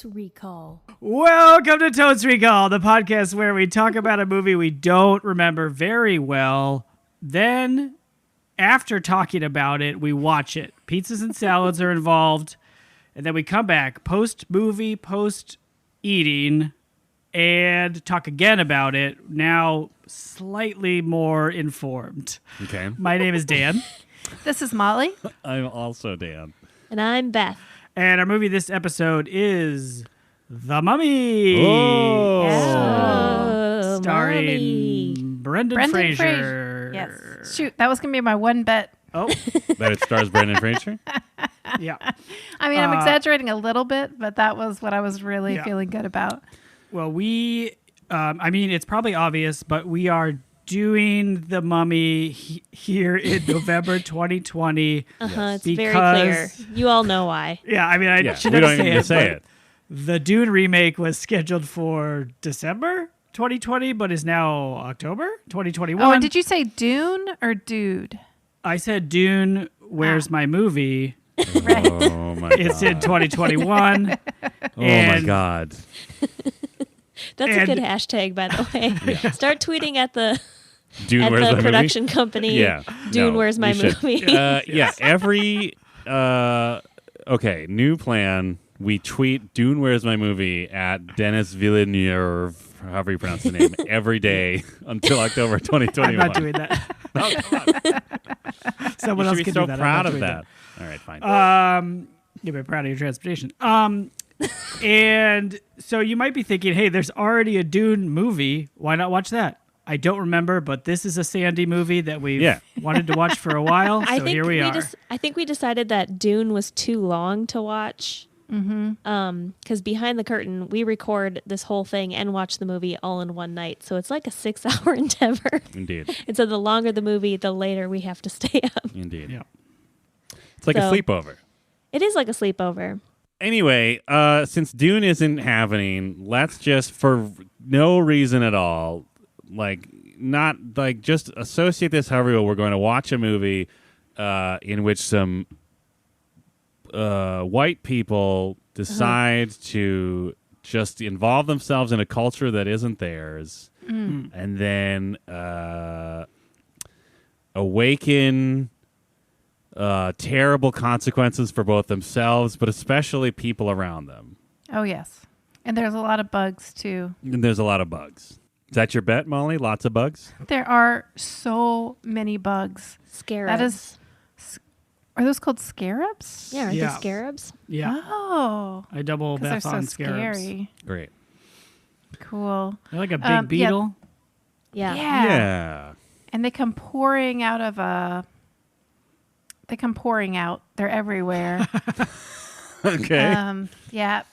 Totes Recall. Welcome to Totes Recall, the podcast where we talk about a movie we don't remember very well. Then, after talking about it, we watch it. Pizzas and salads are involved. And then we come back post-movie, post-eating, and talk again about it, now slightly more informed. Okay. My name is Dan. This is Molly. I'm also Dan. And I'm Beth. And our movie this episode is The Mummy. Oh. Oh, Starring Mommy. Brendan Fraser. Yes. Shoot, that was going to be my one bet. Oh, That it stars Brendan Fraser? yeah. I mean, I'm exaggerating a little bit, but that was what I was really feeling good about. Well, it's probably obvious, but we are doing The Mummy here in November 2020. It's because, very clear. You all know why. Yeah, I mean, I Yeah, should we never don't even say but it. The Dune remake was scheduled for December 2020, but is now October 2021. Oh, and did you say Dune or Dude? I said Dune, Where's My Movie? Right. Oh, my It's God. in 2021. Oh, my and- God. That's a good hashtag, by the way. Start tweeting at the Dune, where's my production company. Yeah. Dune, No, where's my we should. movie? Yeah, every... okay, new plan. We tweet Dune, where's my movie at Dennis Villeneuve, however you pronounce the name, every day until October 2021. I'm not doing that. Oh, come on. Someone You else should be can so do that. I'm proud not of doing that. All right, fine. You'll be proud of your transportation. And so you might be thinking, hey, there's already a Dune movie. Why not watch that? I don't remember, but this is a Sandy movie that we've wanted to watch for a while. So here we are. I think we decided that Dune was too long to watch. Because behind the curtain, we record this whole thing and watch the movie all in one night. So it's like a 6-hour endeavor. Indeed. And so the longer the movie, the later we have to stay up. Indeed. Yeah. It's like a sleepover. It is like a sleepover. Anyway, since Dune isn't happening, let's just, for no reason at all, just associate this however you will. We're going to watch a movie in which some white people decide to just involve themselves in a culture that isn't theirs, and then awaken terrible consequences for both themselves, but especially people around them. Oh, yes. And there's a lot of bugs, too. And there's a lot of bugs. Is that your bet, Molly? Lots of bugs? There are so many bugs. Scarabs. Are those called scarabs? Yeah, aren't Yeah. they scarabs? Yeah. Oh. I double Because they're Beth so on scarabs. scary. Great. Cool. They're like a big Yeah. beetle. Yeah. Yeah. And they come pouring out of a... They come pouring out. They're everywhere. Okay. Yeah.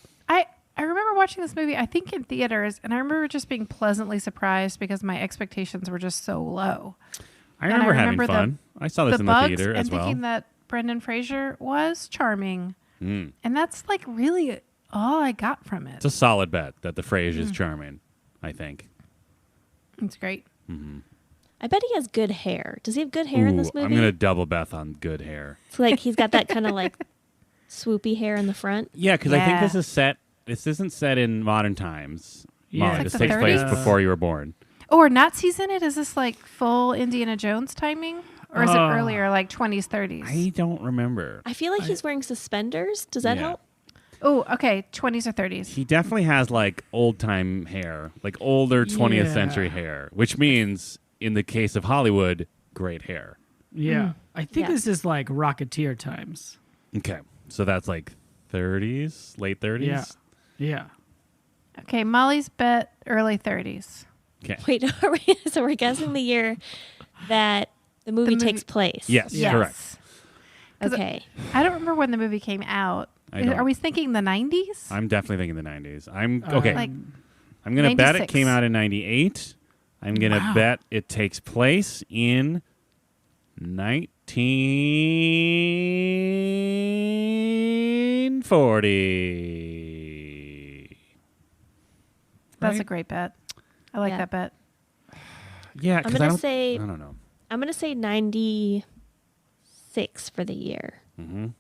I remember watching this movie, I think in theaters, and I remember just being pleasantly surprised because my expectations were just so low. I remember having remember fun. I saw this The in the bugs theater and as well. thinking that Brendan Fraser was charming. Mm. And that's like really all I got from it. It's a solid bet that the Fraser is charming, I think. It's great. I bet he has good hair. Does he have good hair in this movie? I'm going to double Beth on good hair. It's like he's got that kind of like swoopy hair in the front. Yeah, because I think Yeah. this isn't set in modern times. Yeah. Molly, It's this like takes the place 30s? before you were born. Oh, are Nazis in it? Is this like full Indiana Jones timing? Or is it earlier, like 20s, 30s? I don't remember. I feel like he's wearing suspenders. Does that Yeah. help? Oh, okay. 20s or 30s. He definitely has like old time hair, like older 20th Yeah. century hair, which means in the case of Hollywood, great hair. Yeah. I think Yeah. this is like Rocketeer times. Okay. So that's like 30s, late 30s. Yeah. Yeah. Okay, Molly's bet early 30s. Okay. Wait, so we're guessing the year that the movie takes place. Yes, Yes. correct. 'Cause Okay. I don't remember when the movie came out. I don't. Are we thinking the 90s? I'm definitely thinking the 90s. I'm okay. Like I'm going to bet it 96. came out in 98. I'm going to bet it takes place in 1940. that's a Right? great bet. I like Yeah. that bet. Yeah, I'm 'cause gonna say I don't know. I'm gonna say 96 for the year. Mhm.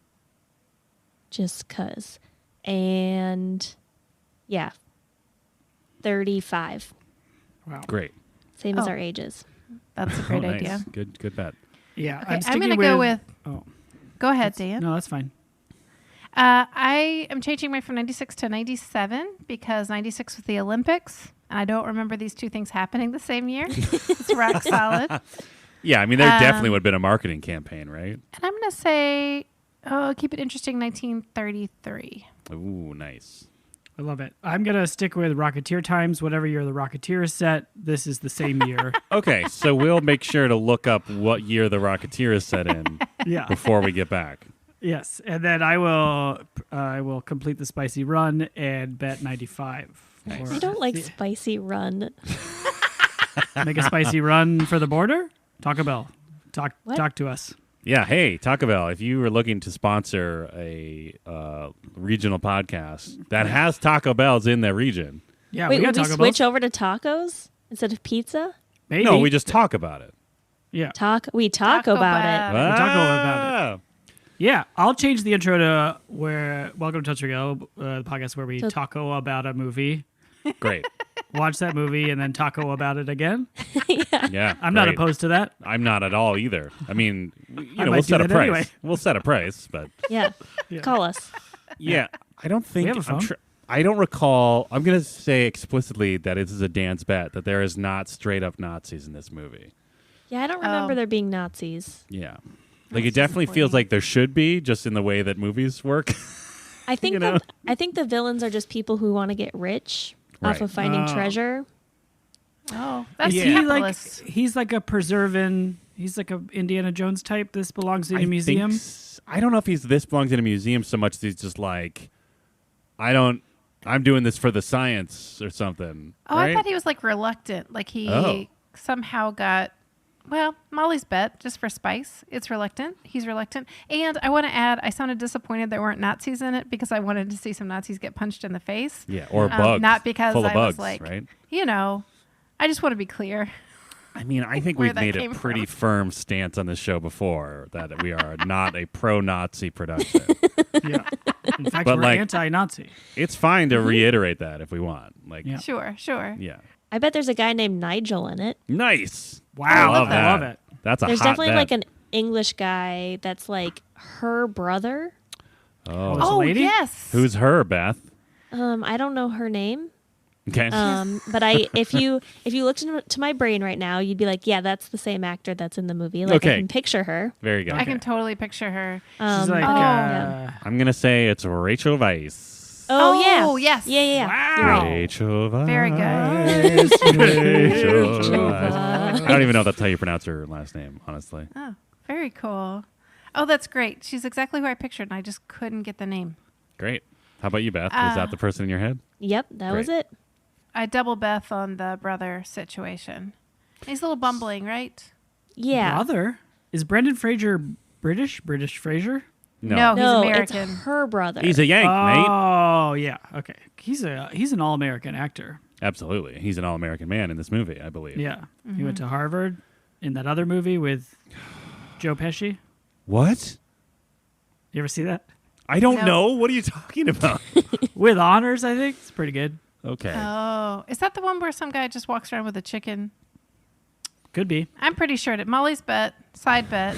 Just cause. And Yeah. 35. Wow. Great. Same as Oh. our ages. That's a great Nice. idea. Good bet. Yeah, Okay, I'm sticking going to go with. Oh, Go ahead, Dan. no, that's fine. I am changing mine from 96 to 97 because 96 was the Olympics. And I don't remember these two things happening the same year. It's rock solid. Yeah, I mean, there definitely would have been a marketing campaign, right? And I'm going to say, keep it interesting, 1933. Ooh, nice. I love it. I'm going to stick with Rocketeer Times. Whatever year the Rocketeer is set, this is the same year. Okay, so we'll make sure to look up what year the Rocketeer is set in Yeah. before we get back. Yes. And then I will complete the spicy run and bet 95. Nice. I don't like spicy run. Make a spicy run for the border? Taco Bell. Talk to us. Yeah, hey, Taco Bell, if you were looking to sponsor a regional podcast that has Taco Bells in their region. Yeah, Wait, we would got we Taco switch Bell. over to tacos instead of pizza? Maybe. No, we just talk about it. Yeah. We talk Taco about Bell. it. We talk about Ah! Yeah, I'll change the intro to Welcome to Touch or Go, the podcast where we taco about a movie, Great. watch that movie, and then taco about it again. Yeah. I'm not great. opposed to that. I'm not at all either. I mean, might we'll do set a that price. anyway. We'll set a price, but Yeah. Yeah. Call us. yeah, I don't think have a phone. I don't recall. I'm going to say explicitly that this is a Dan's bet that there is not straight up Nazis in this movie. Yeah, I don't remember there being Nazis. Yeah. Like it definitely feels like there should be, just in the way that movies work. I think You know? I think the villains are just people who want to get rich off Right. of finding Oh. treasure. Oh, that's Is he capitalist. he's like a preserving, he's like a Indiana Jones type. This belongs in a museum. I don't know if this belongs in a museum so much as he's just like, I'm doing this for the science or something. Oh, right? I thought he was like reluctant. Like he Oh. somehow got, well, Molly's bet, just for spice. It's reluctant. He's reluctant. And I want to add, I sounded disappointed there weren't Nazis in it because I wanted to see some Nazis get punched in the face. Yeah, or bugs. Not because full of I bugs, was like, right? I just want to be clear. I mean, I think where we've that made a came pretty from. firm stance on this show before that we are not a pro-Nazi production. Yeah. In fact, But we're like- anti-Nazi. It's fine to reiterate that if we want. Like, Yeah. Sure. yeah. I bet there's a guy named Nigel in it. Nice. Wow, I love I that. love it. That's a There's hot definitely bet. like an English guy that's like her brother. Oh. This Oh, lady? yes. Who's her, Beth? I don't know her name. Okay. But if you looked into my brain right now, you'd be like, yeah, that's the same actor that's in the movie. Like Okay. I can picture her. Very good. I can totally picture her. She's like, yeah. I'm going to say it's Rachel Weisz. Oh, yeah. Oh, yes. Yeah, yeah. Wow. You're right. Rachel Weisz. Very good. Rachel Weisz. I don't even know if that's how you pronounce her last name, honestly. Oh, very cool. Oh, that's great. She's exactly who I pictured, and I just couldn't get the name. Great. How about you, Beth? Was that the person in your head? Yep, that was Great. it. I double Beth on the brother situation. He's a little bumbling, right? Yeah. Brother? Is Brendan Fraser British? British Fraser? No. He's No, American. it's her brother. He's a Yank, mate. Oh, yeah. Okay. He's an all-American actor. Absolutely. He's an all-American man in this movie, I believe. Yeah. He went to Harvard in that other movie with Joe Pesci. What? You ever see that? I don't No. know. What are you talking about? With honors, I think. It's pretty good. Okay. Oh, is that the one where some guy just walks around with a chicken? Could be. I'm pretty sure that Molly's bet, side bet,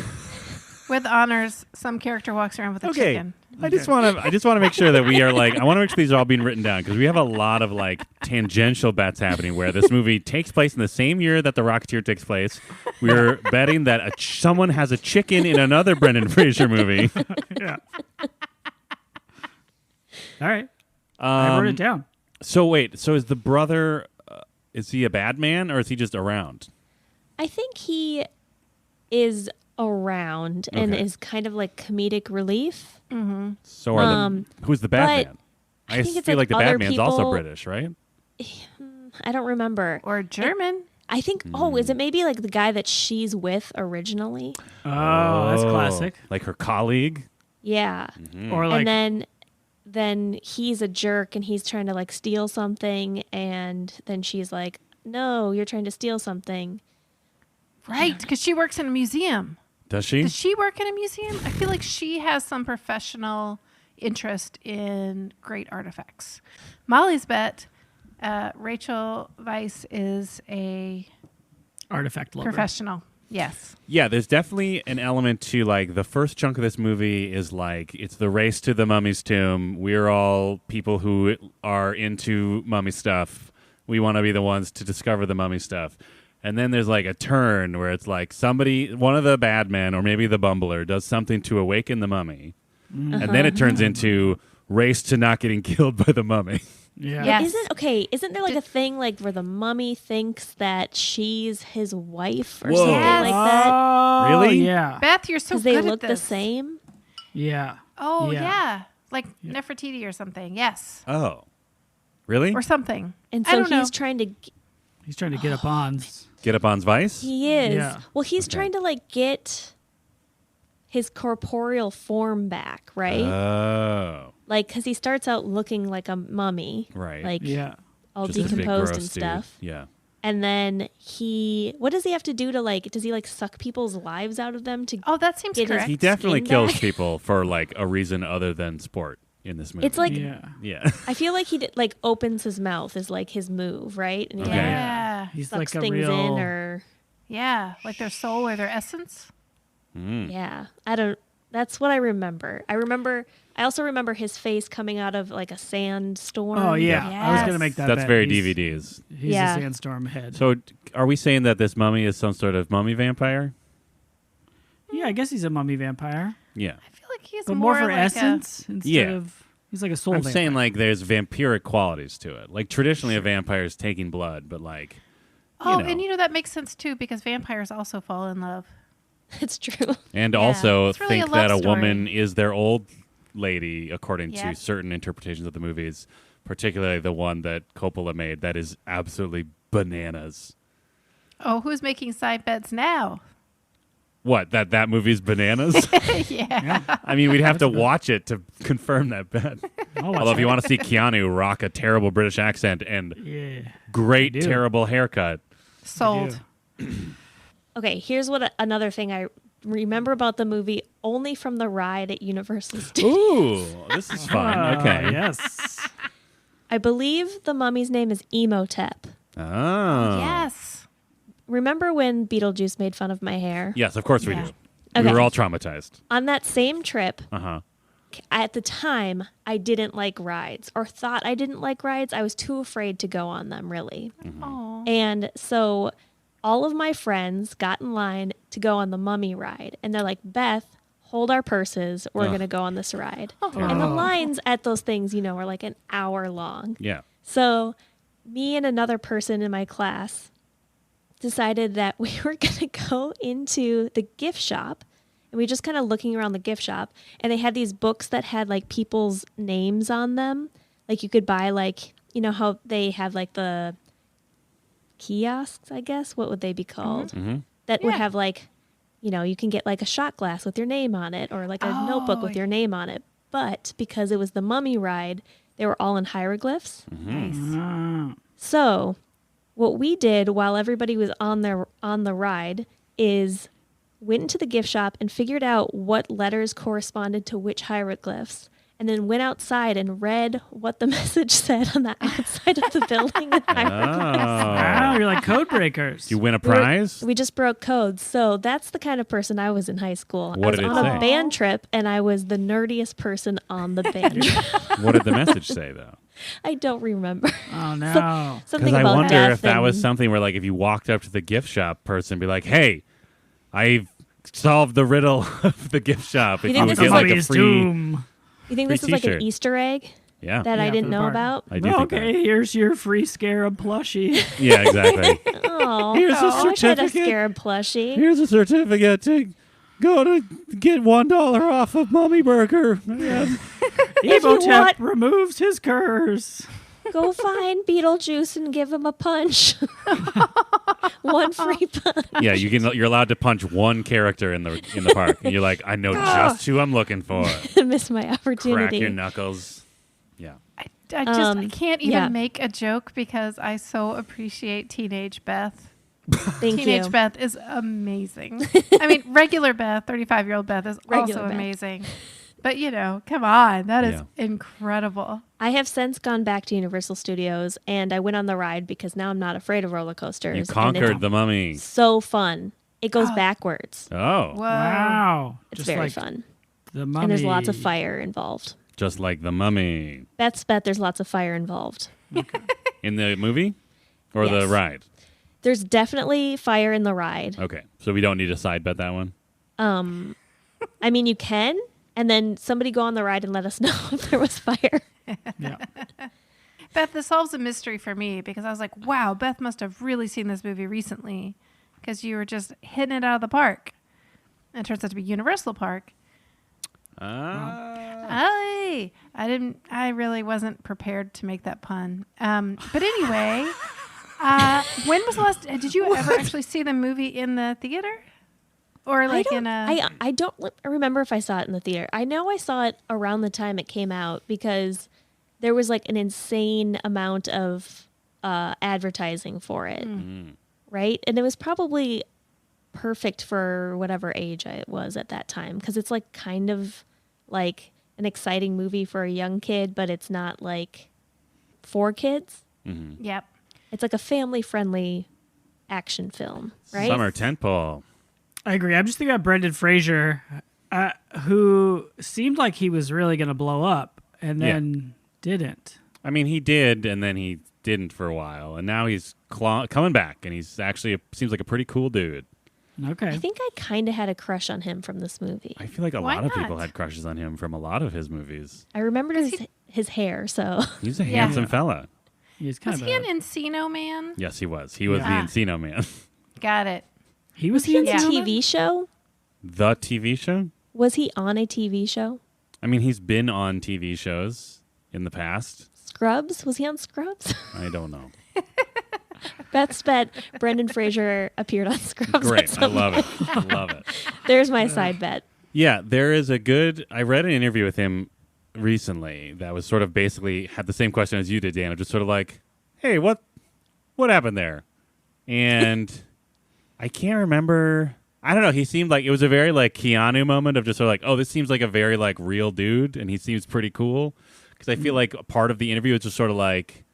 with honors, some character walks around with a Okay. chicken. I just want to make sure that we are like, I want to make sure these are all being written down because we have a lot of like tangential bets happening where this movie takes place in the same year that The Rocketeer takes place. We're betting that someone has a chicken in another Brendan Fraser movie. Yeah. All right. I wrote it down. So wait, so is the brother, is he a bad man or is he just around? I think he is around and Okay. is kind of like comedic relief. So are who's the bad but man? I think it's feel like like the bad other man's also people- British, right? I don't remember. Or German. I think, is it maybe like the guy that she's with originally? Oh, that's classic. Like her colleague? Yeah. Or like, And then he's a jerk and he's trying to like steal something. And then she's like, no, you're trying to steal something. Right, because she works in a museum. Does she? Does she work in a museum? I feel like she has some professional interest in great artifacts. Molly's bet, Rachel Weisz is a Artifact lover. professional. Yes. Yeah, there's definitely an element to like the first chunk of this movie is like it's the race to the mummy's tomb. We're all people who are into mummy stuff. We want to be the ones to discover the mummy stuff. And then there's like a turn where it's like somebody, one of the bad men or maybe the bumbler does something to awaken the mummy. And then it turns into race to not getting killed by the mummy. Yeah. Yes. Isn't there like a thing like where the mummy thinks that she's his wife or Whoa. something Yes. like that? Oh, Really? Yeah. Beth, you're so Because good they at look the this. same. Yeah. Oh, Yeah. yeah. Like Nefertiti or something. Yes. Oh. Really? Or something. And I so don't know. he's trying to He's trying to get up on. Get up on Vice? He is. Yeah. Well, he's Okay. trying to like get his corporeal form back, right? Oh. Like, because he starts out looking like a mummy, Right. like Yeah. all Just a big, decomposed gross and dude. stuff. Yeah. And then what does he have to do to like? Does he like suck people's lives out of them to? Oh, that seems Get his- correct. He definitely Skin kills back. people for like a reason other than sport in this movie. It's like Yeah. yeah. I feel like like opens his mouth is like his move, right? And he Okay. like, Yeah. He's sucks like a things real. in, or Yeah. Like their soul or their essence. yeah, I don't. That's what I remember. I also remember his face coming out of like a sandstorm. Oh yeah. I was Yes. gonna make that. That's bet. very He's- DVDs. He's Yeah. a sandstorm head. So are we saying that this mummy is some sort of mummy vampire? Yeah, I guess he's a mummy vampire, Yeah. I feel like he's but more for like essence instead Yeah. of. He's like a soul. I'm vampire. saying like there's vampiric qualities to it. Like traditionally a vampire is taking blood, but like Oh, know. and that makes sense too because vampires also fall in love. It's true. and Yeah. also It's really think a love that a story. woman is their old lady according Yeah. to certain interpretations of the movies, particularly the one that Coppola made that is absolutely bananas. Oh, who's making side bets now? What, that movie's bananas? Yeah. I mean, we'd have to watch it to confirm that bet. I'll watch Although if that. you want to see Keanu rock a terrible British accent and Yeah. great, I do. terrible haircut. Sold. Okay, here's another thing I remember about the movie only from the ride at Universal Studios. Ooh, this is fun. Ah, Okay. Yes. I believe the mummy's name is Emotep. Oh. Yes. Remember when Beetlejuice made fun of my hair? Yes, of course we Yeah. do. We Okay. were all traumatized. On that same trip, Uh-huh. at the time, I didn't like rides or thought I didn't like rides. I was too afraid to go on them, really. Oh. And so all of my friends got in line to go on the mummy ride. And they're like, Beth, hold our purses. We're Ugh. going to go on this ride. Terrible. And the lines at those things, are like an hour long. Yeah. So me and another person in my class decided that we were going to go into the gift shop. And we were just kind of looking around the gift shop. And they had these books that had like people's names on them. Like you could buy like, how they have like the kiosks, I guess. What would they be called? That would Yeah. have like, you can get like a shot glass with your name on it or like a notebook with your name on it. But because it was the mummy ride, they were all in hieroglyphs. Nice. Ah. So what we did while everybody was on the ride is went into the gift shop and figured out what letters corresponded to which hieroglyphs, and then went outside and read what the message said on the outside of the building in hieroglyphs. Wow, Oh. you're like code breakers. You win a prize? We just broke codes. So that's the kind of person I was in high school. What I was did it on say? a band trip, and I was the nerdiest person on the band trip. What did the message say, though? I don't remember. Oh no. Something Because I about wonder death if that was and- something where, like, if you walked up to the gift shop person and be like, hey, I've solved the riddle of the gift shop. If You you think would this get, is like, a Mummy's free... tomb. You think Free this is like an t-shirt. Easter egg Yeah. that I Yeah, didn't for the know party. about? I do Oh, think okay, here's your free scarab plushie. that. Yeah, exactly. Oh, Here's a I wish I had a certificate. scarab plushie. Here's a certificate to go to get $1 off of Mummy Burger. Yeah. If you Emotep want- removes his curse. Go find Beetlejuice and give him a punch. One free punch. Yeah, you're allowed to punch one character in the park. And you're like, I know just who I'm looking for. Miss my Crack opportunity. your knuckles. Yeah. I can't even yeah. make a joke because I so appreciate Teenage Beth. Thank Teenage you. Beth is amazing. I mean, regular Beth, 35-year-old Beth is Regular also Beth. amazing. But, come on. That is Yeah. incredible. I have since gone back to Universal Studios, and I went on the ride because now I'm not afraid of roller coasters. You and conquered it's the mummy. so fun. It goes backwards. Oh, Whoa. Wow. It's Just very like fun. the mummy. And there's lots of fire involved. just like the mummy. Bets bet there's lots of fire involved. In the movie or the Yes. ride? There's definitely fire in the ride. Okay, so we don't need to side bet that one. I mean, you can, and then somebody go on the ride and let us know if there was fire. Yeah. Beth, this solves a mystery for me because I was like, wow, Beth must have really seen this movie recently because you were just hitting it out of the park. And it turns out to be Universal Park. I really wasn't prepared to make that pun. But anyway, when was the last, did you ever actually see the movie in the theater? Or like I don't remember if I saw it in the theater. I know I saw it around the time it came out because there was like an insane amount of advertising for it, right? And it was probably perfect for whatever age I was at that time because it's like kind of like an exciting movie for a young kid, but it's not like for kids. Mm-hmm. Yep. It's like a family-friendly action film, right? Summer tentpole. I agree. I'm just thinking about Brendan Fraser, who seemed like he was really going to blow up and then didn't. I mean, he did, and then he didn't for a while, and now he's coming back, and he's actually seems like a pretty cool dude. Okay. I think I kind of had a crush on him from this movie. I feel like a Why lot of people not? had crushes on him from a lot of his movies. I remembered his hair, so He's a Yeah. handsome fella. He's kind Was of he an Encino man? Yes, he was. He was Yeah. the Encino Man. Got it. he was was he on the a Encino Man? TV show? The TV show? Was he on a TV show? I mean, he's been on TV shows in the past. Scrubs? Was he on Scrubs? I don't know. Beth's bet Brendan Fraser appeared on Scrubs. at Great. I some love point. it. I love it. There's my side bet. Yeah, there is a good... I read an interview with him recently that was sort of basically had the same question as you did, Dan. Just sort of like, hey, what happened there? And I can't remember... I don't know. He seemed like it was a very like Keanu moment of just sort of like, oh, this seems like a very like real dude, and he seems pretty cool. Because I feel like part of the interview is just sort of like,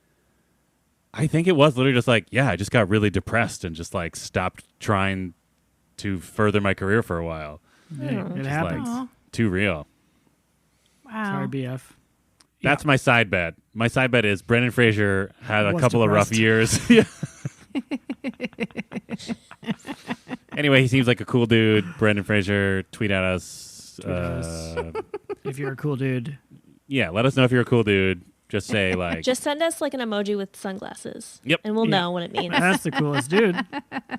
I think it was literally just like, yeah, I just got really depressed and just like stopped trying to further my career for a while. Hey, it Just happens. like too real. Wow. Sorry, BF. That's my side bet. My side bet is Brendan Fraser had a Was couple of rough depressed. years. Anyway, he seems like a cool dude. Brendan Fraser, tweet at us. Tweet at us. If you're a cool dude. Yeah, let us know if you're a cool dude. Just say like, Just send us like an emoji with sunglasses. Yep. And we'll Yeah. know what it means. That's the coolest dude.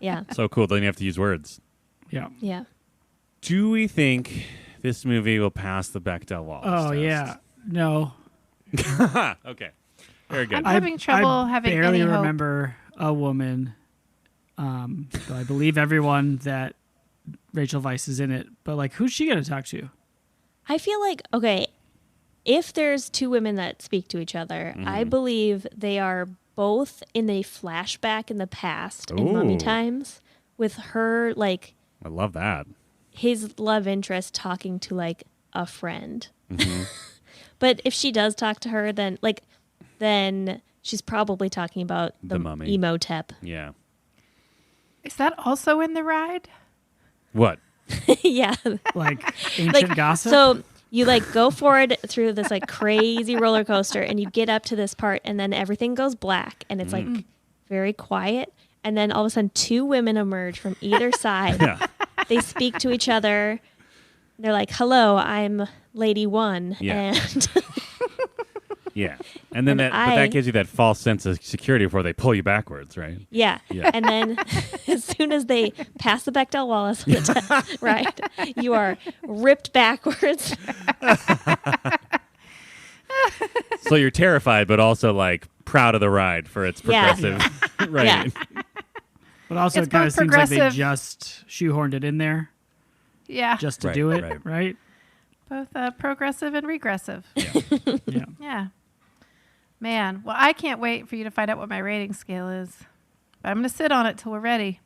Yeah. so cool. Then you have to use words. Yeah. Yeah. Do we think this movie will pass the Bechdel Wallace Oh, test? yeah. No. Okay. Very good. I'm having trouble having barely any hope. remember a woman. But I believe everyone that Rachel Weisz is in it. But like, who's she going to talk to? I feel like, okay, if there's two women that speak to each other, I believe they are both in a flashback in the past in Mummy Ooh. times with her, like, I love that. his love interest talking to, like, a friend. But if she does talk to her, then she's probably talking about The Mummy. Emotep. Yeah. Is that also in the ride? What? Yeah. Like ancient gossip? So you like go forward through this like crazy roller coaster and you get up to this part and then everything goes black and it's like very quiet. And then all of a sudden two women emerge from either side. Yeah. They speak to each other. They're like, hello, I'm Lady One. Yeah. And Yeah. And then And but that gives you that false sense of security before they pull you backwards, right? yeah. Yeah. And then as soon as they pass the Bechdel Wallace on the test, right, you are ripped backwards. So you're terrified, but also like proud of the ride for its Yeah. progressive right. Yeah. but also It's it kind of both seems like they progressive- just shoehorned it in there Yeah. just to Right, do it, right. right? Both progressive and regressive. Yeah. Yeah. Man, well, I can't wait for you to find out what my rating scale is. But I'm going to sit on it till we're ready.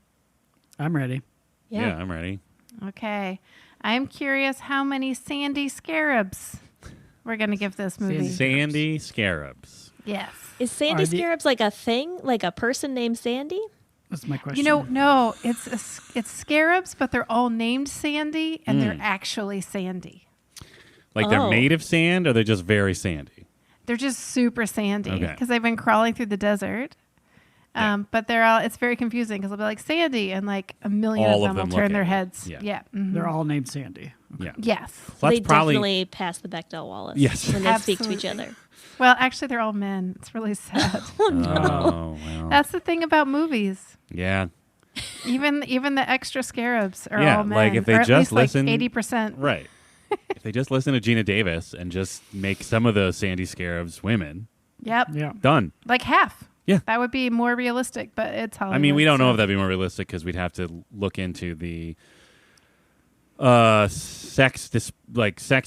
I'm ready. Yeah, I'm ready. Okay. I'm curious how many sandy scarabs we're going to give this movie. Sandy scarabs. Yes. Is Sandy Are the- Scarabs like a thing? Like a person named Sandy? That's my question. You know, no, it's scarabs, but they're all named Sandy, and they're actually sandy. Like they're Oh. made of sand, or they're just very sandy? They're just super sandy Okay. because they've been crawling through the desert. But they're all, it's very confusing because they'll be like Sandy, and like a million All of of them them will turn look their at you. heads. Yeah. Yeah. Mhm. They're all named Sandy. Yeah. Yes. So They that's probably definitely pass the Bechdel Wallace Yes. when they speak to each Absolutely. other. Well, actually, they're all men. It's really sad. Oh, well. That's the thing about movies. Yeah. Even the extra scarabs are Yeah, all men. like if they or at just least listen- like 80%. Right. If they just listen to Gina Davis and just make some of those Sandy Scarabs women, Yep. Yeah. done. Like half. Yeah. That would be more realistic, but it's Hollywood. I mean, we don't know so- if that'd be more realistic because we'd have to look into the sex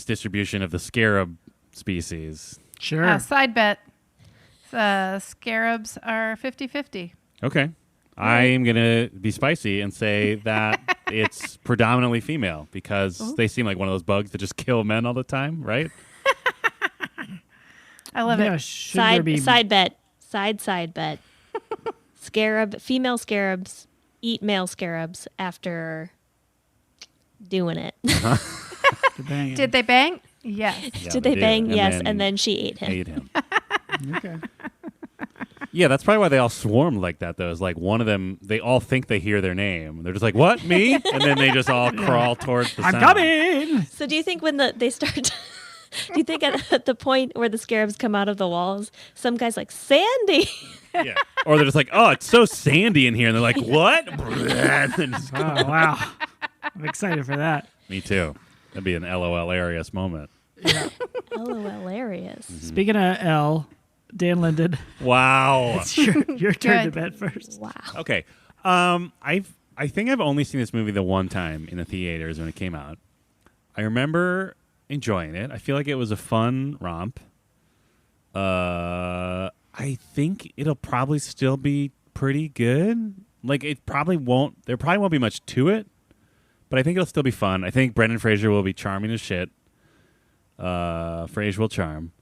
distribution of the scarab species. Sure. Side bet. Scarabs are 50-50. Okay. I am going to be spicy and say that it's predominantly female because they seem like one of those bugs that just kill men all the time, right? I love yeah. it. Should there be Side bet. Side bet. Female scarabs eat male scarabs after doing it. banging? Did they bang? Yes. Yeah, Did they do. bang? And Yes. then And then she ate him. ate him. Okay. Yeah, that's probably why they all swarmed like that, though. Is like one of them, they all think they hear their name. They're just like, what, me? And then they just all crawl towards the I'm sound. coming. So do you think when they start... Do you think at the point where the scarabs come out of the walls, some guy's like, Sandy? Yeah. Or they're just like, oh, it's so sandy in here. And they're like, what? And then just go. Oh wow. I'm excited for that. Me too. That'd be an LOL hilarious moment. Yeah. LOL, hilarious. Speaking of L, Dan Linden, Wow. it's your turn to Good. bet first. Wow. Okay. I think I've only seen this movie the one time in the theaters when it came out. I remember enjoying it. I feel like it was a fun romp. I think it'll probably still be pretty good. Like it probably won't. There probably won't be much to it, but I think it'll still be fun. I think Brendan Fraser will be charming as shit. Fraser will charm.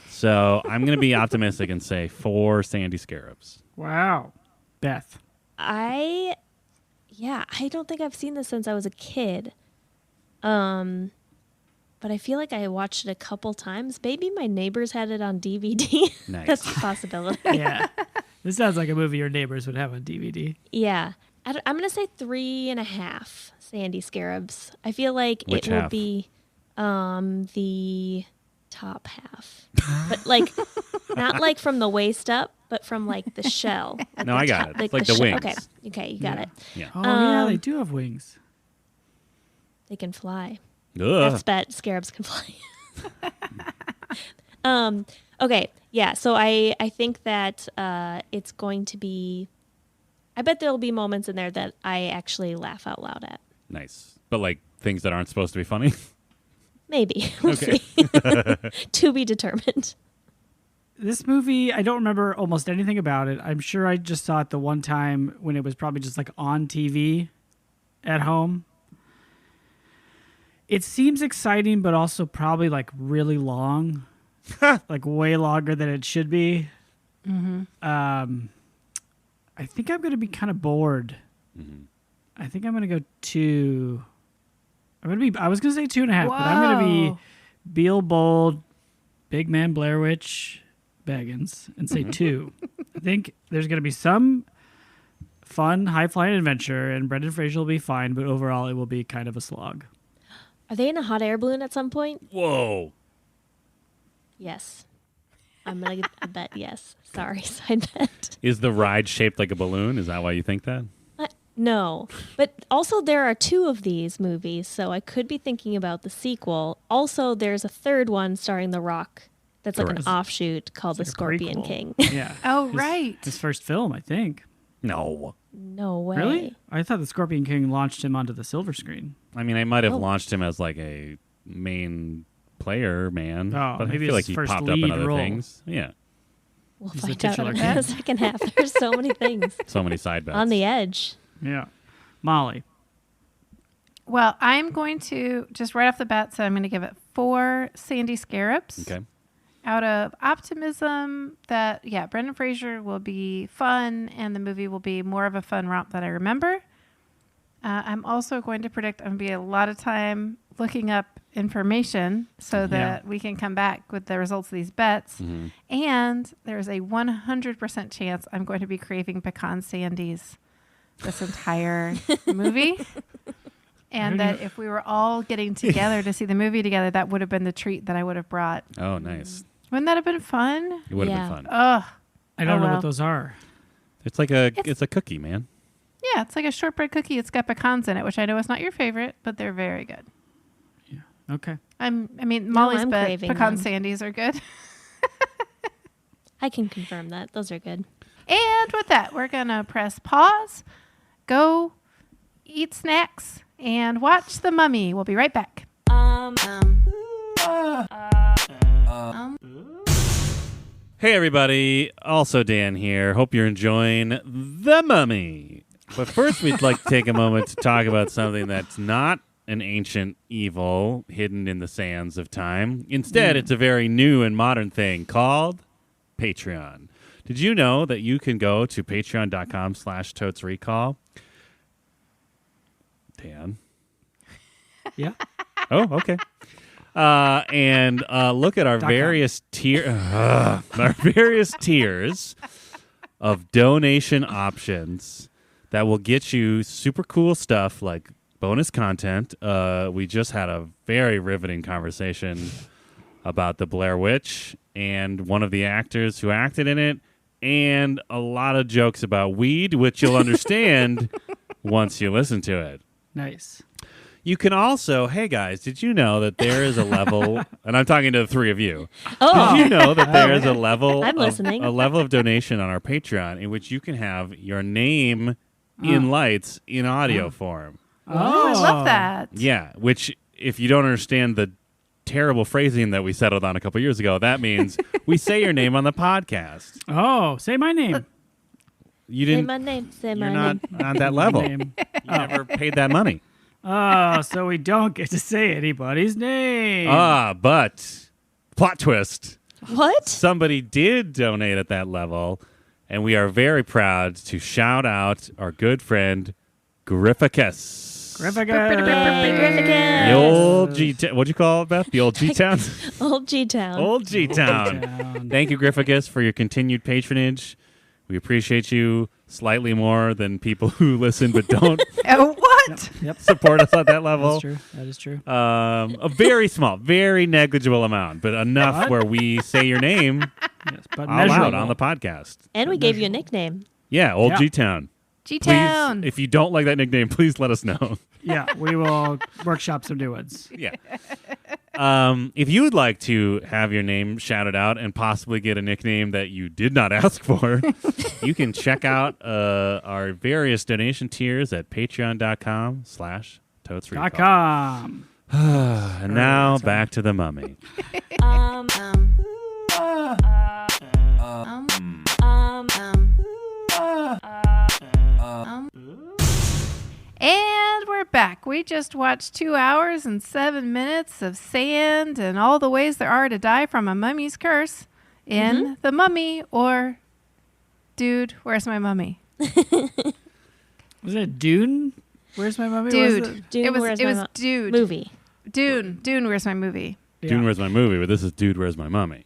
So I'm gonna be optimistic and say 4 Sandy Scarabs. Wow. Beth. I don't think I've seen this since I was a kid. But I feel like I watched it a couple times. Maybe my neighbors had it on DVD. Nice. That's a possibility. Yeah. This sounds like a movie your neighbors would have on DVD. Yeah. I'm going to say 3.5 Sandy Scarabs. I feel like Which it will half? be the top half. But like, not like from the waist up, but from like the shell. No, I got it. Like Like the shell. wings. Okay, you got it. Yeah. Oh yeah, they Um, do have wings. They can fly. Ugh. That's bet. Scarabs can fly. Okay. Yeah. So I think that it's going to be. I bet there'll be moments in there that I actually laugh out loud at. Nice. But like things that aren't supposed to be funny. Maybe. We'll Okay. see. To be determined. This movie, I don't remember almost anything about it. I'm sure I just saw it the one time when it was probably just like on TV at home. It seems exciting, but also probably like really long, like way longer than it should be. I think I'm going to be kind of bored. I think I'm going to go 2. I was going to say 2.5, but I'm going to Whoa. be Beal Bold, Big Man Blair Witch, Baggins, and say 2. I think there's going to be some fun, high-flying adventure, and Brendan Fraser will be fine, but overall it will be kind of a slog. Are they in a hot air balloon at some point? Whoa. Yes. I'm going to bet yes. Sorry, side bet. Is the ride shaped like a balloon? Is that why you think that? No. But also there are 2 of these movies, so I could be thinking about the sequel. Also, there's a third one starring The Rock that's like Correct. an offshoot called The Like a Scorpion prequel. King. Yeah. Oh, His- right. His first film, I think. No. No way. Really? I thought the Scorpion King launched him onto the silver screen. I mean, I might have Oh. launched him as like a main player man, Oh, but I maybe feel like his he first popped up in lead other role. things. Yeah. We'll He's the find out titular in the king. second half. There's so many things So many side bets. on the edge. Yeah. Molly. Well, I'm going to just right off the bat say I'm going to give it 4 Sandy Scarabs. Okay. Out of optimism that, Brendan Fraser will be fun and the movie will be more of a fun romp than I remember. I'm also going to predict I'm going to be a lot of time looking up information so that we can come back with the results of these bets. Mm-hmm. And there's a 100% chance I'm going to be craving pecan sandies this entire movie. And that if we were all getting together to see the movie together, that would have been the treat that I would have brought. Oh, nice. Wouldn't that have been fun? It would have Yeah. been fun. Ugh. I don't know well. what those are. It's like it's a cookie, man. Yeah, it's like a shortbread cookie. It's got pecans in it, which I know is not your favorite, but they're very good. Okay. Molly's I'm bet craving pecan them. sandies are good. I can confirm that. Those are good. And with that, we're going to press pause, go eat snacks, and watch The Mummy. We'll be right back. Hey, everybody. Also, Dan here. Hope you're enjoying The Mummy. But first, we'd like to take a moment to talk about something that's not an ancient evil hidden in the sands of time. Instead, it's a very new and modern thing called Patreon. Did you know that you can go to patreon.com/totesrecall? Dan? Yeah. Oh, okay. And look at our various tiers of donation options that will get you super cool stuff like bonus content. We just had a very riveting conversation about the Blair Witch and one of the actors who acted in it, and a lot of jokes about weed, which you'll understand once you listen to it. Nice. You can also, hey guys, did you know that there is a level, and I'm talking to the three of you. Oh, Did you know that there is a level I'm listening. a level of donation on our Patreon in which you can have your name in lights in audio form? Oh, I love that. Yeah, which if you don't understand the terrible phrasing that we settled on a couple years ago, that means we say your name on the podcast. Oh, say my name. You say didn't. my name. Say You're my not name. on that level. My You name. never paid that money. Oh, so we don't get to say anybody's name. But plot twist. What? Somebody did donate at that level, and we are very proud to shout out our good friend Grifficus. Grifficus. The old G. What'd you call it, Beth? The old G Town. Old G Town. Old G Town. Town. Thank you, Grifficus, for your continued patronage. We appreciate you slightly more than people who listen but don't What? Yep. support us at that level. That's true. That is true. A very small, very negligible amount, but enough where we say your name Yes, but out loud measurable. on the podcast. And we gave you a nickname. Yeah, Old Yeah. G Town. G-Town. Please, if you don't like that nickname, please let us know. Yeah, we will workshop some new ones. Yeah. If you would like to have your name shouted out and possibly get a nickname that you did not ask for, you can check out our various donation tiers at patreon.com/totesrecall. .com. And now back to the Mummy. And we're back. We just watched 2 hours and 7 minutes of sand and all the ways there are to die from a mummy's curse in The Mummy, or Dude, Where's My Mummy? Was it Dune? Where's my mummy? Was Dude. it? Dune, it was Where's it My was Mu- Dude. Movie. Dune, Where's My Movie? Yeah. Dude, Where's My Movie? But this is Dude, Where's My Mummy?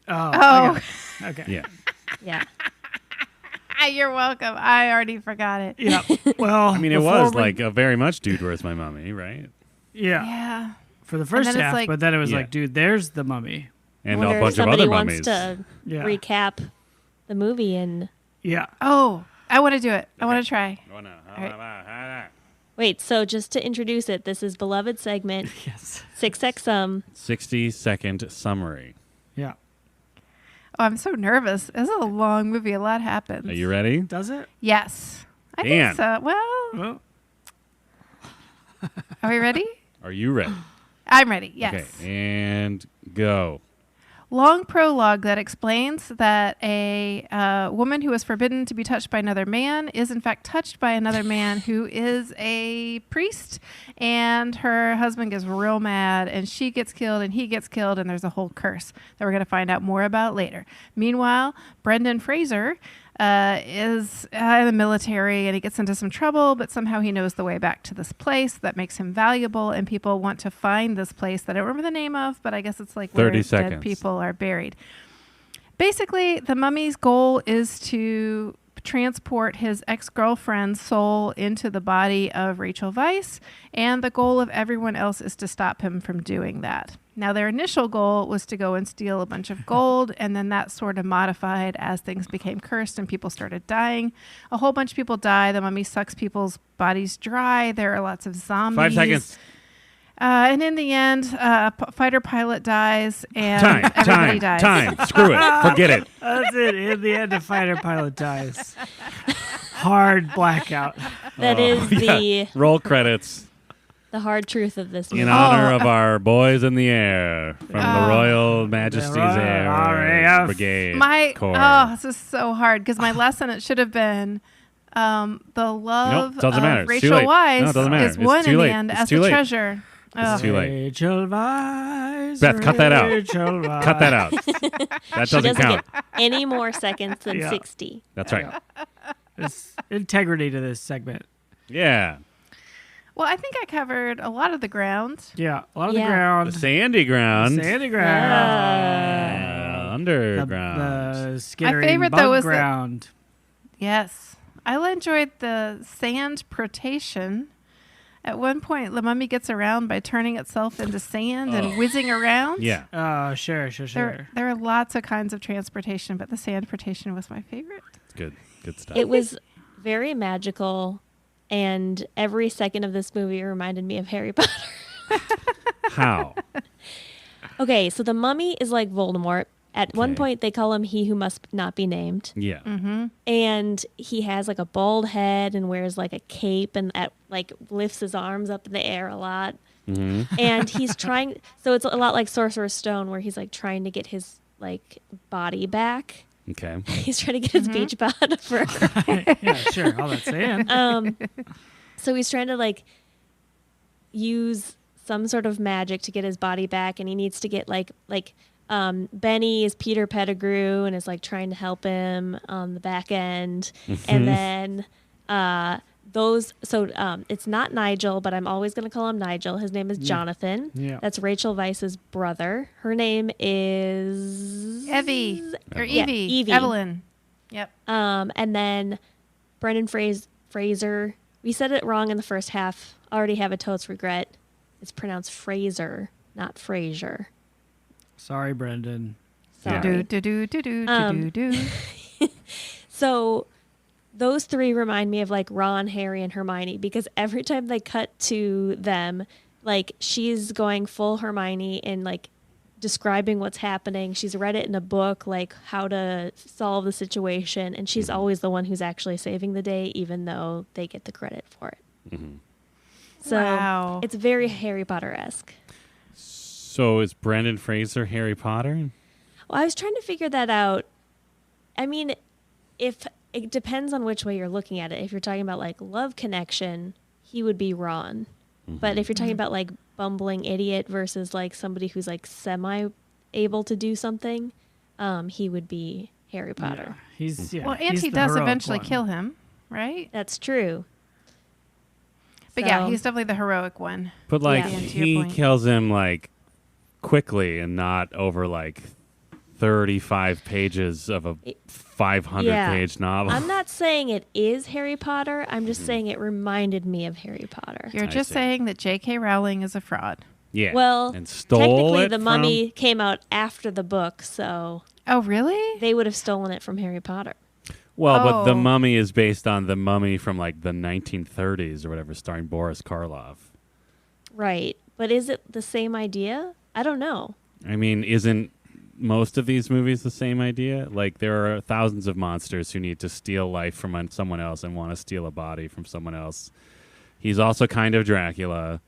Oh. I Oh, got it. Okay. Yeah. Yeah. you're welcome. I already forgot it. Yeah. Well, I mean, it before was we- like a very much Dude, Where's My Mummy, right? Yeah. Yeah. For the first then it's half, like- but then it was Yeah. like, dude, there's the mummy. And Wonder a if bunch of somebody other wants mummies. to Yeah. recap the movie and Yeah. Oh, I want to do it. I want to try. Oh, no. wait. So just to introduce it, this is beloved segment Yes. 6XM. 60-second summary. Yeah. Oh, I'm so nervous. This is a long movie. A lot happens. Are you ready? Does it? Yes. I Dan. think so. Well, Well, are we ready? Are you ready? I'm ready. Yes. Okay, and go. long prologue that explains that a woman who was forbidden to be touched by another man is in fact touched by another man who is a priest, and her husband gets real mad, and she gets killed, and he gets killed, and there's a whole curse that we're going to find out more about later. Meanwhile, Brendan Fraser is in the military, and he gets into some trouble, but somehow he knows the way back to this place that makes him valuable, and people want to find this place that I don't remember the name of, but I guess it's like 30 where seconds. dead people are buried. Basically, the mummy's goal is to transport his ex-girlfriend's soul into the body of Rachel Weisz, and the goal of everyone else is to stop him from doing that. Now, their initial goal was to go and steal a bunch of gold, and then that sort of modified as things became cursed and people started dying. A whole bunch of people die. The mummy sucks people's bodies dry. There are lots of zombies. 5 seconds. And in the end, a fighter pilot dies, and everybody dies. Time. Screw it. Forget it. That's it. In the end, a fighter pilot dies. Hard blackout. That is the Roll credits hard truth of this movie. in honor of our boys in the air from the Royal Majesty's Royal Air RAF. Brigade Corps. This is so hard because my lesson, it should have been the love doesn't matter. of It's too Rachel late. Weisz No, it doesn't matter. is It's won too in late. the end It's as too the late. treasure. It's too late. Rachel Weisz. Beth, cut that out. Rachel Weisz. Cut that out. That She doesn't doesn't count. get any more seconds than Yeah. 60. That's right. There's integrity to this segment. Yeah. Well, I think I covered a lot of the ground. Yeah, a lot of Yeah. the ground. The sandy ground. Sandy ground. Underground. The skittering favorite, bug though, was the- ground. Yes. I enjoyed the sand protation. At one point, the mummy gets around by turning itself into sand and whizzing around. Yeah. Oh, sure. There are lots of kinds of transportation, but the sand protation was my favorite. It's good. Good stuff. It was very magical, and every second of this movie reminded me of Harry Potter. How? Okay, so the mummy is like Voldemort. At one Okay. point, they call him He Who Must Not Be Named. Yeah. Mm-hmm. And he has like a bald head and wears like a cape and lifts his arms up in the air a lot. hmm And he's trying, so it's a lot like Sorcerer's Stone, where he's like trying to get his like body back. Okay. He's trying to get his beach body fur. Yeah, sure. All that saying. So he's trying to like use some sort of magic to get his body back, and he needs to get Benny is Peter Pettigrew and is like trying to help him on the back end. And then it's not Nigel, but I'm always going to call him Nigel. His name is Jonathan. Yeah. That's Rachel Weisz's brother. Her name is Evie. Or Yeah, Evie. Evie. Evelyn. Yep. and then Brendan Fraser. We said it wrong in the first half. Already have a totes regret. It's pronounced Fraser, not Fraser. Sorry, Brendan. Sorry. Do. So those three remind me of like Ron, Harry, and Hermione, because every time they cut to them, like she's going full Hermione and like describing what's happening. She's read it in a book, like how to solve the situation, and she's always the one who's actually saving the day, even though they get the credit for it. Mm-hmm. So Wow. it's very Harry Potter-esque. So is Brendan Fraser Harry Potter? Well, I was trying to figure that out. I mean, if it depends on which way you're looking at it. If you're talking about like love connection, he would be Ron. But if you're talking about like bumbling idiot versus like somebody who's like semi able to do something, he would be Harry Potter. Well, and he does eventually kill him, right? That's true. But yeah, he's definitely the heroic one. But like Yeah. To your he point. kills him like quickly and not over like 35 pages of a 500-page novel. I'm not saying it is Harry Potter. I'm just saying it reminded me of Harry Potter. You're I just see. saying that J.K. Rowling is a fraud. Yeah. Well, and stole technically, it the from- Mummy came out after the book, so Oh, really? they would have stolen it from Harry Potter. Well, but The Oh. Mummy is based on The Mummy from like the 1930s or whatever, starring Boris Karloff. Right. But is it the same idea? I don't know. I mean, isn't most of these movies the same idea? Like there are thousands of monsters who need to steal life from someone else and want to steal a body from someone else. He's also kind of Dracula.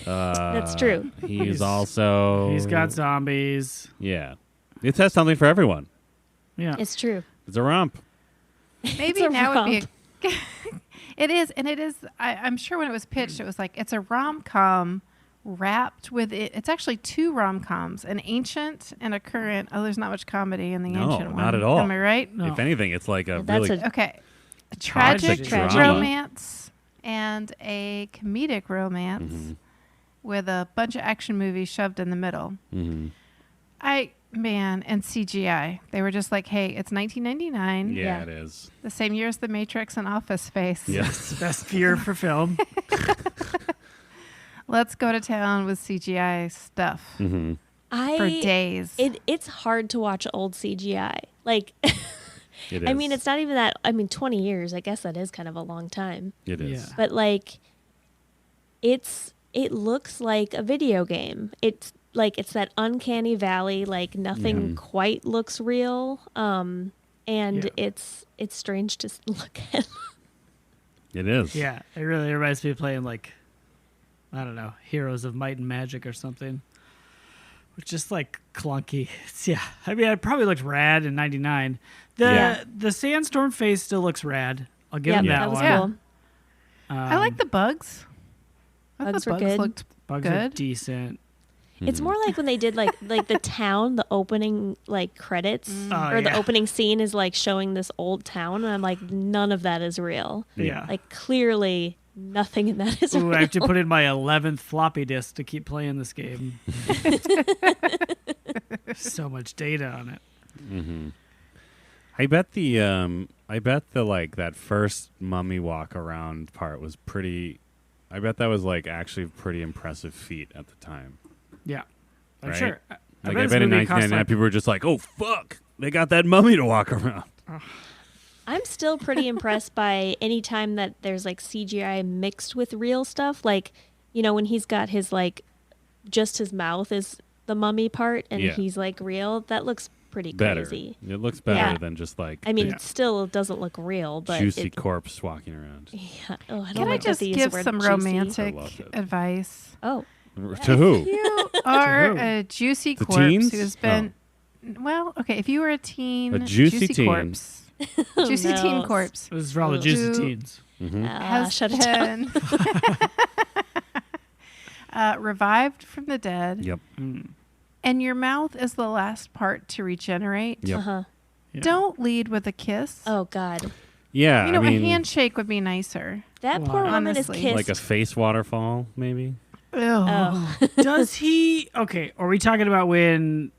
That's true. He's also He's got zombies. yeah. It has something for everyone. Yeah. It's true. It's a romp. Maybe It's a now would be. romp. It is, and it is. I'm sure when it was pitched, it was like it's a rom-com wrapped with it. It's actually two rom-coms, an ancient and a current. Oh, there's not much comedy in the No, ancient one. not at all. Am I right? No. If anything, it's like a That's really Okay. A Tragic tragic drama. romance and a comedic romance Mm-hmm. with a bunch of action movies shoved in the middle. Mhm. And CGI. They were just like, hey, it's 1999, Yeah, Yeah. it is. the same year as The Matrix and Office Space. Yes. Best year for film. Let's go to town with CGI stuff Mm-hmm. for days. It's hard to watch old CGI. Like, It is. I mean, it's not even that. I mean, 20 years. I guess that is kind of a long time. It is. Yeah. But like, it looks like a video game. It's like it's that uncanny valley. Like nothing quite looks real. And Yeah. it's strange to look at. It is. Yeah, it really reminds me of playing like, I don't know, Heroes of Might and Magic or something. Which just like clunky. I mean, it probably looked rad in '99. The sandstorm face still looks rad. I'll give Yeah, him Yeah. that that was one. Yeah. cool. I like the bugs. I thought Bugs were bugs good. looked Bugs are good. decent. It's more like when they did like the town, the opening like credits Oh, or the yeah. opening scene is like showing this old town, and I'm like, none of that is real. Yeah. Like clearly, nothing in that is Ooh, real. I have to put in my 11th floppy disk to keep playing this game. So much data on it. Mm-hmm. I bet the like that first mummy walk around part was pretty. I bet that was like actually a pretty impressive feat at the time. Yeah, I'm Right? sure. Like I I bet, bet in this movie cost 1999 like, people were just like, "Oh fuck, they got that mummy to walk around." I'm still pretty impressed by any time that there's like CGI mixed with real stuff. Like, you know, when he's got his like, just his mouth is the mummy part, and Yeah. he's like real. That looks pretty Better. crazy. It looks better Yeah. than just like I mean, the it still doesn't look real, but juicy it, corpse walking around. yeah. Oh, I don't Can I like that just they use give the word some juicy. romantic I loved it. advice? Oh, To who? You are who? a juicy The corpse teens? who's been. Well, okay, if you were a teen, A juicy teen. corpse, juicy no. teen corpse this is for all the juicy Who- teens. has shut it down. been revived from the dead, Yep. and your mouth is the last part to regenerate. Yep. Uh-huh. Yeah. Don't lead with a kiss. Oh God, Yeah. You know, I mean, a handshake would be nicer. that Why? poor woman is Honestly. kissed. like a face waterfall, maybe. Ugh. Oh, Does he? Okay, are we talking about when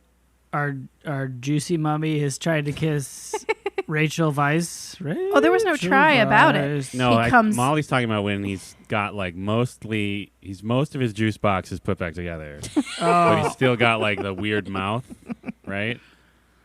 our juicy mummy has tried to kiss Rachel Weisz? Oh, there was no try about it. Weisz. No, He comes- Molly's talking about when he's got like most of his juice boxes put back together, but he's still got like the weird mouth, right?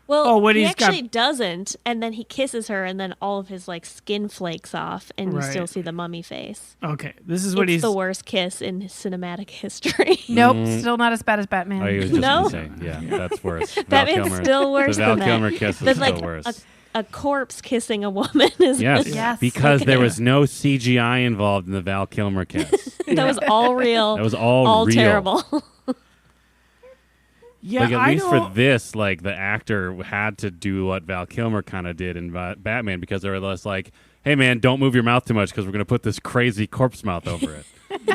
well, Oh, when he he's got- actually doesn't, and then he kisses her, and then all of his like skin flakes off, and you Right. still see the mummy face. Okay, this is what It's he's. the worst kiss in cinematic history. Nope, still not as bad as Batman. Oh, he was just No. gonna say, yeah, that's worse. Batman's still worse The Val than that. Kilmer kiss is But still like worse. a corpse kissing a woman is Yes, Yes. because there Okay. was no CGI involved in the Val Kilmer kiss. that was all real. That was all real. terrible. yeah, Like at I least for don't- this, like the actor had to do what Val Kilmer kind of did in Batman because they were less like, "Hey man, don't move your mouth too much because we're gonna put this crazy corpse mouth over it."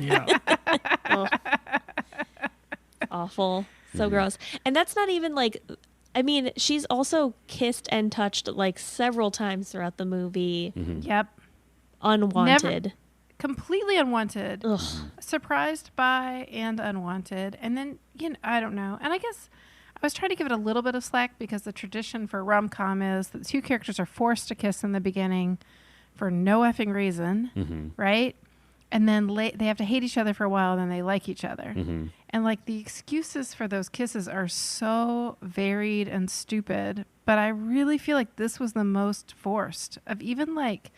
Yeah. Oh. Awful. So gross. And that's not even like, I mean, she's also kissed and touched like several times throughout the movie. Yep. Unwanted. Completely unwanted. Ugh. Surprised by and unwanted. And then, I don't know. And I guess I was trying to give it a little bit of slack because the tradition for rom-com is that the two characters are forced to kiss in the beginning for no effing reason, right? And then they have to hate each other for a while, and then they like each other. And like the excuses for those kisses are so varied and stupid, but I really feel like this was the most forced of even like,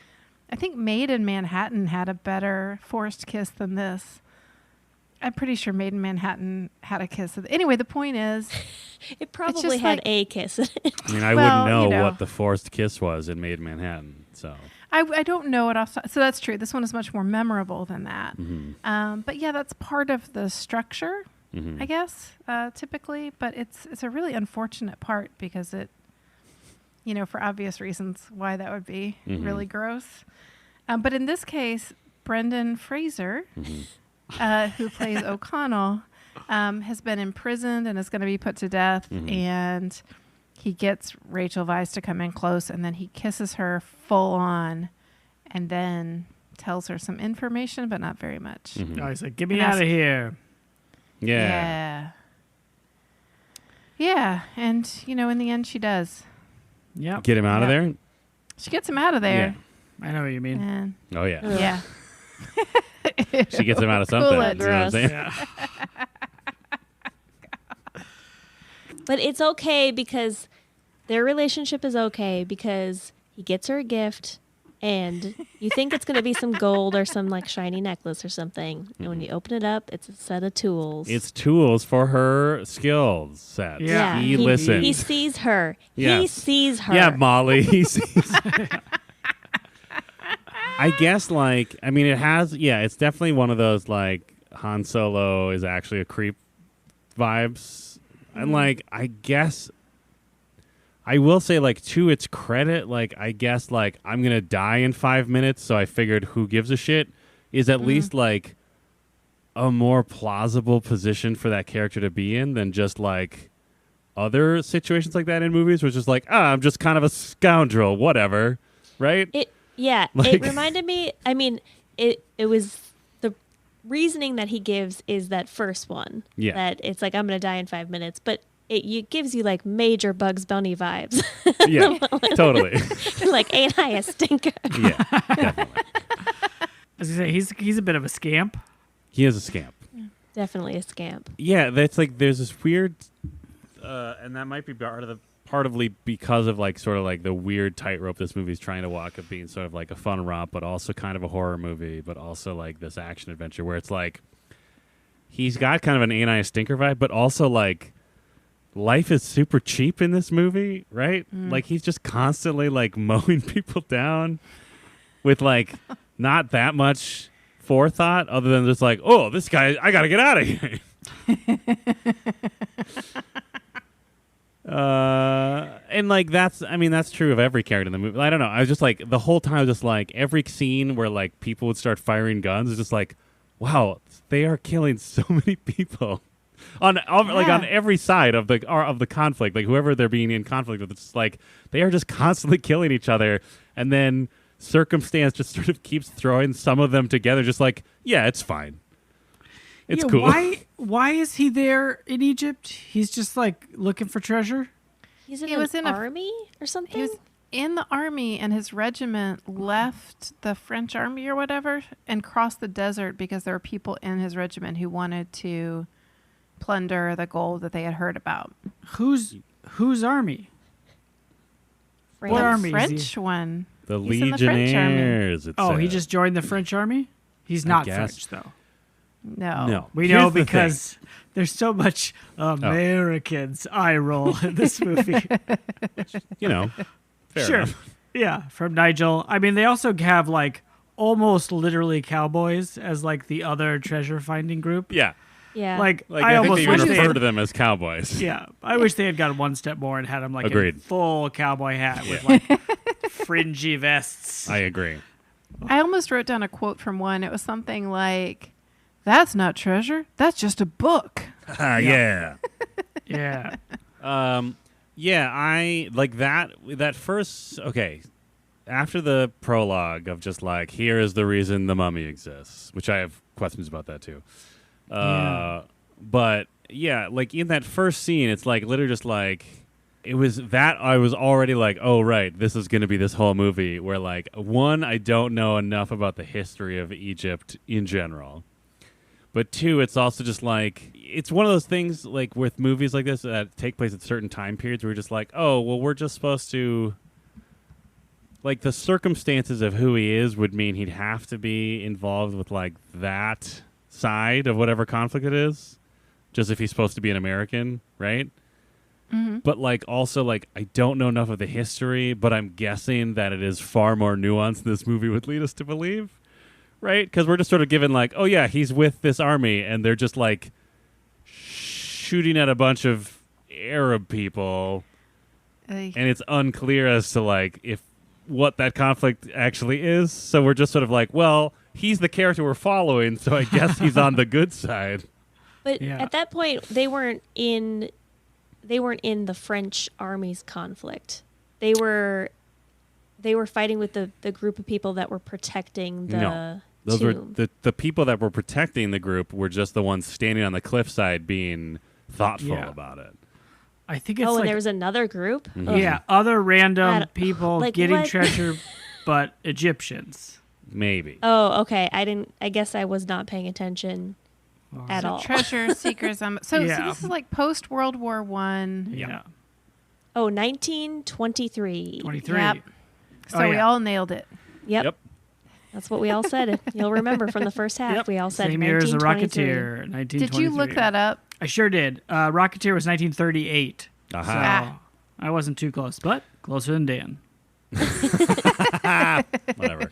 I think Maid in Manhattan had a better forced kiss than this. I'm pretty sure Maid in Manhattan had a kiss. Anyway, the point is, It probably just had like- a kiss in it. I mean, I Well, wouldn't know, you know. what the forced kiss was in Made in Manhattan. So I don't know it off. So that's true. This one is much more memorable than that. But yeah, that's part of the structure. I guess, typically. But it's a really unfortunate part because it, for obvious reasons why that would be really gross. But in this case, Brendan Fraser, who plays O'Connell, has been imprisoned and is going to be put to death. And he gets Rachel Weisz to come in close, and then he kisses her full on and then tells her some information, but not very much. Oh, he's like, get me out of here. Yeah. Yeah. And, in the end, she does. Yeah. Get him out of there? She gets him out of there. I know what you mean. And Oh, yeah. yeah. She gets him out of something. Cool it, You know what I'm saying? Yeah. But it's okay because their relationship is okay because he gets her a gift and you think it's going to be some gold or some like shiny necklace or something. And when you open it up, it's a set of tools. It's tools for her skills set. Yeah. He listens. He sees her. Yes. He sees her. Yeah, Molly. He sees. I guess, it has, it's definitely one of those, Han Solo is actually a creep vibes. And, I guess, I will say, to its credit, I guess, I'm going to die in 5 minutes, so I figured who gives a shit is at least, a more plausible position for that character to be in than just, other situations like that in movies, which is I'm just kind of a scoundrel, whatever, right? It reminded me, it was the reasoning that he gives is that first one. Yeah. That it's I'm going to die in 5 minutes, but it gives you major Bugs Bunny vibes. Yeah, totally. Ain't I a stinker? Yeah, definitely. As you say, he's a bit of a scamp. He is a scamp. Definitely a scamp. Yeah, that's there's this weird, and that might be partly because of the weird tightrope this movie's trying to walk of being sort of a fun romp, but also kind of a horror movie, but also this action adventure where it's he's got kind of an ain't I a stinker vibe, but also life is super cheap in this movie, right? He's just constantly mowing people down with not that much forethought other than just oh, this guy, I gotta get out of here. And that's true of every character in the movie. I don't know. I was just the whole time, just every scene where people would start firing guns is just wow, they are killing so many people on every side of the conflict. Whoever they're being in conflict with, it's they are just constantly killing each other, and then circumstance just sort of keeps throwing some of them together. Just yeah, it's fine. It's cool. Why is he there in Egypt? He's just looking for treasure. He was in an a- army or something? He was in the army, and his regiment left the French army or whatever and crossed the desert because there were people in his regiment who wanted to plunder the gold that they had heard about. Whose army? France. What The army is French one. The He's in the French army. Legionnaires. He just joined the French army? He's not guess. French, though. No. We Here's know the because there's so much Americans eye roll in this movie. thing. Fair Sure. enough. Yeah, from Nigel. They also have almost literally cowboys as the other treasure finding group. Yeah. Yeah. I I think almost they even wish they refer had, to them as cowboys. yeah, I wish they had gone one step more and had them Agreed. a full cowboy hat with fringy vests. I agree. I almost wrote down a quote from one. It was something like, "That's not treasure. That's just a book." Yeah. Yeah. Yeah, I like that first. Okay, after the prologue of just here is the reason the mummy exists, which I have questions about that too. Yeah. But yeah, in that first scene, it's literally just it was that I was already oh right, this is going to be this whole movie where one, I don't know enough about the history of Egypt in general. But two, it's also just it's one of those things with movies like this that take place at certain time periods where you're just oh, well, we're just supposed to the circumstances of who he is would mean he'd have to be involved with that side of whatever conflict it is, just if he's supposed to be an American, right? Mm-hmm. But also I don't know enough of the history, but I'm guessing that it is far more nuanced than this movie would lead us to believe. Right? Because we're just sort of given oh yeah, he's with this army, and they're just shooting at a bunch of Arab people, Ay. and it's unclear as to like if what that conflict actually is. So we're just sort of like, well, he's the character we're following, so I guess he's on the good side. But Yeah. at that point, they weren't in the French army's conflict. They were fighting with the group of people that were protecting the No. Those tomb. were the people that were protecting the group were just the ones standing on the cliffside being thoughtful Yeah. about it. I think it's and like there was another group. Mhm. Ugh. yeah, other random That- people like getting what? treasure, but Egyptians. Maybe. Oh, okay. I guess I was not paying attention at all. Treasure seekers. So Yeah. this is like post World War One. Yeah, Oh, 1923. 23. Yep. So Oh, we yeah. all nailed it. Yep. Yep. That's what we all said. You'll remember from the first half. Yep. We all said Same year as the 1923. Rocketeer, 1923. Did you look that up? I sure did. Rocketeer was 1938. Aha. So Ah. I wasn't too close, but closer than Dan. Whatever.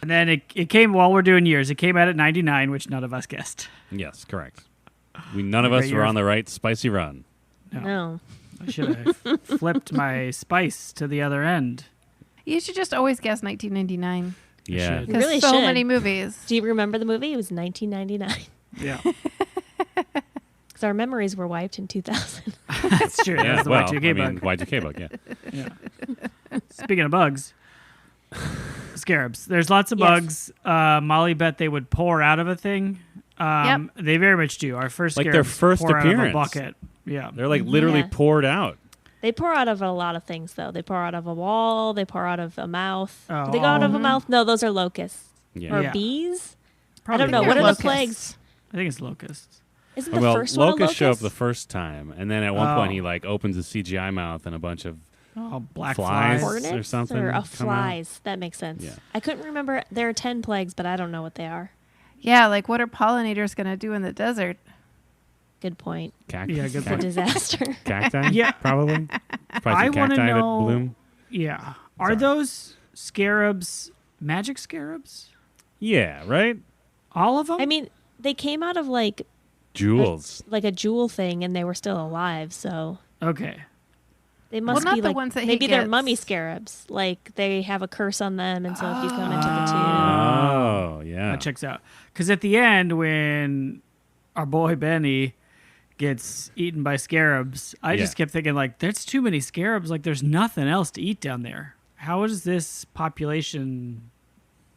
And then it came while we're doing years. It came out at 99, which none of us guessed. Yes, correct. None of us Great were year. on the right spicy run. No. I should have flipped my spice to the other end. You should just always guess 1999. Yeah. should. You really so should. many movies. Do you remember the movie? It was 1999. Yeah, Because our memories were wiped in 2000. that's true. Yeah, That's the well, Y2K I mean, bug. Y2K bug, yeah. Yeah. Speaking of bugs, scarabs. There's lots of Yes. bugs. Molly bet they would pour out of a thing. They very much do. Our first Like scarabs their first pour out of a appearance. bucket. Yeah. They're like literally Yeah. poured out. They pour out of a lot of things, though. They pour out of a wall. They pour out of a mouth. Oh. Do they go out of a mouth? No, those are locusts. Yeah. Or Yeah. bees? Probably I don't know. they're What are locusts. the plagues? I think it's locusts. Isn't the Well, first one a locusts show up locust? the first time, and then at one Oh. point he like opens a CGI mouth and a bunch of Oh, black Flies. flies. Hornets or something or come out. flies. That makes sense. Yeah. I couldn't remember. There are 10 plagues, but I don't know what they are. Yeah, like what are pollinators going to do in the desert? Good point. cacti. Yeah, good It's a point. disaster. Cacti? Yeah. Probably. Probably I some want to cacti that know. bloom. Yeah. Are Sorry. those scarabs magic scarabs? Yeah, right? All of them? I mean, they came out of like Jewels. a jewel thing, and they were still alive. So Okay. they must not be the like ones that he maybe they're gets. mummy scarabs. Like they have a curse on them, and so if you come into the tomb, Oh, yeah. That checks out. Because at the end, when our boy Benny gets eaten by scarabs, I just Yeah. kept thinking, like, there's too many scarabs. Like, there's nothing else to eat down there. How does this population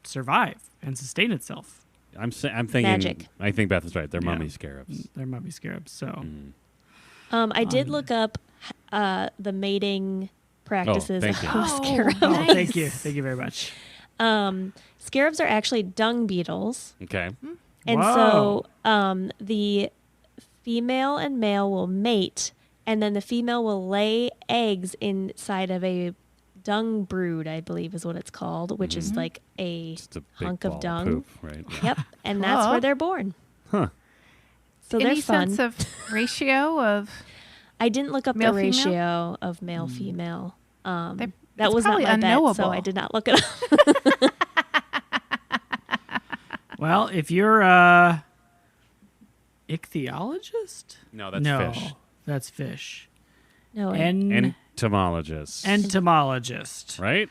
survive and sustain itself? I'm thinking. Magic. I think Beth is right. They're Yeah. mummy scarabs. There might be scarabs. So, I did look up the mating practices thank you. of Oh, scarabs. oh, thank you. Thank you very much. Scarabs are actually dung beetles, Okay. and Whoa. so the female and male will mate, and then the female will lay eggs inside of a dung brood, I believe is what it's called, which is like a Just a big hunk ball of dung. poop, right? Yeah. Yep, and that's Cool. where they're born. Huh. So Any they're fun. sense of ratio of? I didn't look up Male, the female? ratio of male female. They- That it's was not probably my bet, so unknowable. I did not look it up. Well, if you're a ichthyologist? No, that's no, fish. that's fish. No, Entomologist. Entomologist. right?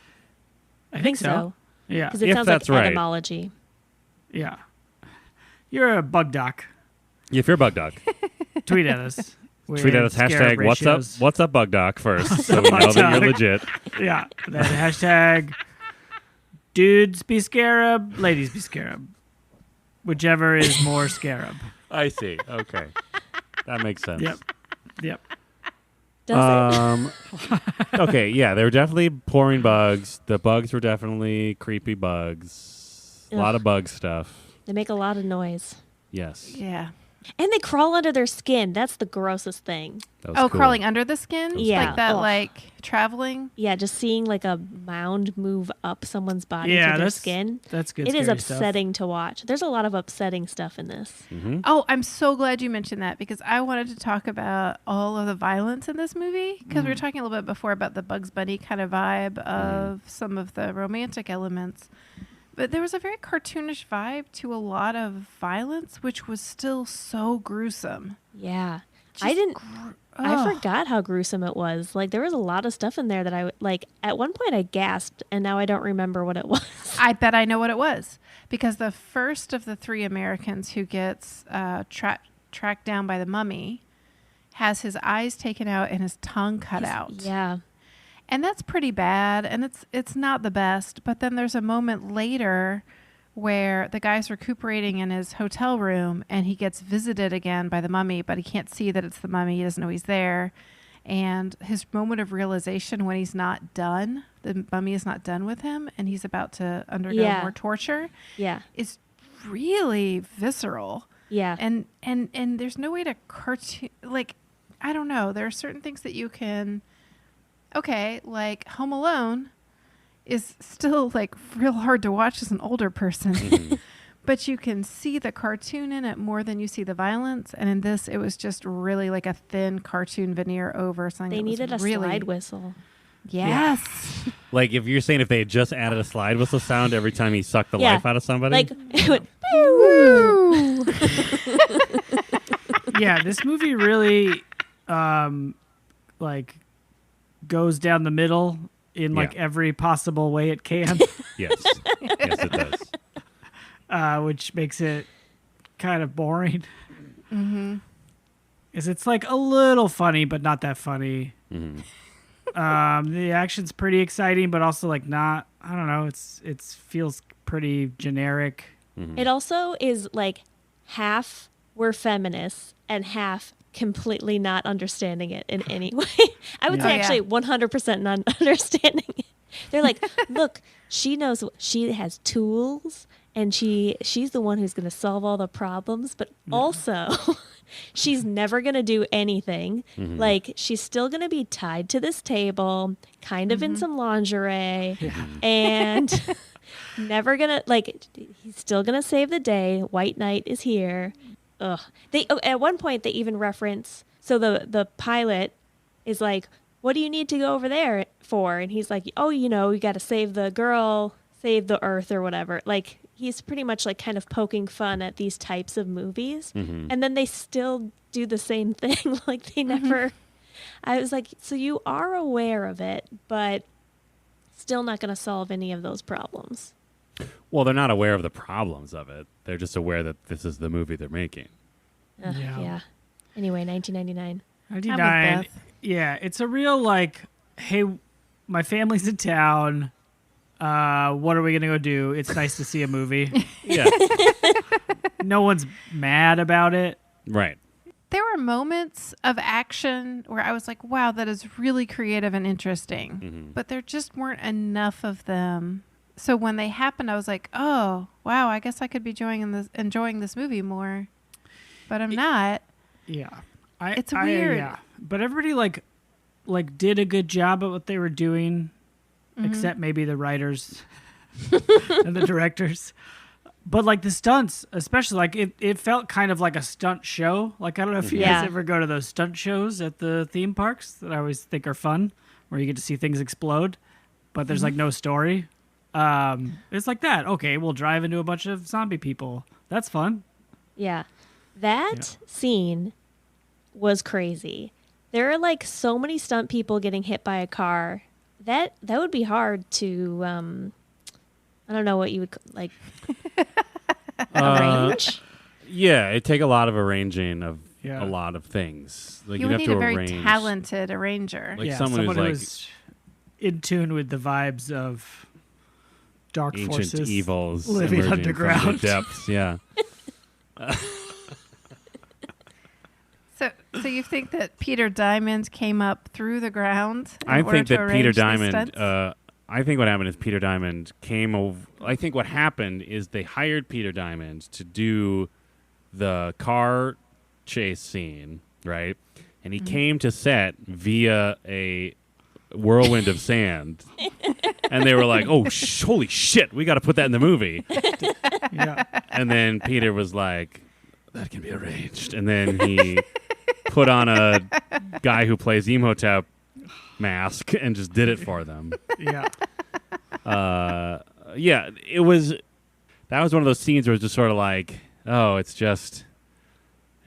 I I think so Yeah. because it If sounds that's like right. etymology. Yeah. You're a bug doc. If you're a bug doc, Tweet at us. tweet at us Scarab hashtag what's up ratios. what's up bug doc first, so we know that Doc. you're legit. Yeah. Then hashtag dudes be scarab, ladies be scarab. Whichever is more scarab. I see. Okay, that makes sense. Yep. Does Okay, yeah, they were definitely pouring bugs. The bugs were definitely creepy bugs. A lot Ugh. of bug stuff. it? They make a lot of noise, Yes. Yeah. and they crawl under their skin. That's the grossest thing. That was Oh, cool. crawling under the skin? Yeah. Like that, Ugh. like traveling? Yeah, just seeing like a mound move up someone's body Yeah, through their that's skin. That's good. It is scary stuff. upsetting to watch. There's a lot of upsetting stuff in this. Mhm. Oh, I'm so glad you mentioned that because I wanted to talk about all of the violence in this movie because we were talking a little bit before about the Bugs Bunny kind of vibe of some of the romantic elements. But there was a very cartoonish vibe to a lot of violence, which was still so gruesome. Yeah. I didn't. I Ugh. forgot how gruesome it was. Like there was a lot of stuff in there that I like. At one point, I gasped, and now I don't remember what it was. I bet I know what it was, because the first of the three Americans who gets tracked down by the mummy has his eyes taken out and his tongue cut out. Yeah. And that's pretty bad, and it's not the best. But then there's a moment later where the guy's recuperating in his hotel room, and he gets visited again by the mummy, but he can't see that it's the mummy. He doesn't know he's there. And his moment of realization when he's not done, the mummy is not done with him, and he's about to undergo more torture, is really visceral. Yeah. And there's no way to cartoon, like, I don't know. There are certain things that you can, okay, like Home Alone is still like real hard to watch as an older person, but you can see the cartoon in it more than you see the violence. And in this, it was just really like a thin cartoon veneer over something. They needed a really slide whistle. Yes. Like if you're saying if they had just added a slide whistle sound every time he sucked the life out of somebody. Like it went, Woo! Yeah, this movie really like goes down the middle in like every possible way it can. Yes. Yes, it does. Which makes it kind of boring. Mm-hmm. Is it's like a little funny, but not that funny. Mm-hmm. The action's pretty exciting, but also like not. I don't know. It feels pretty generic. Mm-hmm. It also is like half we're feminists and half completely not understanding it in any way. I would say actually 100% not understanding it. They're like, look, she knows she has tools and she's the one who's going to solve all the problems, but also she's never going to do anything. Like she's still going to be tied to this table, kind of in some lingerie, and never going to, like, he's still going to save the day. White Knight is here. Ugh. At one point they even reference, so the pilot is like, what do you need to go over there for? And he's like, oh, you got to save the girl, save the earth or whatever. Like he's pretty much like kind of poking fun at these types of movies. And then they still do the same thing. Like they never, I was like, so you are aware of it, but still not going to solve any of those problems. Well, they're not aware of the problems of it. They're just aware that this is the movie they're making. Yeah. Anyway, 1999. 99. Yeah, it's a real like, hey, my family's in town. What are we gonna go do? It's nice to see a movie. Yeah. No one's mad about it. Right. There were moments of action where I was like, wow, that is really creative and interesting. But there just weren't enough of them. So when they happened, I was like, oh, wow, I guess I could be enjoying this movie more. But I'm not. Yeah. It's weird. Yeah. But everybody like did a good job at what they were doing, except maybe the writers and the directors. But like the stunts, especially, like it felt kind of like a stunt show. Like I don't know if you guys ever go to those stunt shows at the theme parks that I always think are fun, where you get to see things explode, but there's like no story. It's like that. Okay, we'll drive into a bunch of zombie people. That's fun. Yeah. That scene was crazy. There are like so many stunt people getting hit by a car. That would be hard to I don't know what you would like arrange. Yeah, it'd take a lot of arranging of Yeah. a lot of things. Like You you'd would have need to a very arrange. talented arranger. Like someone who's like who's in tune with the vibes of dark ancient forces evils living emerging underground. from the depths. Yeah. So you think that Peter Diamond came up through the ground? I think that Peter Diamond. Diamond. I think what happened is Peter Diamond came over. I think what happened is they hired Peter Diamond to do the car chase scene, right? And he came to set via a whirlwind of sand, and they were like, "Oh, holy shit, we got to put that in the movie." Yeah. And then Peter was like, "That can be arranged." And then he put on a guy who plays Imhotep mask and just did it for them. Yeah. Yeah, it was. That was one of those scenes where it was just sort of like, oh, it's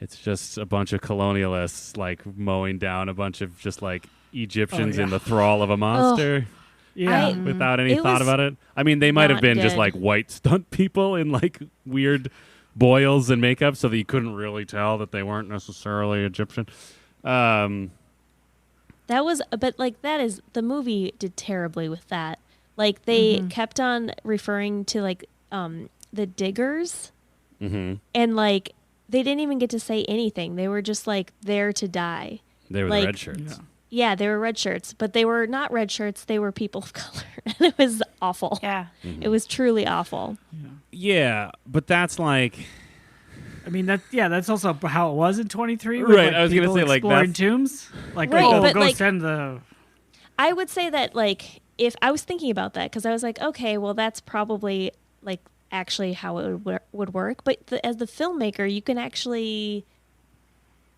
It's just a bunch of colonialists like mowing down a bunch of just like Egyptians in the thrall of a monster. Yeah. Without any It thought was about it. I mean, they might have not been just good. like white stunt people in like weird boils and makeup so that you couldn't really tell that they weren't necessarily Egyptian. That was, but like that is, the movie did terribly with that. Like they kept on referring to like the diggers, and like they didn't even get to say anything. They were just like there to die. They were Like- the red shirts. Yeah, they were red shirts, but they were not red shirts. They were people of color, and it was awful. Yeah. It was truly awful. Yeah, but that's like... I mean, that's also how it was in 23. Right, Like, I was gonna people say, like, exploring that's- tombs. Like, Right, oh, but, go like- send the... I would say that like if I was thinking about that because I was like, okay, well that's probably like actually how it would work. But as the filmmaker, you can actually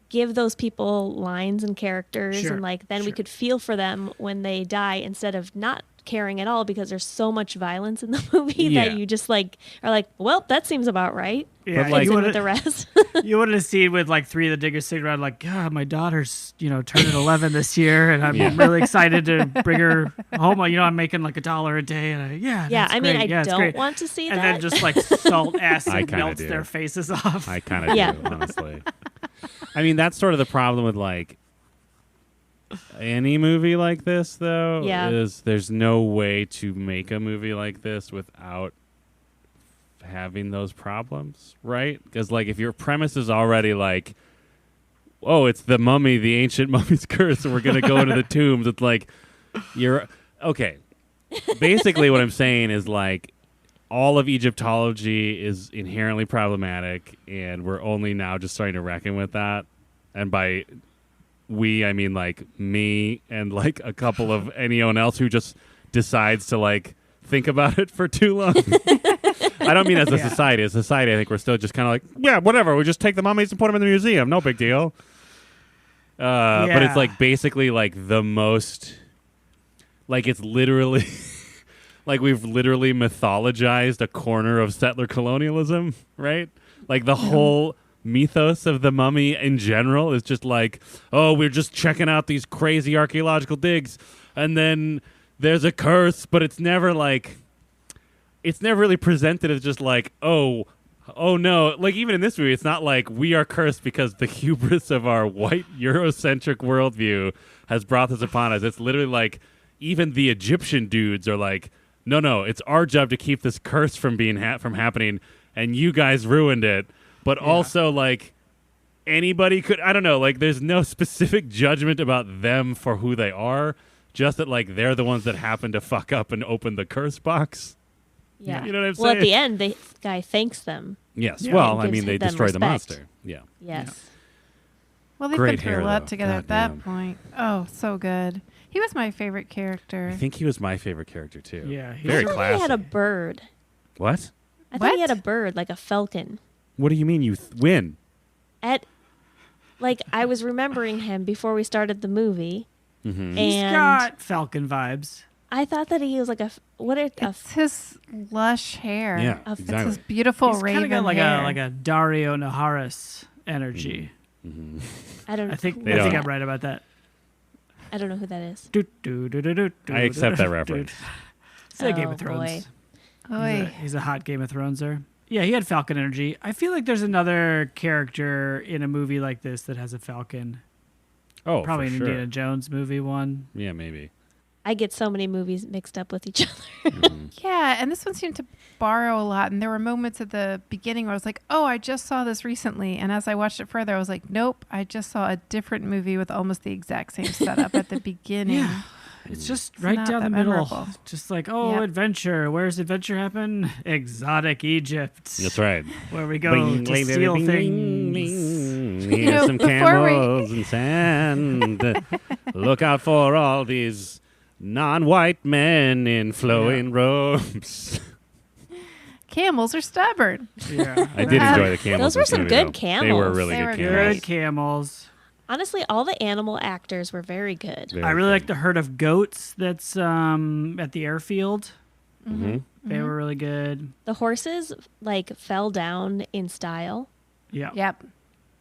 give those people lines and characters, Sure, and like then we sure. could feel for them when they die instead of not caring at all because there's so much violence in the movie Yeah. that you just like are like, well, that seems about right. Yeah, But, like- Fits you in with would the rest. you would have seen with like 3 of the diggers sitting around like, God, my daughter's, turning 11 this year, and I'm Yeah. really excited to bring her home. I'm making like $1 a day, and yeah, that's I mean, great. I it's don't great. want to see And that. then just like salt I acid kinda melts do. their faces off. I kind of Yeah. do, honestly. I mean, that's sort of the problem with like any movie like this, though. Yeah. Is there's no way to make a movie like this without having those problems, right? Because like if your premise is already like, oh, it's the mummy, the ancient mummy's curse, and we're gonna go into the tombs. It's like you're okay. Basically, what I'm saying is like all of Egyptology is inherently problematic, and we're only now just starting to reckon with that. And by we, I mean like me and like a couple of anyone else who just decides to like think about it for too long. I don't mean as a society. As a society, I think we're still just kind of like, yeah, whatever. We just take the mummies and put them in the museum. No big deal. But it's like basically like the most, like it's literally, like we've literally mythologized a corner of settler colonialism, right? Like the whole mythos of the mummy in general is just like, oh, we're just checking out these crazy archaeological digs, and then there's a curse, but it's never like, it's never really presented as just like, oh no, like even in this movie, it's not like we are cursed because the hubris of our white Eurocentric worldview has brought this upon us. It's literally like even the Egyptian dudes are like, no, it's our job to keep this curse from being from happening, and you guys ruined it. But also like anybody could, I don't know, like there's no specific judgment about them for who they are, just that like they're the ones that happen to fuck up and open the curse box. yeah. You know what I'm well, saying? at the end, the guy thanks them. Yes. Yeah. Well, And I mean, gives they them destroy the respect. monster. Yeah. Yes. Well, they've Great been through hair, a lot though. together God at that damn. point. Oh, so good. He was my favorite character. I think he was my favorite character too. Yeah, he's Very I thought classy. he had a bird. What? I thought he What? had a bird, like a falcon. What do you mean you win? Like I was remembering him before we started the movie, Mm-hmm. He's and got Falcon vibes. I thought that he was like It's his lush hair. Yeah, a- it's It's exactly. his beautiful He's kind raven of got like hair. a Dario Naharis energy. Mm-hmm. I don't. I think They I think don't. I'm right about that. I don't know who that is. I accept that reference. It's a Game Oh, of Thrones. boy. Oy. He's a hot Game of Throneser. Yeah, he had Falcon energy. I feel like there's another character in a movie like this that has a Falcon. Oh, Probably for an sure. Indiana Jones movie one. Yeah, maybe. I get so many movies mixed up with each other. Yeah, and this one seemed to borrow a lot. And there were moments at the beginning where I was like, oh, I just saw this recently. And as I watched it further, I was like, nope, I just saw a different movie with almost the exact same setup at the beginning. Yeah. It's just right not down the that middle. memorable. Just like, oh, Yep. adventure. Where's adventure happen? Exotic Egypt. That's right. Where we go to steal things. Here's know, some before we- camels and sand. Look out for all these non-white men in flowing robes. Camels are stubborn. Yeah. I did enjoy the camels. Those were in this some movie, good though. They camels. were really They good were camels. Good camels. Honestly, all the animal actors were very good. Very I really good. like the herd of goats that's at the airfield. Mhm. They were really good. The horses like fell down in style. Yeah. Yep.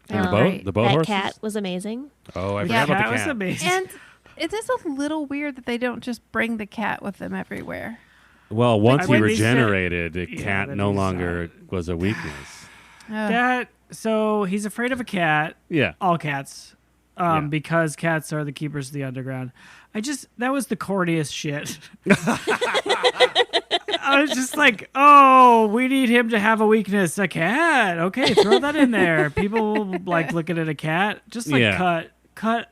They And were great. the boat that horses? cat was amazing. Oh, I The forgot about cat the was cat. amazing. And it is a little weird that they don't just bring the cat with them everywhere. Well, once he when they said- regenerated, the Yeah, cat that no is, longer was a weakness. Ugh. So he's afraid of a cat. Yeah. All cats. Yeah. Because cats are the keepers of the underground. That was the corniest shit. I was just like, oh, we need him to have a weakness. A cat. Okay, throw that in there. People like looking at a cat. Just like Yeah. cut.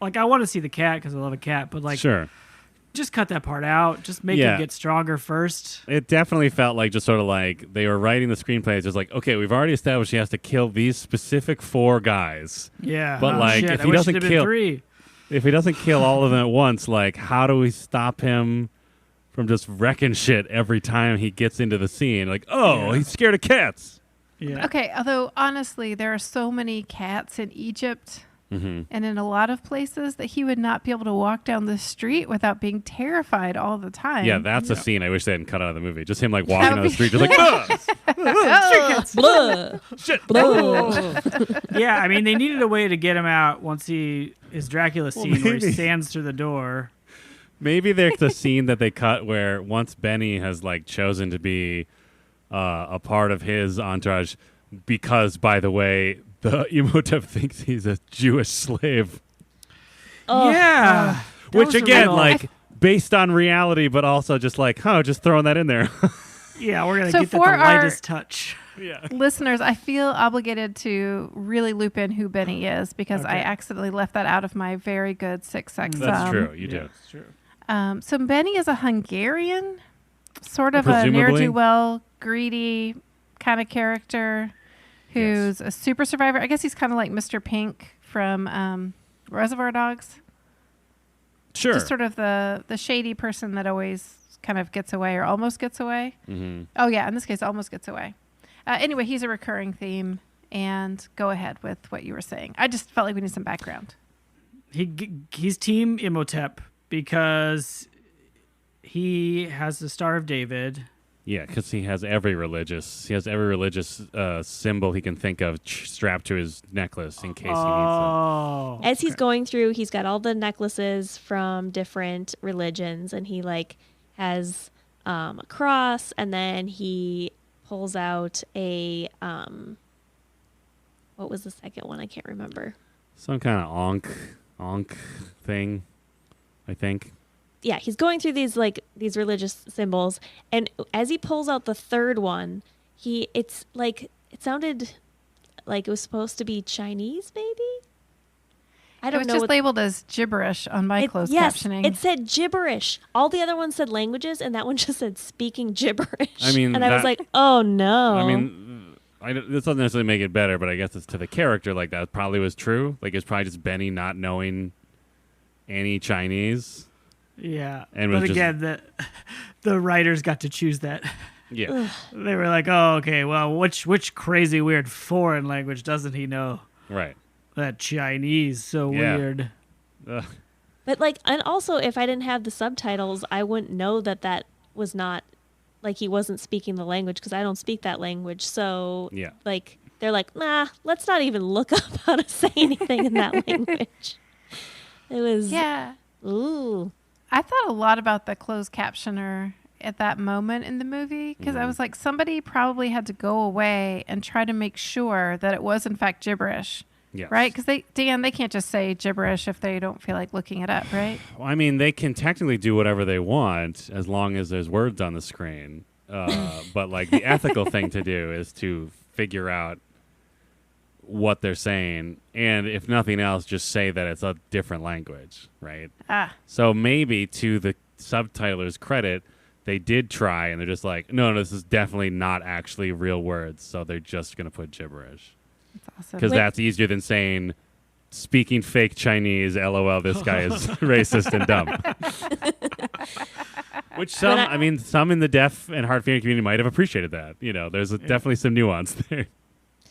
Like, I want to see the cat because I love a cat, but like, Sure. just cut that part out. Just make Yeah. him get stronger first. It definitely felt like just sort of like they were writing the screenplay. It's just like, okay, we've already established he has to kill these specific 4 guys. Yeah. But, like, shit, if I he wish doesn't it'd been kill- 3. If he doesn't kill all of them at once, like, how do we stop him from just wrecking shit every time he gets into the scene? Like, oh, Yeah. he's scared of cats. Yeah. Okay, although honestly, there are so many cats in Egypt Mm-hmm. and in a lot of places that he would not be able to walk down the street without being terrified all the time. Yeah, that's a scene I wish they hadn't cut out of the movie. Just him like That walking would down the be- street, just like, "Ah!" Blah. Shit. Blah. Yeah, I mean, they needed a way to get him out once his Dracula scene where he maybe. stands through the door. Maybe there's the scene that they cut where once Benny has like chosen to be a part of his entourage, because by the way, the Imhotep thinks he's a Jewish slave, Oh, Yeah. That which was a again, real- like based on reality, but also just like, just throwing that in there. Yeah, we're going to So get that for the our- lightest touch. Yeah. Listeners, I feel obligated to really loop in who Benny is because I Okay. accidentally left that out of my very good Six Sex. That's true. You do. It's true. So Benny is a Hungarian, sort of a Presumably. ne'er-do-well, greedy kind of character who's a super survivor. I guess he's kind of like Mr. Pink from Reservoir Dogs. Sure. Just sort of the shady person that always kind of gets away or almost gets away. Mm-hmm. Oh, yeah. In this case, almost gets away. Anyway, he's a recurring theme. And go ahead with what you were saying. I just felt like we need some background. He's Team Imhotep because he has the Star of David. Yeah, because he has every religious symbol he can think of strapped to his necklace in case he needs Oh. As he's going through, he's got all the necklaces from different religions, and he like has a cross, and then he pulls out a what was the second one? I can't remember. some kind of onk thing, I think. Yeah, he's going through these religious symbols, and as he pulls out the third one, it sounded like it was supposed to be Chinese, maybe. I It don't was know. just what- labeled as gibberish on my closed yes, captioning. it said gibberish. All the other ones said languages, and that one just said speaking gibberish. I mean, and I was that- like, oh no. I mean, this doesn't necessarily make it better, but I guess it's to the character. Like, that probably was true. Like, it's probably just Benny not knowing any Chinese. Yeah. And but was just- again, the writers got to choose that. Yeah. They were like, oh, okay, well, which crazy, weird foreign language doesn't he know? Right. That Chinese, so Yeah. weird. Ugh. but and also, if I didn't have the subtitles, I wouldn't know that was not like he wasn't speaking the language because I don't speak that language. So Yeah. like they're like, nah, let's not even look up how to say anything in that language. It was yeah. ooh. I thought a lot about the closed captioner at that moment in the movie because I was like, somebody probably had to go away and try to make sure that it was in fact gibberish, Yes. right? Because they can't just say gibberish if they don't feel like looking it up, right? Well, I mean, they can technically do whatever they want as long as there's words on the screen. But like the ethical thing to do is to figure out what they're saying, and if nothing else, just say that it's a different language, right? So maybe to the subtitler's credit, they did try, and they're just like, no, this is definitely not actually real words, so they're just going to put gibberish. That's awesome. Because Wait. that's easier than saying, speaking fake Chinese, LOL, this guy is racist and dumb. Which some in the deaf and hard of hearing community might have appreciated that. You know, there's definitely some nuance there.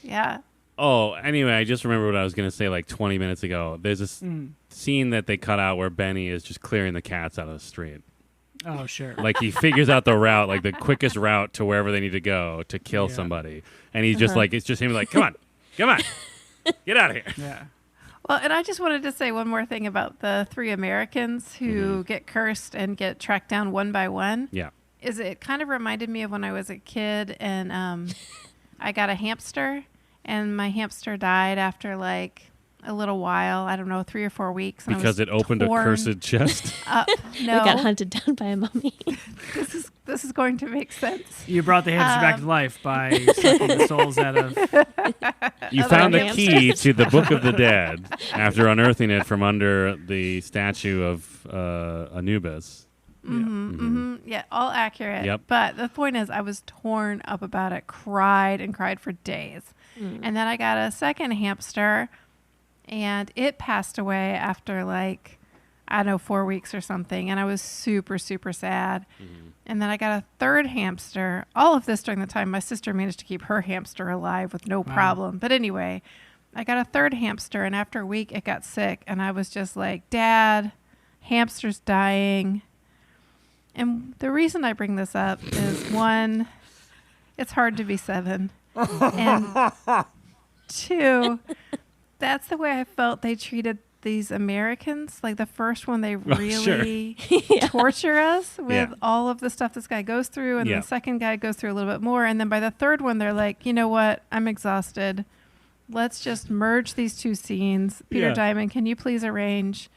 Yeah. Oh, anyway, I just remember what I was going to say like 20 minutes ago. There's this scene that they cut out where Benny is just clearing the cats out of the street. Oh, sure. Like he figures out the route, like the quickest route to wherever they need to go to kill Yeah. somebody. And he's just like, it's just him like, come on. Get out of here. Yeah. Well, and I just wanted to say one more thing about the 3 Americans who get cursed and get tracked down one by one. Yeah. Is it kind of reminded me of when I was a kid and I got a hamster and my hamster died after like a little while. I don't know, 3 or 4 weeks. And Because it opened a cursed chest. No, They got hunted down by a mummy. this is going to make sense. You brought the hamster back to life by sucking the souls out of. You Other found the hamsters. key to the Book of the Dead after unearthing it from under the statue of Anubis. Yeah, all accurate. Yep. But the point is, I was torn up about it, cried and cried for days. And then I got a second hamster, and it passed away after like, I don't know, 4 weeks or something. And I was super, super sad. And then I got a third hamster. All of this during the time my sister managed to keep her hamster alive with no problem. But anyway, I got a third hamster, and after a week, it got sick. And I was just like, Dad, hamster's dying. And the reason I bring this up is, 1, it's hard to be 7. And 2, that's the way I felt they treated these Americans. Like the first one, they really torture us with all of the stuff this guy goes through. And the second guy goes through a little bit more. And then by the third one, they're like, you know what? I'm exhausted. Let's just merge these 2 scenes. Peter Diamond, can you please arrange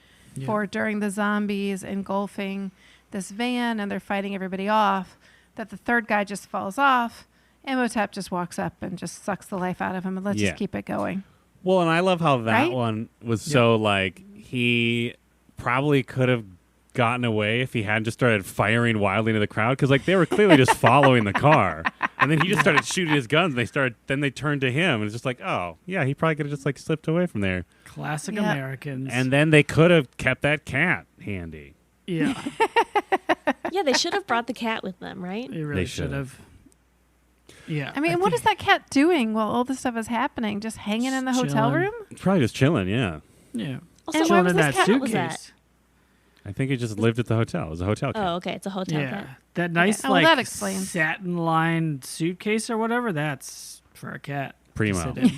for during the zombies engulfing this van and they're fighting everybody off, that the third guy just falls off, Imhotep just walks up and just sucks the life out of him, and let's just keep it going. Well, and I love how that Right? one was so like, he probably could have gotten away if he hadn't just started firing wildly into the crowd, because like they were clearly just following the car, and then he just started shooting his guns, and they turned to him, and it's just like, oh yeah, he probably could have just like slipped away from there. Classic Americans. And then they could have kept that cat handy. Yeah. Yeah, they should have brought the cat with them, right? They really They should should've. have. Yeah. I mean, what is that cat doing while all this stuff is happening? Just hanging in the hotel chilling. room? Probably just chilling, yeah. Yeah. Also, And Chilling where was in this that cat? Was suitcase. that? I think he just lived at the hotel. It was a hotel cat. Oh, okay. It's a hotel Yeah. cat. That nice, Oh, well, like, that explains. satin-lined suitcase or whatever, that's for a cat. to Primo. sit in.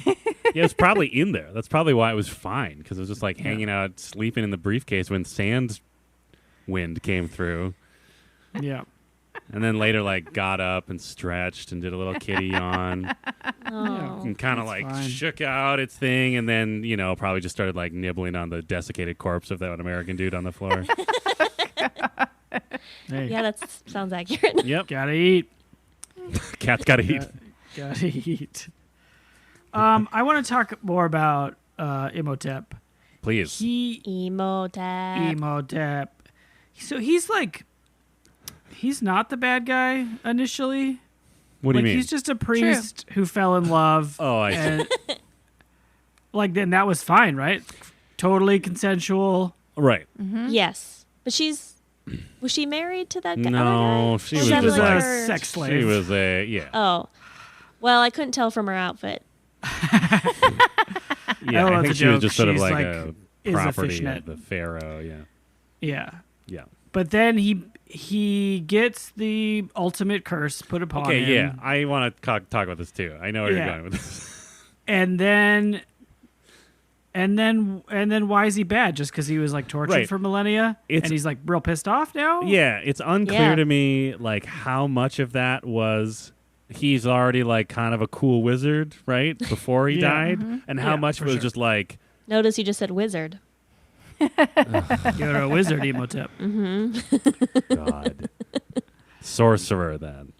Yeah, it's probably in there. That's probably why it was fine, because it was just like hanging out, sleeping in the briefcase when sand wind came through. Yeah. And then later, like, got up and stretched and did a little kitty yawn Oh. and kind of, That's like, fine. shook out its thing, and then, you know, probably just started, like, nibbling on the desiccated corpse of that American dude on the floor. Hey, Yeah, that sounds accurate. Yep. gotta eat. Cat's got to eat. Gotta eat. I want to talk more about Imhotep. Please. Imhotep. So he's like, he's not the bad guy initially. What do you Like, mean? he's just a priest who fell in love. Oh, I see. and, like, then that was fine, right? Totally consensual. Right. Yes, but was she married to that guy? No, other guy? she Or was that She was just a like- her- sex slave. She was a, yeah. Oh, well, I couldn't tell from her outfit. Yeah, Oh, I that's think a she was joke. just sort of She's like like, a is a property fishnet. of the pharaoh, yeah. Yeah. Yeah. But then he gets the ultimate curse put upon Okay, him. yeah. I want to talk about this too. I know where Yeah. you're going with this. And then why is he bad? Just because he was like tortured Right. for millennia, It's- and he's like real pissed off now. Yeah, it's unclear Yeah. to me like how much of that was he's already like kind of a cool wizard, right? Before he Yeah. died, and how Yeah, much for was sure. just like Notice you just said wizard. You're a wizard, Imhotep. God, sorcerer then,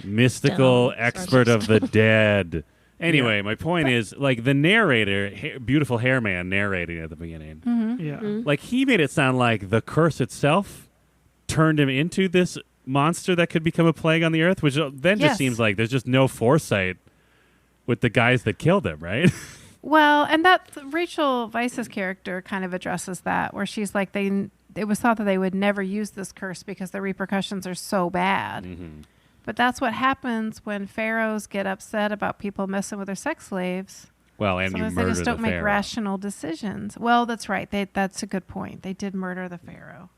mystical Dumb expert of the dead. Anyway, my point is like the narrator, beautiful hair man narrating at the beginning. Yeah. Like he made it sound like the curse itself turned him into this monster that could become a plague on the earth, which then just Yes. seems like there's just no foresight with the guys that killed him, right? Well, and that Rachel Weisz's character kind of addresses that, where she's like, it was thought that they would never use this curse because the repercussions are so bad. Mm-hmm. But that's what happens when pharaohs get upset about people messing with their sex slaves. Well, and Sometimes you they murder just don't the make pharaoh. rational decisions. Well, that's right. That's a good point. They did murder the pharaoh.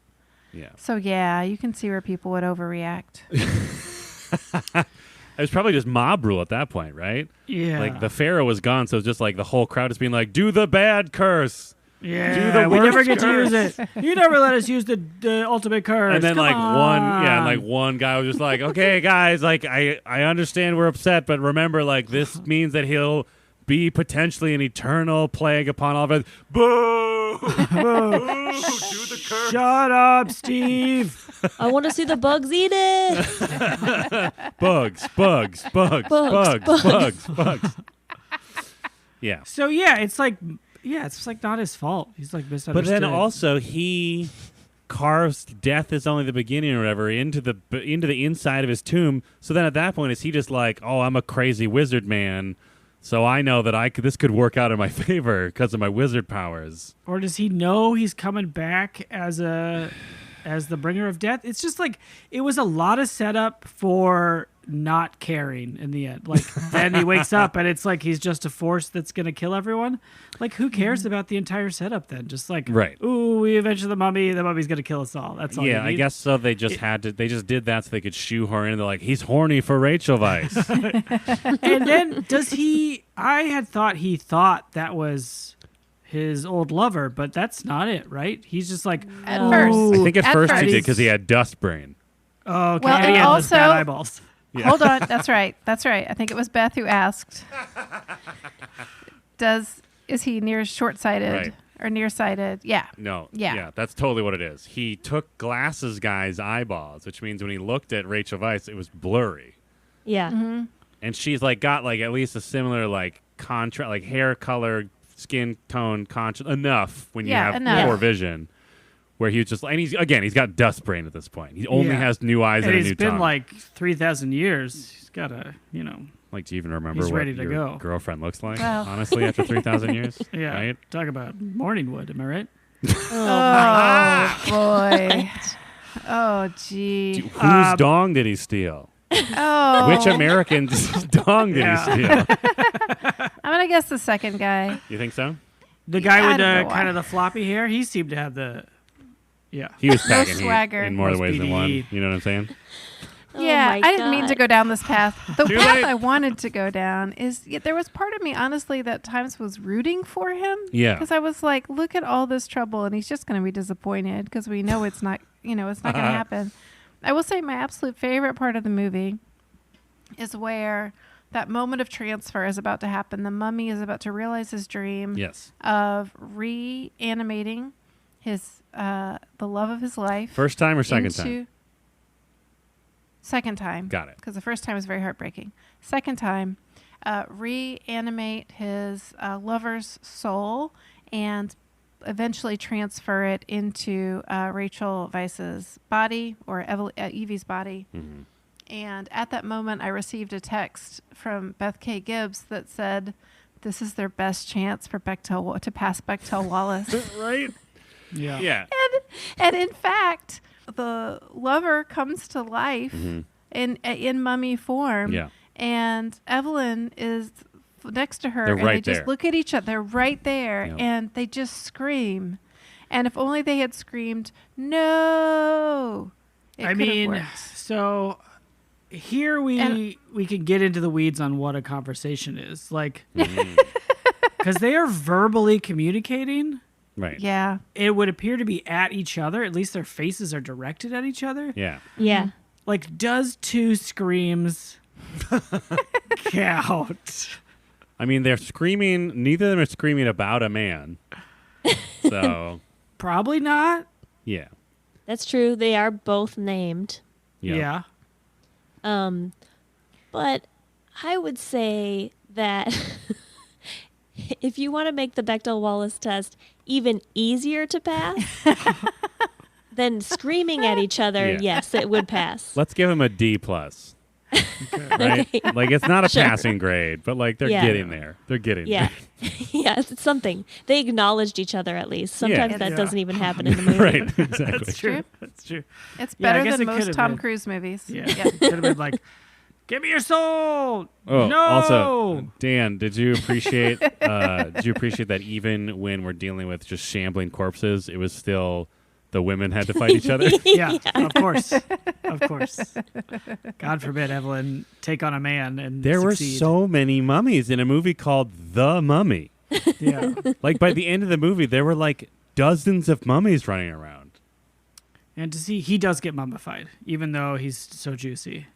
Yeah. So yeah, you can see where people would overreact. was probably just mob rule at that point, right? Yeah. Like the pharaoh was gone, so it's just like the whole crowd is being like, "Do the bad curse." Yeah, the we never worst get to use curse. it. You never let us use the ultimate curse. And then Come like on. one guy was just like, "Okay, guys, like I understand we're upset, but remember, like this means that he'll be potentially an eternal plague upon all of us." Boo! Boo! Do the curse. Shut up, Steve. I want to see the bugs eat it. Bugs. Yeah. So yeah, it's like not his fault. He's like misunderstood. But then also he carves death is only the beginning or whatever into the inside of his tomb. So then at that point is he just like, "Oh, I'm a crazy wizard man, so I know that this could work out in my favor because of my wizard powers." Or does he know he's coming back as the bringer of death? It's just like it was a lot of setup for not caring in the end. Like then he wakes up and it's like he's just a force that's gonna kill everyone. Like who cares about the entire setup then? Just like Right. Ooh, we avenged the mummy's gonna kill us all. That's all. Yeah, you I need. guess so. They just did that so they could shoehorn in. They're like, "He's horny for Rachel Weisz." And then does he? I had thought he thought that was his old lover, but that's not it, right? He's just like At "Ooh." first. I think at At first he first. did because he had dust brain. Oh, okay. Well, and and he had those bad also- eyeballs. Yeah. Hold on. That's right. I think it was Beth who asked, is he short-sighted Right. or nearsighted? Yeah. No. Yeah. That's totally what it is. He took glasses guy's eyeballs, which means when he looked at Rachel Weisz, it was blurry. Yeah. Mm-hmm. And she's like got like at least a similar like contrast, like hair color, skin tone, enough when you Yeah, have enough. poor vision. Where he was just, and he's got dust brain at this point. He only Yeah. has new eyes and a he's new been tongue. like 3,000 years. He's got a, Like, do you even remember He's what ready to your go. girlfriend looks like? Well. Honestly, after 3,000 years, yeah. right? Talk about morning wood. Am I right? Oh, boy. Oh, gee. Whose dong did he steal? Oh. Which American's dong did he steal? I'm going to guess the second guy. You think so? The guy I with don't the know kind why. of the floppy hair. He seemed to have the, yeah. He was packing heat swagger. in more Most ways than one. BDE. You know what I'm saying? Oh Yeah, my I didn't mean to God. go down this path. The Too path late. I wanted to go down is there was part of me, honestly, that times was rooting for him. Yeah. Because I was like, look at all this trouble, and he's just going to be disappointed because we know it's not, it's not going to happen. I will say my absolute favorite part of the movie is where that moment of transfer is about to happen. The mummy is about to realize his dream Yes. of reanimating his the love of his life. First time or second time? Second time. Got it. Because the first time was very heartbreaking. Second time, reanimate his lover's soul and eventually transfer it into Rachel Weisz's body or Evie's body. Mm-hmm. And at that moment, I received a text from Beth K. Gibbs that said, "This is their best chance for Bechtel to pass Bechtel Wallace." Right? Yeah. Yeah. And in fact, the lover comes to life in mummy form. Yeah. And Evelyn is next to her, They're and right they just there. look at each other. They're right there, Yep. and they just scream. And if only they had screamed, "No!" it I could have mean, worked. so here we can get into the weeds on what a conversation is, like, because they are verbally communicating. Right. Yeah. It would appear to be at each other. At least their faces are directed at each other. Yeah. Yeah. Like, does two screams count? I mean, they're screaming. Neither of them are screaming about a man. So, Probably not. yeah. That's true. They are both named. Yeah. But I would say that if you want to make the Bechdel-Wallace test even easier to pass, then screaming at each other, Yeah. yes, it would pass. Let's give him a D plus. Right? Okay. Like, it's not a Sure. passing grade, but like they're Yeah. getting there. They're getting Yeah. there. Yeah, it's something. They acknowledged each other at least. Sometimes that Yeah. doesn't even happen in the movie. Right. Exactly. That's true. True. That's true. It's Yeah, I better guess than it could most have Tom been. Cruise movies. Yeah. Yeah. Could have been like, give me your soul. Oh, no. also, Dan, did you appreciate that even when we're dealing with just shambling corpses, it was still the women had to fight each other. Yeah, of course. Of course. God forbid Evelyn take on a man and There were succeed. so many mummies in a movie called The Mummy. Yeah. Like by the end of the movie, there were like dozens of mummies running around. And to see, he does get mummified, even though he's so juicy.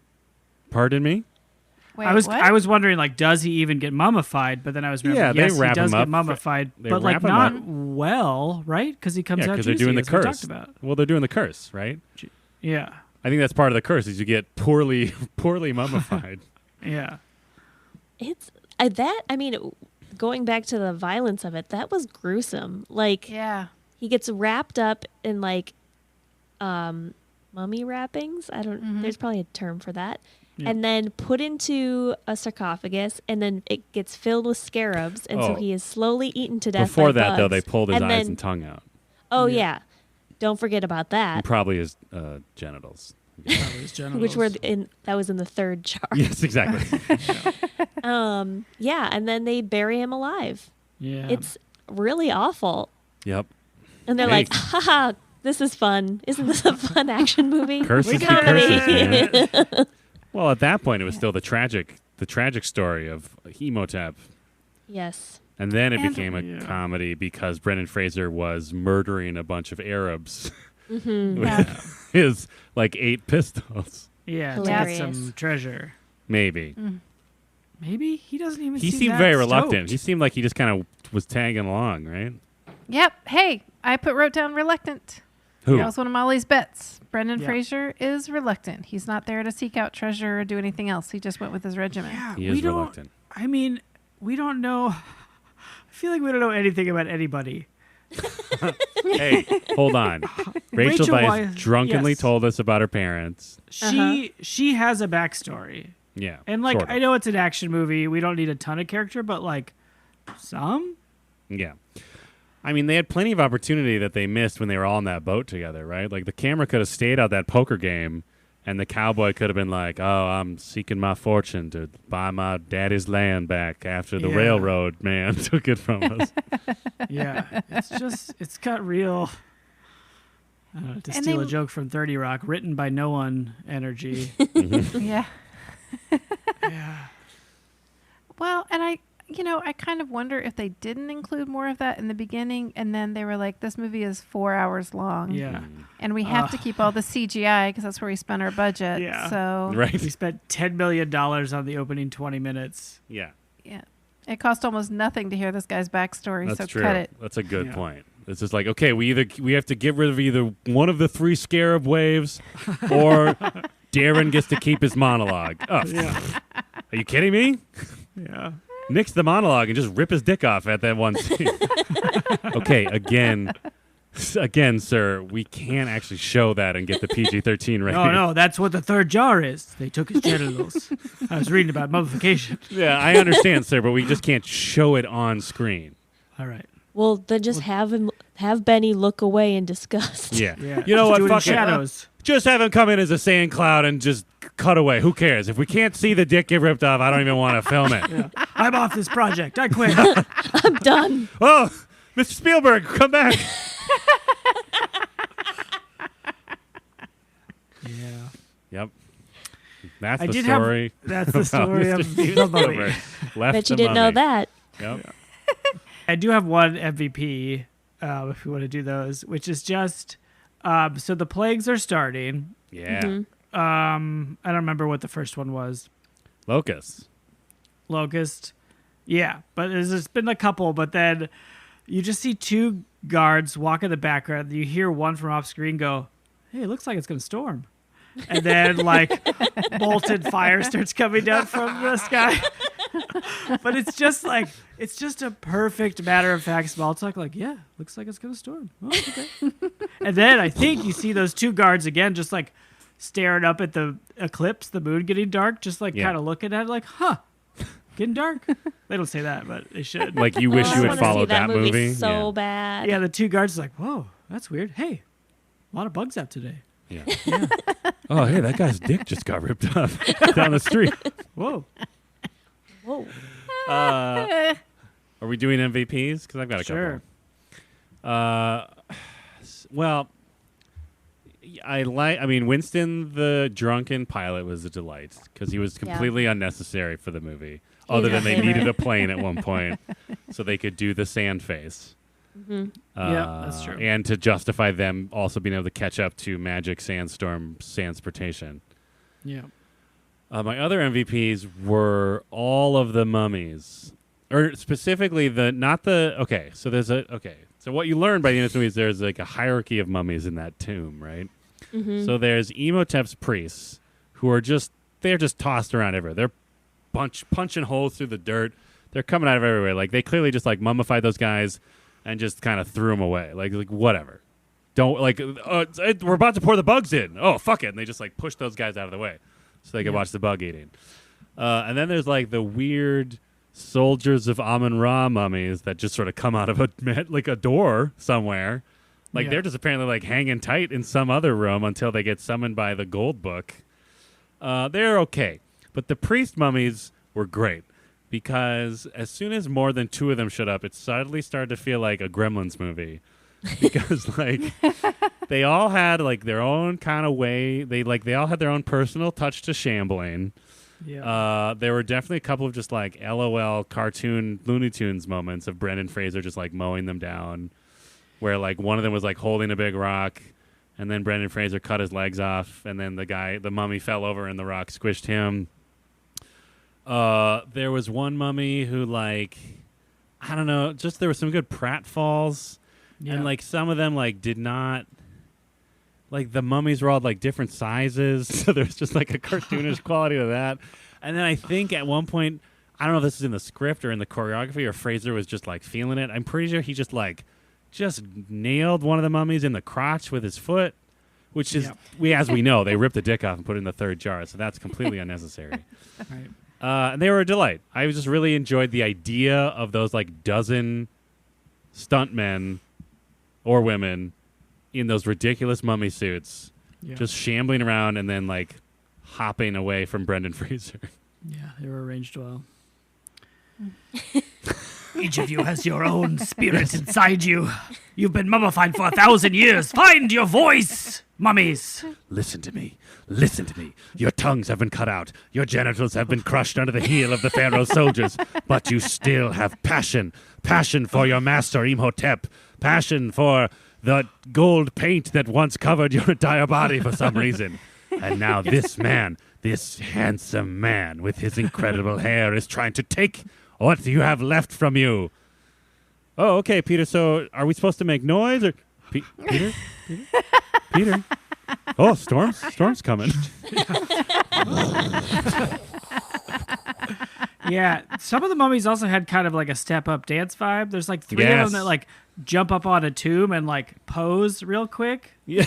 Pardon me? Wait, I was what? I was wondering, like, does he even get mummified? But then I was remembering, Yeah, they yes, wrap he does him get up. mummified, They but like wrap him not up. well, right? Because he comes Yeah, out because juicy, they're doing the as we curse. talked about. Well, they're doing the curse, right? Yeah, I think that's part of the curse is you get poorly mummified. yeah. It's I mean, going back to the violence of it, that was gruesome. Like Yeah. he gets wrapped up in like mummy wrappings. I don't. There's probably a term for that. Yeah. And then put into a sarcophagus, and then it gets filled with scarabs, and so Oh. he is slowly eaten to death. Before by that, though, bugs. they pulled his And eyes then- and tongue out. Oh Yeah. yeah, don't forget about And that. probably his genitals. Probably his genitals. Which were that was in the third jar. Yes, exactly. Yeah, and then they bury him alive. Yeah. It's really awful. Yep. And they're Hey. like, haha, this is fun. Isn't this a fun action movie? Curses be Comedy. curses, man. Well, at that point, it was still the tragic story of Hemotep. Yes. And then it And- became a Yeah. comedy because Brendan Fraser was murdering a bunch of Arabs Mm-hmm. Yeah. with his like 8 pistols. yeah, to get Hilarious. some treasure. Maybe. Maybe he doesn't even. He seem seemed that very stoked. reluctant. He seemed like he just kind of was tagging along, right? Yep. Hey, I wrote down reluctant. Who? That was one of Molly's bets. Brendan Yeah. Fraser is reluctant. He's not there to seek out treasure or do anything else. He just went with his regimen. Yeah, He we is don't. reluctant. I mean, we don't know. I feel like we don't know anything about anybody. Hey, hold on. Rachel Rachel Weisz Weisz- drunkenly yes. told us about her parents. She has a backstory, Yeah. and like sort of. I know it's an action movie. We don't need a ton of character, but like some. Yeah. I mean, they had plenty of opportunity that they missed when they were all on that boat together, right? Like the camera could have stayed out that poker game, and the cowboy could have been like, "Oh, I'm seeking my fortune to buy my daddy's land back after the Yeah. railroad man took it from us." Yeah, it's got real. To And steal they- a joke from 30 Rock, written by no one energy. Yeah. Yeah. Well, and I kind of wonder if they didn't include more of that in the beginning, and then they were like, "This movie is 4 hours long, Yeah. and we have to keep all the CGI because that's where we spent our budget." Yeah. So We Right? spent $10 million on the opening 20 minutes. Yeah. yeah, it cost almost nothing to hear this guy's backstory. That's so true. cut it. That's a good Yeah. point. It's just like, okay, we have to get rid of either one of the 3 scarab waves, or Darren gets to keep his monologue. Oh, Yeah. are you kidding me? Yeah. Nix the monologue and just rip his dick off at that one scene. Okay, again, sir, we can't actually show that and get the PG-13 rating. No, that's what the third jar is. They took his genitals. I was reading about mummification. Yeah, I understand, sir, but we just can't show it on screen. All right. Well, then just have Benny look away in disgust. Yeah. Yeah. You know what? Do it in Fuck it. shadows. Just have him come in as a sand cloud and just cut away. Who cares? If we can't see the dick get ripped off, I don't even want to film it. Yeah. I'm off this project. I quit. I'm done. Oh, Mr. Spielberg, come back. Yeah. Yep. That's I the did story. That's the about story Mr. of the mummy. Spielberg. Left Bet you the didn't know mummy. that. Yep. I do have one MVP, if we want to do those, which is just so the plagues are starting. Yeah. Mm-hmm. I don't remember what the first one was. Locust. Locust. Yeah, but there's been a couple, but then you just see 2 guards walk in the background. You hear one from off screen go, "Hey, it looks like it's going to storm." And then like molten fire starts coming down from the sky. But it's just a perfect matter of fact small talk. Like, yeah, looks like it's going to storm. Oh, okay. And then I think you see those 2 guards again, just like staring up at the eclipse, the moon getting dark, just like Yeah. kind of looking at it like, huh, getting dark. They don't say that, but they should. Like you wish I you had wanna see followed that movie. so yeah. bad. Yeah, the 2 guards are like, whoa, that's weird. Hey, a lot of bugs out today. Yeah. Oh, hey, that guy's dick just got ripped off down the street. Whoa. Whoa. Are we doing MVPs? Because I've got a Sure. couple. Well, I mean, Winston, the drunken pilot, was a delight because he was completely unnecessary for the movie. Other than they needed a plane at one point, so they could do the sand face. Mm-hmm. Yeah, that's true. And to justify them also being able to catch up to Magic Sandstorm transportation. Yeah. My other MVPs were all of the mummies, or specifically So what you learn by the end of the movie is there's like a hierarchy of mummies in that tomb, right? Mm-hmm. So there's Imhotep's priests who are they're just tossed around everywhere. They're punching holes through the dirt. They're coming out of everywhere. Like they clearly just like mummified those guys and just kind of threw them away. Like whatever. Don't we're about to pour the bugs in. Oh, fuck it. And they just like push those guys out of the way so they can watch the bug eating. And then there's like the weird soldiers of Amun-Ra mummies that just sort of come out of a door somewhere. Like they're just apparently like hanging tight in some other room until they get summoned by the gold book. They're okay. But the priest mummies were great because as soon as more than two of them showed up, it suddenly started to feel like a Gremlins movie because like they all had like their own kind of way. They all had their own personal touch to shambling. Yeah. There were definitely a couple of just like LOL cartoon Looney Tunes moments of Brendan Fraser just like mowing them down, where like one of them was like holding a big rock. And then Brendan Fraser cut his legs off, and then the mummy fell over, and the rock squished him. There was one mummy who, like, I don't know, just there were some good pratfalls, and like some of them like did not, like the mummies were all like different sizes, so there's just like a cartoonish quality to that. And then I think at one point, I don't know if this is in the script or in the choreography, or Fraser was just like feeling it. I'm pretty sure he just nailed one of the mummies in the crotch with his foot, which is, as we know, they ripped the dick off and put it in the third jar, so that's completely unnecessary. Right. And they were a delight. I just really enjoyed the idea of those like dozen stuntmen or women in those ridiculous mummy suits, just shambling around and then like hopping away from Brendan Fraser. Yeah, they were arranged well. Each of you has your own spirit inside you. You've been mummified for 1,000 years. Find your voice, mummies. Listen to me. Listen to me. Your tongues have been cut out. Your genitals have been crushed under the heel of the Pharaoh's soldiers. But you still have passion. Passion for your master, Imhotep. Passion for the gold paint that once covered your entire body for some reason. And now this man, this handsome man with his incredible hair is trying to take what you have left from you. Oh, okay, Peter. So are we supposed to make noise? Or Peter? Peter? Oh, Storm's coming. Yeah, some of the mummies also had kind of like a step-up dance vibe. There's like three of them that like jump up on a tomb and like pose real quick. Yeah.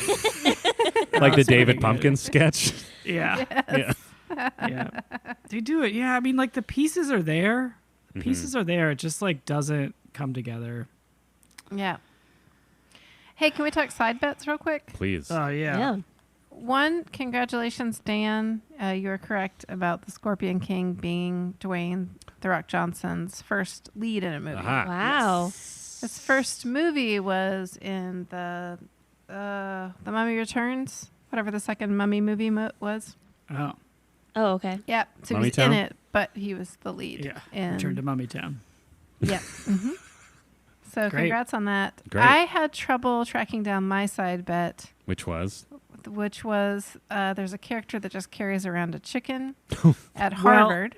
Like the David Pumpkins sketch. Yeah. Yes. Yeah. They do it. Yeah, I mean like the pieces are there. The pieces are there. It just like doesn't come together. Yeah. Hey, can we talk side bets real quick? Please. Oh, yeah. One, congratulations, Dan. You were correct about the Scorpion King being Dwayne "The Rock" Johnson's first lead in a movie. Aha. Wow. His first movie was in the Mummy Returns, whatever the second Mummy movie was. Oh. Oh, okay. Yeah, so Mummy he was Town? in it, but he was the lead. Yeah. in, Return to Mummy Town. Yeah. So Great. congrats on that. Great. I had trouble tracking down my side bet, Which was? there's a character that just carries around a chicken at Harvard.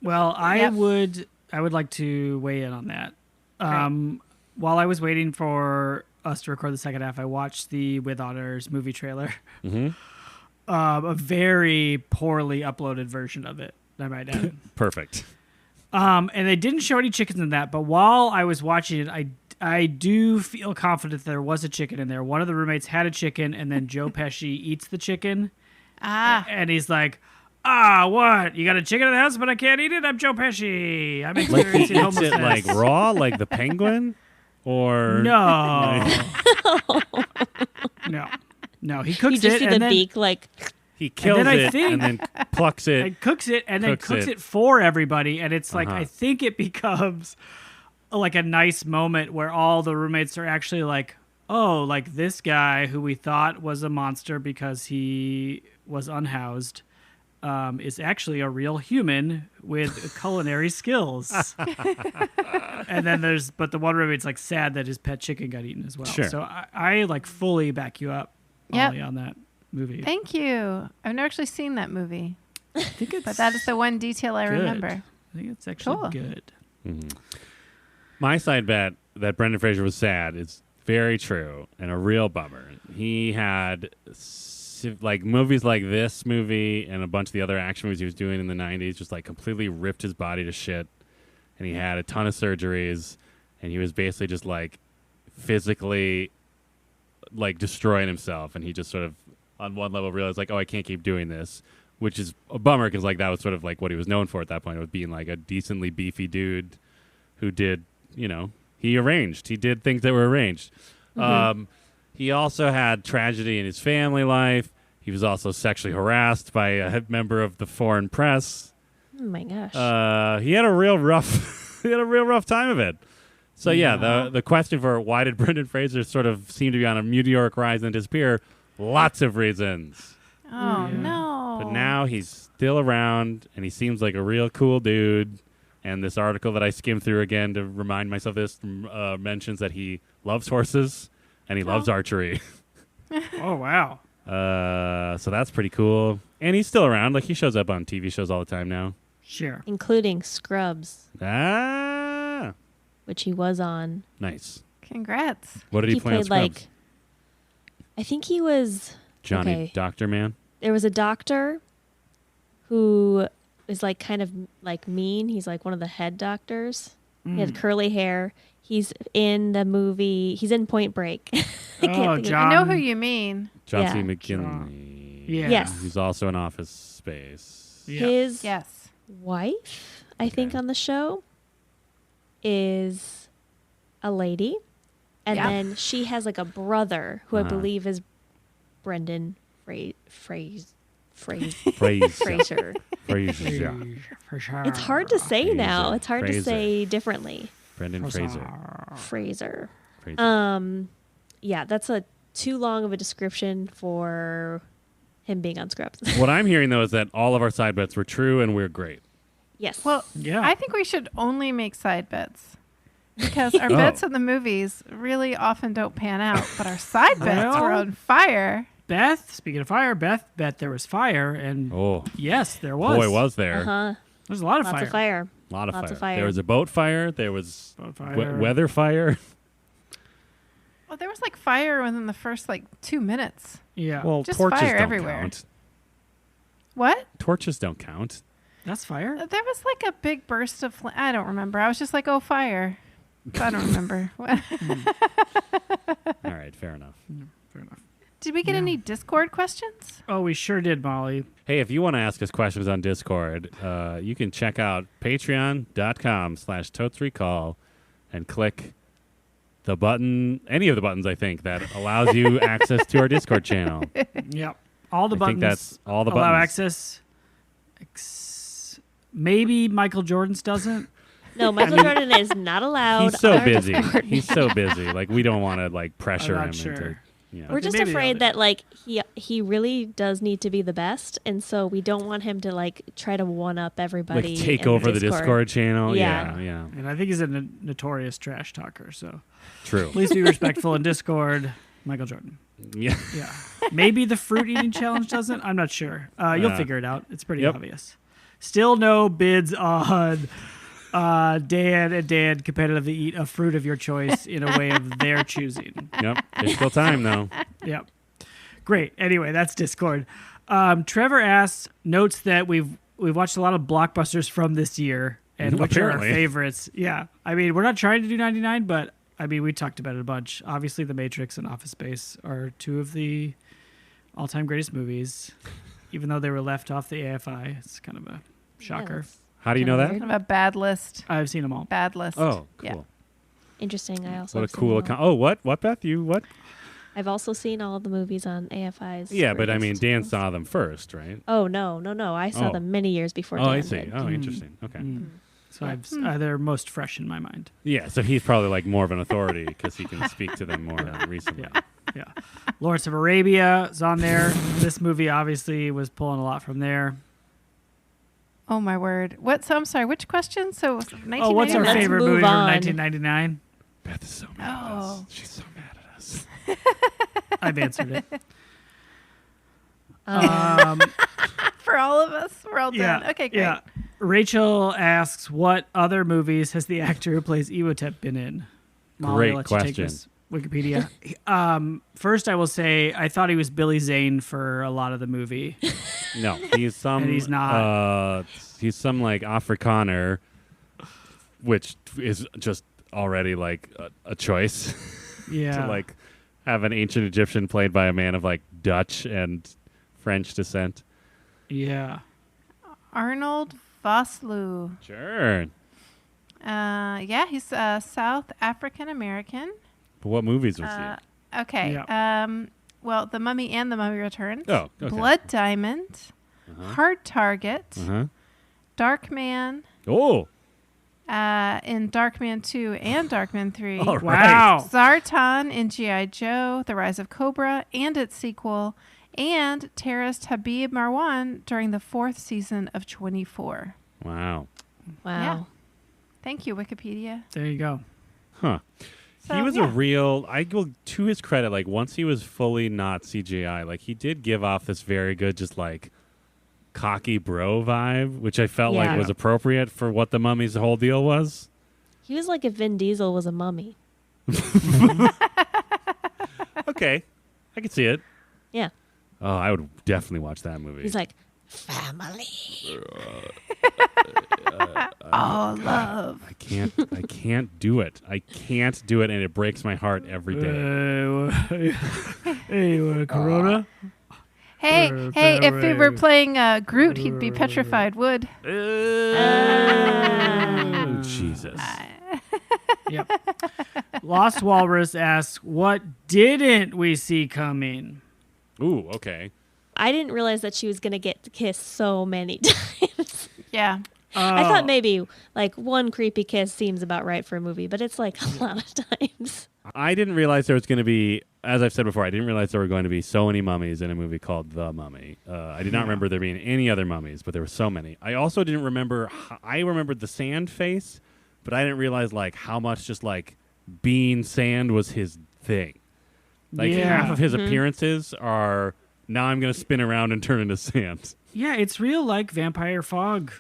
Well, I Yep. would like to weigh in on that. While I was waiting for us to record the second half, I watched the With Honors movie trailer. Mm-hmm. A very poorly uploaded version of it, I might add. Perfect. And they didn't show any chickens in that, but while I was watching it, I do feel confident there was a chicken in there. One of the roommates had a chicken, and then Joe Pesci eats the chicken. And he's like, what? You got a chicken in the house, but I can't eat it? I'm Joe Pesci. I'm Like he experiencing eats it homelessness. like raw, like the penguin? Or No. No, he cooks You just it see and the then beak, like, he kills then I it think- and then plucks it. and cooks it and then Cooks cooks it. it for everybody. And it's like, Uh-huh. I think it becomes like a nice moment where all the roommates are actually like oh, like this guy who we thought was a monster because he was unhoused is actually a real human with culinary skills. And then but the one where it's like sad that his pet chicken got eaten as well. Sure. So I like fully back you up, Yep. Molly, on that movie. Thank you. I've never actually seen that movie, I think it's but that is the one detail I good. remember. I think it's actually Cool. good. My side bet that Brendan Fraser was sad is very true and a real bummer. He had like movies like this movie and a bunch of the other action movies he was doing in the 90s just like completely ripped his body to shit, and he had a ton of surgeries, and he was basically just like physically like destroying himself, and he just sort of on one level realized like, oh, I can't keep doing this, which is a bummer because like that was sort of like what he was known for at that point, of being like a decently beefy dude who did, he did things that were arranged. He also had tragedy in his family life. He was also sexually harassed by a member of the foreign press. Oh my gosh. He had a real rough time of it. So yeah, the question for why did Brendan Fraser sort of seem to be on a meteoric rise and disappear? Lots of reasons. Oh no! But now he's still around, and he seems like a real cool dude. And this article that I skimmed through again to remind myself this mentions that he loves horses and he loves archery. Oh, wow. So that's pretty cool. And he's still around. Like, he shows up on TV shows all the time now. Sure. Including Scrubs, Ah, which he was on. nice. Congrats. What did he play on played Scrubs? I think he was Johnny okay. Doctor Man? There was a doctor who is like kind of like mean. He's like one of the head doctors. He had curly hair. He's in the movie. He's in Point Break. I can't Oh, think of- John. I know who you mean. John C. Yeah. McGinley. Yeah. Yes. He's also in Office Space. Yeah. His Yes. wife, I think, Okay. on the show is a lady. And Yeah. then she has like a brother who I Uh-huh. believe is Brendan Fraser. Fraser. Fraser. Fraser. For sure. It's hard to say now. Fraser. It's hard Fraser. to say differently. Brendan Fraser. Fraser. Fraser. Yeah, that's a too long of a description for him being on Scrubs. What I'm hearing, though, is that all of our side bets were true and we're great. Yes. Well, Yeah. I think we should only make side bets because our bets in the movies really often don't pan out, but our side bets Well- were on fire. Beth, speaking of fire, Beth bet there was fire, and Oh, yes, there was. boy, was there. uh-huh. There's a lot of Lots fire. of fire. A lot of Lots fire. of fire. There was a boat fire. There was Boat fire. weather fire. Well, there was like fire within the first like 2 minutes. Yeah. Well, Just torches fire don't everywhere. count. What? Torches don't count. That's fire. There was like a big burst of flame. I don't remember. I was just like, oh, fire. I don't remember. What? All right, fair enough. Fair enough. Did we get any Discord questions? Oh, we sure did, Molly. Hey, if you want to ask us questions on Discord, you can check out patreon.com/totesrecall and click the button, any of the buttons, I think, that allows you access to our Discord channel. Yep. All the I buttons think that's all the allow buttons. access. Maybe Michael Jordan's doesn't. No, Michael Jordan is not allowed. He's so on our busy. Discord He's now. so busy. Like, we don't want to, like, pressure I'm him not sure. into... Yeah. We're Okay, just maybe the afraid other- that like he really does need to be the best, and so we don't want him to like try to one up everybody. Like, take in over the Discord channel. Yeah. Yeah. And I think he's a notorious trash talker, so True. please be respectful in Discord. Michael Jordan. Yeah. Yeah. Maybe the fruit eating challenge doesn't. I'm not sure. You'll figure it out. It's pretty Yep. obvious. Still no bids on Dan and Dan competitively eat a fruit of your choice in a way of their choosing. Yep. There's still time, though. Yep. Great. Anyway, that's Discord. Trevor notes that we've watched a lot of blockbusters from this year and which are our Apparently. favorites. Yeah. I mean, we're not trying to do 99, but I mean, we talked about it a bunch. Obviously, The Matrix and Office Space are two of the all-time greatest movies, even though they were left off the AFI. It's kind of a shocker. Yes. How do you know that? Kind of a bad list. I've seen them all. Bad list. Oh, cool. Yeah. Interesting. I also What a have seen cool them all. account. Oh, what? What, Beth? You what? I've also seen all the movies on AFI's. Yeah, but I mean, greatest Dan ones. saw them first, right? Oh no! I saw Oh. them many years before. Oh, Dan I see. did. Oh, interesting. Okay. So they're most fresh in my mind. Yeah, so he's probably like more of an authority because he can speak to them more recently. Yeah. Lawrence of Arabia is on there. This movie obviously was pulling a lot from there. Oh my word! I'm sorry. Which question? So 1999. Oh, what's our Let's favorite move movie from on. 1999? Beth is so mad at us. She's so mad at us. I've answered it. For all of us, we're all done. Okay, great. Yeah. Rachel asks, what other movies has the actor who plays Imhotep been in? Molly, Great I'll let you take question. this. Wikipedia. First, I will say I thought he was Billy Zane for a lot of the movie. No, he's some. And he's not. He's some like Afrikaner, which is just already like a choice. Yeah. To like have an ancient Egyptian played by a man of like Dutch and French descent. Yeah. Arnold Vosloo. Sure. Yeah, he's South African American. But what movies was he? Okay. Yeah. Well, The Mummy and The Mummy Returns. Oh, okay. Blood Diamond. Hard Target. Dark Man. Oh. In Darkman 2 and Darkman 3. All right. Wow. Zartan in G.I. Joe, The Rise of Cobra, and its sequel, and terrorist Habib Marwan during the 4th season of 24. Wow. Wow. Yeah. Thank you, Wikipedia. There you go. Huh. So, He was yeah. a real, I will, to his credit, like once he was fully not CGI, like he did give off this very good, just like cocky bro vibe, which I felt like Yeah. was appropriate for what the Mummy's whole deal was. He was like if Vin Diesel was a mummy. Okay. I can see it. Yeah. Oh, I would definitely watch that movie. He's like, family. Oh, love. I can't do it. I can't do it, and it breaks my heart every day. Hey, you want a Corona? Hey, if we were playing Groot, he'd be petrified wood. Oh, Jesus. Yep. Lost Walrus asks, what didn't we see coming? Ooh, okay. I didn't realize that she was going to get kissed so many times. Yeah. I thought maybe like one creepy kiss seems about right for a movie, but it's like a lot of times. I didn't realize there was going to be, as I've said before, I didn't realize there were going to be so many mummies in a movie called The Mummy. I did not remember there being any other mummies, but there were so many. I also didn't remember, I remembered the sand face, but I didn't realize like how much just like being sand was his thing. Like half of his appearances are, now I'm going to spin around and turn into sand. Yeah, it's real like Vampire Fog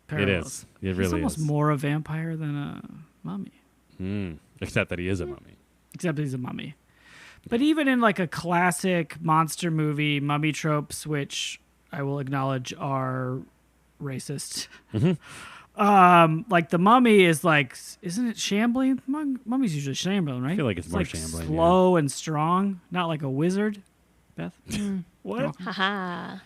parallels. It is. It He's really almost is. more a vampire than a mummy. Except that he is a mummy. Except he's a mummy. But even in like a classic monster movie, mummy tropes, which I will acknowledge are racist. Like the mummy is like, isn't it shambling? Mummy's usually shambling, right? I feel like it's more like shambling, slow and strong, not like a wizard. Beth? What? Haha.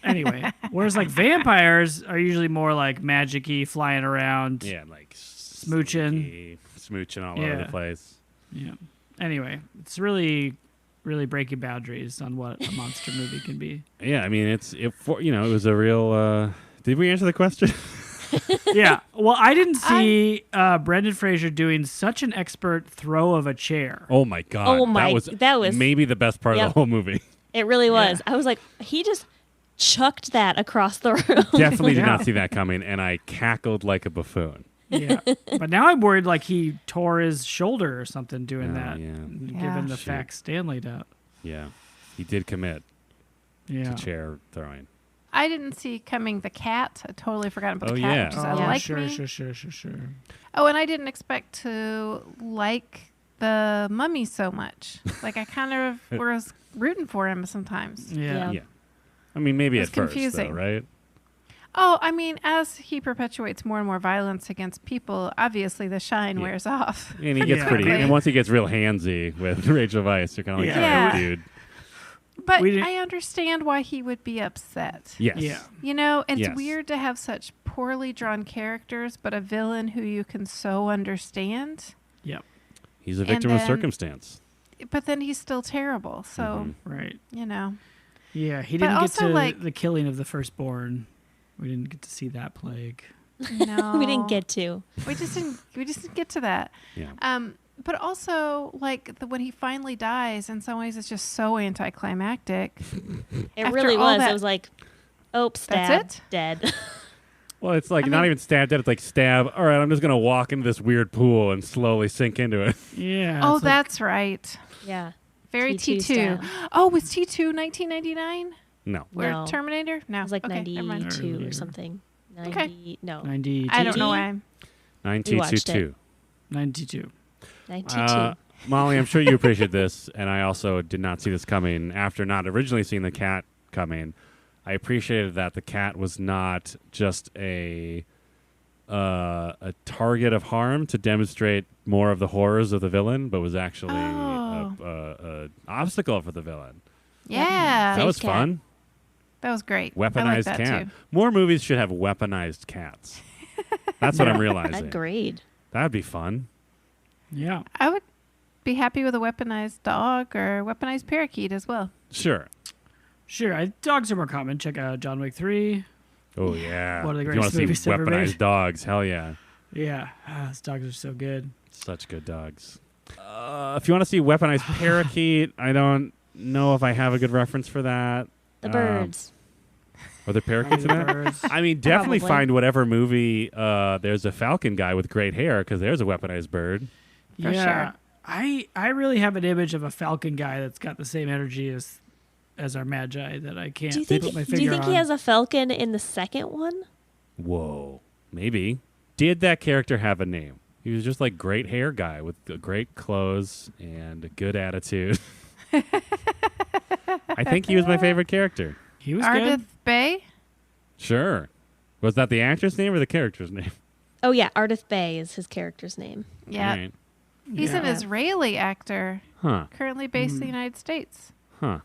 Anyway, whereas like vampires are usually more like magic-y, flying around. Yeah, like Smooching. smooching all over the place. Yeah. Anyway, it's really, really breaking boundaries on what a monster movie can be. Yeah, I mean, it was a real. Did we answer the question? Yeah. Well, I didn't see Brendan Fraser doing such an expert throw of a chair. Oh my god! Oh my- that was that was- maybe the best part of Yep. the whole movie. It really was. I was like, he just chucked that across the room. Definitely did Yeah. not see that coming, and I cackled like a buffoon. Yeah. But now I'm worried like he tore his shoulder or something doing Oh, that. yeah. Given the Shoot. facts Stan laid out. Yeah, he did commit Yeah. to chair throwing. I didn't see coming the cat. I totally forgot about Oh, the cat, yeah. which is Oh, I like sure, me. sure. Oh, and I didn't expect to like the mummy so much. Like I kind of was rooting for him sometimes. Yeah. Yeah, I mean, maybe It at was first, confusing. though, right? Oh, I mean, as he perpetuates more and more violence against people, obviously the shine Yeah. wears off. And he gets Yeah. pretty. Exactly. And once he gets real handsy with Rachel Weisz, you're kind of like, Yeah. oh, dude. But We didn't- I understand why he would be upset. Yes. Yeah. You know, it's Yes. weird to have such poorly drawn characters, but a villain who you can so understand. Yep. He's a victim of then- circumstance. But then he's still terrible. So, Right. you know. Yeah. He But didn't get also, to like- the killing of the firstborn. We didn't get to see that plague. No, We didn't get to. We just didn't get to that. Yeah. But also, like when he finally dies, in some ways, it's just so anticlimactic. It After really all was. that- It was like, oh, stab, That's it? dead. Well, it's like I not mean- even stab dead. It's like stab. All right, I'm just gonna walk into this weird pool and slowly sink into it. Yeah. Oh, it's like- that's right. Yeah. Very T2 T2. style. Oh, was T2 1999? No. Where No. Terminator? No. It was like okay, never mind. 92 Earlier. or something. 90, Okay. No, 92. I don't know why. We watched 922. 92. 92. Molly, I'm sure you appreciate this, and I also did not see this coming. After not originally seeing the cat coming, I appreciated that the cat was not just a target of harm to demonstrate more of the horrors of the villain, but was actually Oh. a obstacle for the villain. Yeah. That was cat. fun. That was great. I like Weaponized that cat. too. More movies should have weaponized cats. That's what I'm realizing. Agreed. That'd be fun. Yeah. I would be happy with a weaponized dog or weaponized parakeet as well. Sure. Sure. Dogs are more common. Check out John Wick 3. Oh yeah. One of the If you want greatest to see movies ever weaponized made. dogs? Hell yeah. Yeah. Those dogs are so good. Such good dogs. If you want to see weaponized parakeet, I don't know if I have a good reference for that. The birds. Are there parakeets in that? Birds. I mean, definitely Probably. find whatever movie there's a falcon guy with great hair, because there's a weaponized bird. For yeah. sure. I really have an image of a falcon guy that's got the same energy as our Magi that I can't Do you think, put my do finger you think on. he has a falcon in the second one? Whoa. Maybe. Did that character have a name? He was just like great hair guy with great clothes and a good attitude. I think he was my favorite character. He was Ardith good. Bay? Sure. Was that the actor's name or the character's name? Oh, yeah. Ardith Bay is his character's name. Yeah. All right. He's an Yeah. Israeli actor, Huh. currently based in the United States. Huh.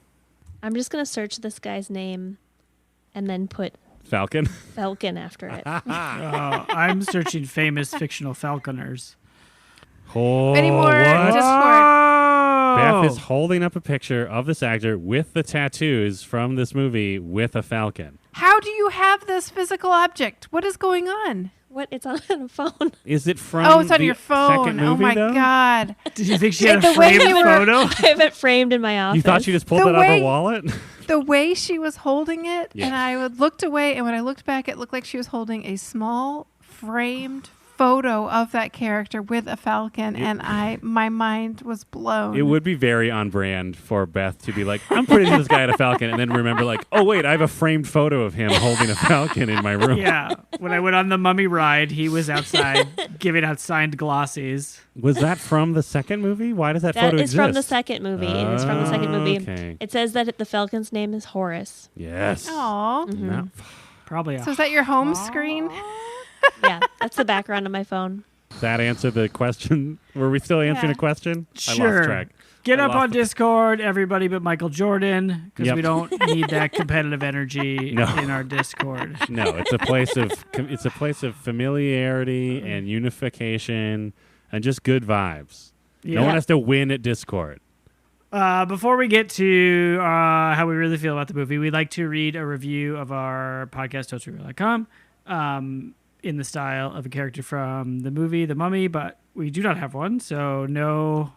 I'm just going to search this guy's name and then put Falcon? Falcon after it. Oh, I'm searching famous fictional falconers. Oh, Any more what? Discord? Beth is holding up a picture of this actor with the tattoos from this movie with a falcon. How do you have this physical object? What is going on? What? It's on a phone. Is it from Oh, it's on the your phone. second movie, Oh my though? God. Did you think she had The a way framed you were- photo? I have it framed in my office. You thought she just pulled The that out of her way- wallet? The way she was holding it, Yeah. and I looked away, and when I looked back, it looked like she was holding a small framed photo of that character with a falcon, and my mind was blown. It would be very on brand for Beth to be like, I'm putting this guy at a falcon, and then remember like, oh wait, I have a framed photo of him holding a falcon in my room. Yeah. When I went on the Mummy ride, he was outside giving out signed glossies. Was that from the second movie? Why does that That photo is exist? from the second movie. It's from the second movie. Okay. It says that the falcon's name is Horace. Yes. Aw. No. Probably. So is that your home screen? Yeah, that's the background of my phone. That answer the question? Were we still answering Yeah. a question? I Sure. lost track. Get I up lost on the- Discord, everybody but Michael Jordan, because Yep. we don't need that competitive energy No. in our Discord. No, it's a place of familiarity and unification and just good vibes. Yeah. No one has to win at Discord. Before we get to how we really feel about the movie, we'd like to read a review of our podcast, totesreal.com, in the style of a character from the movie The Mummy, but we do not have one, so no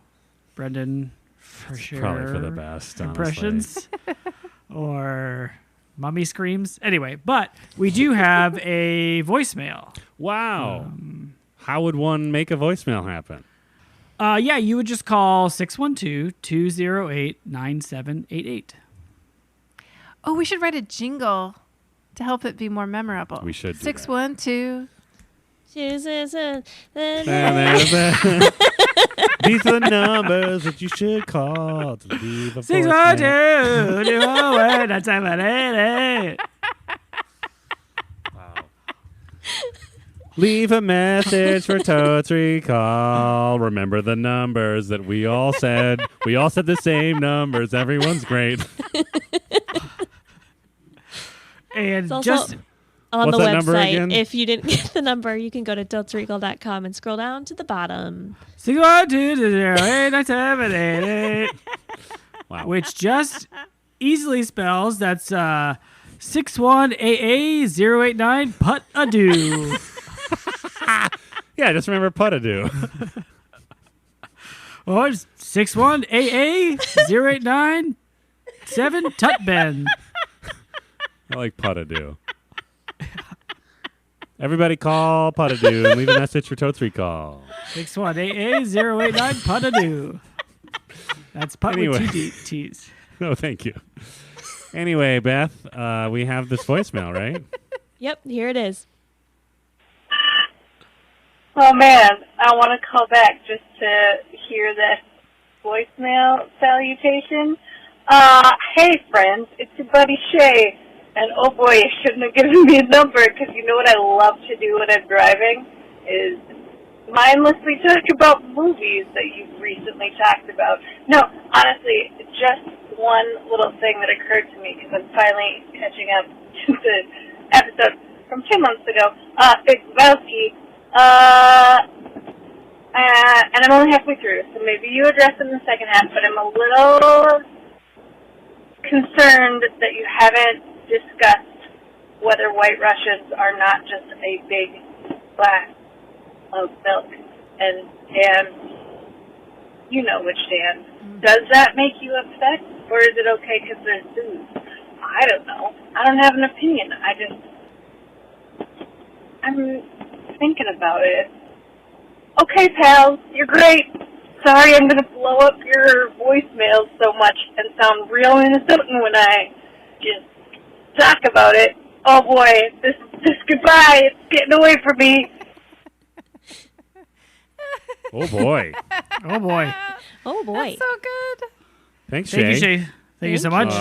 Brendan for sure. Probably for the best, honestly. Impressions or mummy screams. Anyway, but we do have a voicemail. Wow. How would one make a voicemail happen? Yeah, you would just call 612-208-9788. Oh, we should write a jingle to help it be more memorable. We should do that. 612. Chooses These are the numbers that you should call to leave a voicemail. 612-208-9788. Wow. Leave a message for Totes Recall. Remember the numbers that we all said. We all said the same numbers. Everyone's great. And It's also just on What's the that number website. again? If you didn't get the number, you can go to totesregal.com and scroll down to the bottom. 612-208-9788. Wow. Which just easily spells that's 61AA089 put-a-doo. Yeah, just remember Putadoo. Oh, it's 61 AA 0897 Tutben. I like Putadoo. Everybody call Putadoo and leave a message for Totes Recall. 61 AA 089 Putadoo. That's Put Anyway. with two T's. Oh, thank you. Anyway, Beth, we have this voicemail, right? Yep, here it is. Oh man, I want to call back just to hear that voicemail salutation. Hey friends, it's your buddy Shay. And oh boy, you shouldn't have given me a number, because you know what I love to do when I'm driving is mindlessly talk about movies that you've recently talked about. No, honestly, just one little thing that occurred to me, because I'm finally catching up to the episode from 2 months ago. Big Lebowski. And I'm only halfway through, so maybe you address it in the second half, but I'm a little concerned that you haven't discussed whether White Russians are not just a big glass of milk. And Dan, you know which Dan. Does that make you upset, or is it okay because there's booze? I don't know. I don't have an opinion. I'm thinking about it. Okay, pals, you're great. Sorry I'm going to blow up your voicemails so much and sound real innocent when I just talk about it. Oh boy, this goodbye, it's getting away from me. Oh, boy. Oh, boy. Oh boy. That's so good. Thanks, Thank you, Shay. Shay. Thank you so much.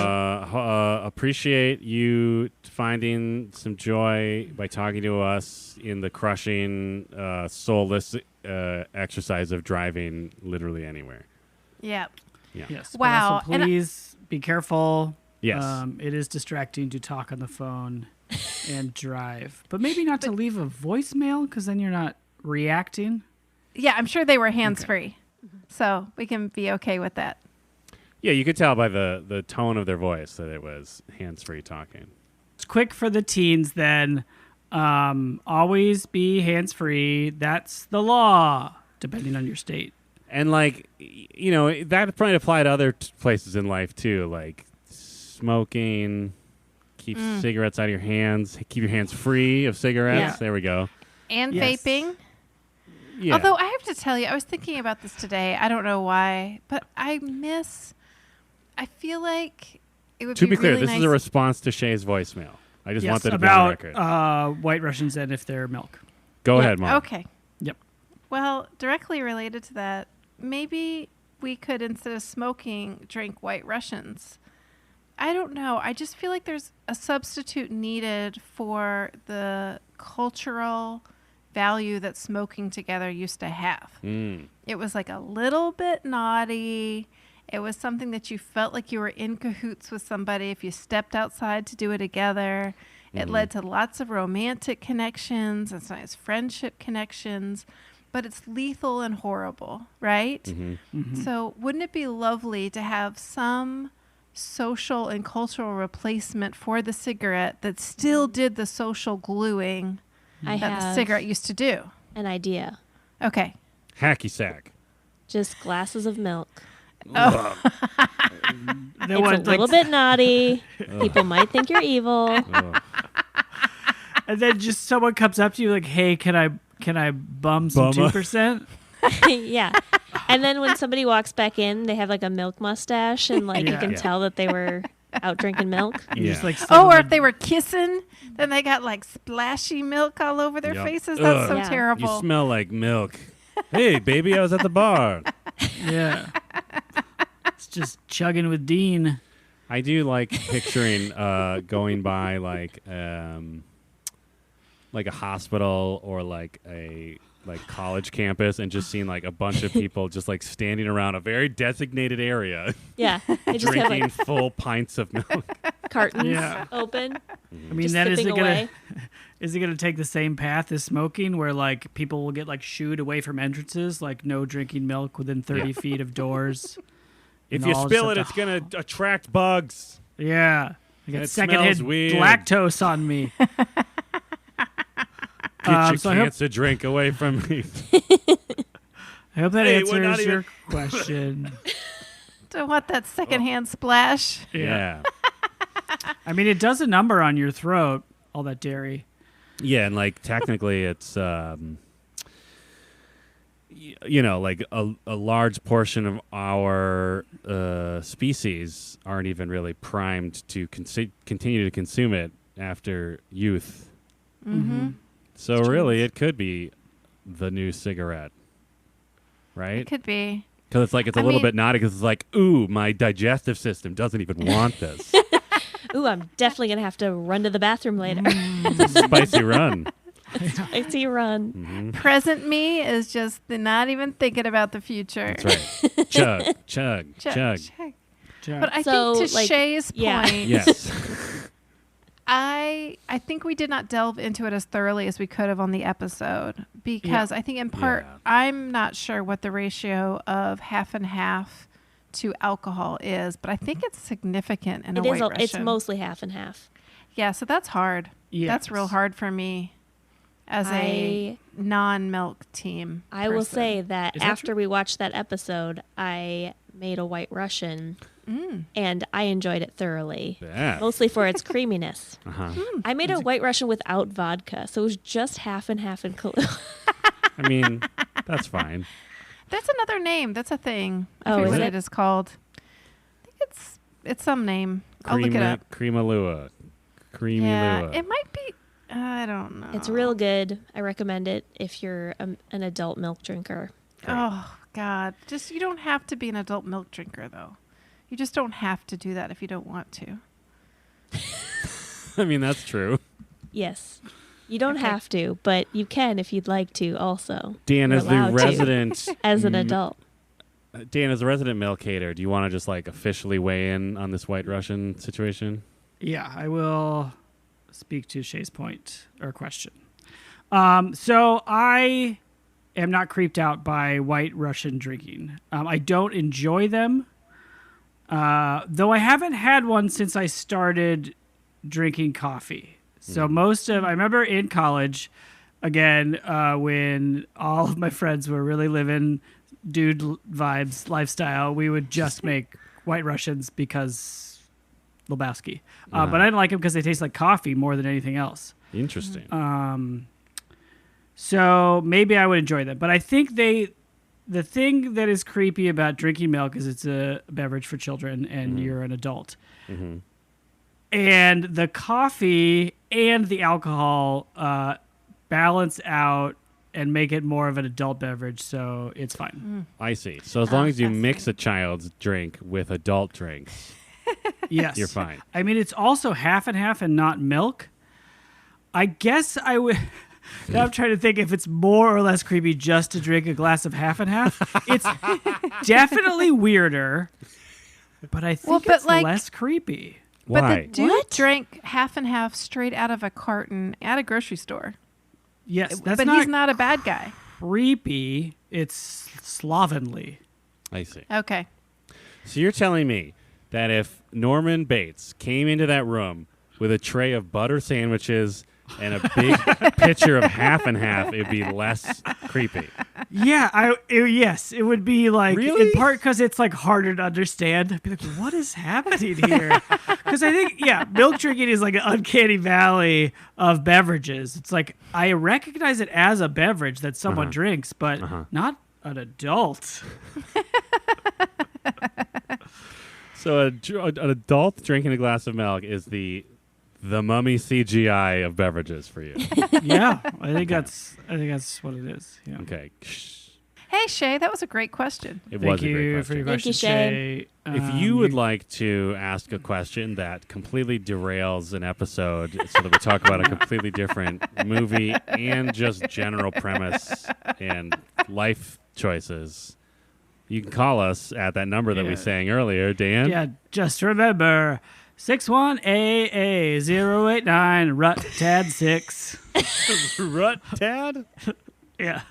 Appreciate you finding some joy by talking to us in the crushing, soulless exercise of driving literally anywhere. Yeah. Yes. but Wow, also and please be careful. Yes. It is distracting to talk on the phone and drive. But maybe not to leave a voicemail, because then you're not reacting. Yeah, I'm sure they were hands-free. So we can be okay with that. Yeah, you could tell by the tone of their voice that it was hands-free talking. It's quick for the teens then. Always be hands-free. That's the law, depending on your state. And, like, you know, that probably apply to other places in life, too. Like, smoking, keep cigarettes out of your hands. Keep your hands free of cigarettes. Yeah. There we go. And Yes. vaping. Yeah. Although I have to tell you, I was thinking about this today. I don't know why, but I feel like it would to be be clear, really this nice. is a response to Shay's voicemail. I just Yes, want that to be on the about record. White Russians and if they're milk. Go Yeah, ahead, Mom. Okay. Yep. Well, directly related to that, maybe we could, instead of smoking, drink White Russians. I don't know. I just feel like there's a substitute needed for the cultural value that smoking together used to have. It was like a little bit naughty. It was something that you felt like you were in cahoots with somebody if you stepped outside to do it together. It led to lots of romantic connections and sometimes friendship connections, but it's lethal and horrible, right? So wouldn't it be lovely to have some social and cultural replacement for the cigarette that still did the social gluing I that the have cigarette used to do? an idea. Okay. Hacky sack. Just glasses of milk. They It's want, a little bit naughty. People might think you're evil. And then just someone comes up to you like, "Hey, can I bum some Bumma. 2%?" Yeah. And then when somebody walks back in, they have like a milk mustache, and like you Yeah. can Yeah. tell that they were out drinking milk. You just, like, Oh, or suddenly- if they were kissing, then they got like splashy milk all over their Yep. faces. That's Ugh. so Yeah. terrible. You smell like milk. Hey, baby, I was at the bar. yeah, it's just chugging with Dean. I do like picturing going by like a hospital or like a college campus and just seeing like a bunch of people just like standing around a very designated area Yeah. They just have drinking like full pints of milk. cartons Yeah. open. I mean, Just then is it sipping gonna away. is it gonna take the same path as smoking, where like people will get like shooed away from entrances, like no drinking milk within 30 Yeah. feet of doors? If And you all spill just it, have it's to- gonna attract bugs. Yeah, I And got it secondhand smells weird. lactose on me. Get your So I hope, cancer drink away from me. I hope that Hey, we're not answers even- your question. Don't want that secondhand splash. Yeah. I mean, it does a number on your throat, all that dairy. Yeah, and like technically it's you know, like a large portion of our species aren't even really primed to continue to consume it after youth. Mm-hmm. So really it could be the new cigarette. Right? It could be. Because it's like it's a little bit naughty because it's like, ooh, my digestive system doesn't even want this. Ooh, I'm definitely gonna have to run to the bathroom later. It's a spicy run. Spicy run. Mm-hmm. Present me is just not even thinking about the future. That's right. Chug, chug, chug. But I So, think to like, Shay's yeah. point, Yes. I think we did not delve into it as thoroughly as we could have on the episode because I think in part Yeah. I'm not sure what the ratio of half and half to alcohol is, but I think it's significant in a White Russian. It's mostly half and half. Yeah, so that's hard. Yes. That's real hard for me as a non-milk team. I will person. say that Is that after we watched that episode, I made a White Russian, Mm. and I enjoyed it thoroughly, Yeah. mostly for its creaminess. Uh-huh. I made a White Russian without vodka, so it was just half and half in Kahlua. I mean, that's fine. That's another name. That's a thing. I Oh, forget is what it? it is called. I think it's some name. I'll look it up. Creamalua. Creamy Yeah, Lua. it might be. I don't know. It's real good. I recommend it if you're an adult milk drinker. Oh God! Just you don't have to be an adult milk drinker though. You just don't have to do that if you don't want to. I mean, that's true. Yes. You don't Okay. have to, but you can if you'd like to also. Dan, You're as the allowed to. resident, As an adult. Dan, as a resident milk hater, do you want to just like officially weigh in on this White Russian situation? Yeah, I will speak to Shay's point or question. So I am not creeped out by White Russian drinking. I don't enjoy them, though I haven't had one since I started drinking coffee. So I remember in college, again, when all of my friends were really living dude vibes lifestyle, we would just make White Russians because Lebowski. But I didn't like them because they taste like coffee more than anything else. Interesting. So maybe I would enjoy them. But I think the thing that is creepy about drinking milk is it's a beverage for children and you're an adult. Mm-hmm. And the coffee and the alcohol balance out and make it more of an adult beverage, so it's fine. I see. So as long as you fascinating. mix a child's drink with adult drinks, Yes. you're fine. I mean, it's also half and half and not milk. I guess I would... Now I'm trying to think if it's more or less creepy just to drink a glass of half and half. It's definitely weirder, but I think but it's like- less creepy. But Why? the dude What? drank half and half straight out of a carton at a grocery store. Yes, that's but not he's not a bad guy. creepy. It's slovenly. I see. Okay. So you're telling me that if Norman Bates came into that room with a tray of butter sandwiches and a big pitcher of half and half, it'd be less creepy. Yeah, yes, it would be like Really? in part because it's like harder to understand. I'd be like, what is happening here? Because I think milk drinking is like an uncanny valley of beverages. It's like I recognize it as a beverage that someone drinks, but not an adult. So an adult drinking a glass of milk is the mummy CGI of beverages for you. Yeah, I think that's what it is. Yeah. Okay. Hey Shay, that was a great question. It Thank was a great you question. for your Thank question, you, Shay. If you would like to ask a question that completely derails an episode so that we talk about a completely different movie and just general premise and life choices, you can call us at that number that we sang earlier, Dan. yeah, just remember 61AA089 Rut Tad 6. Rut Tad? Yeah,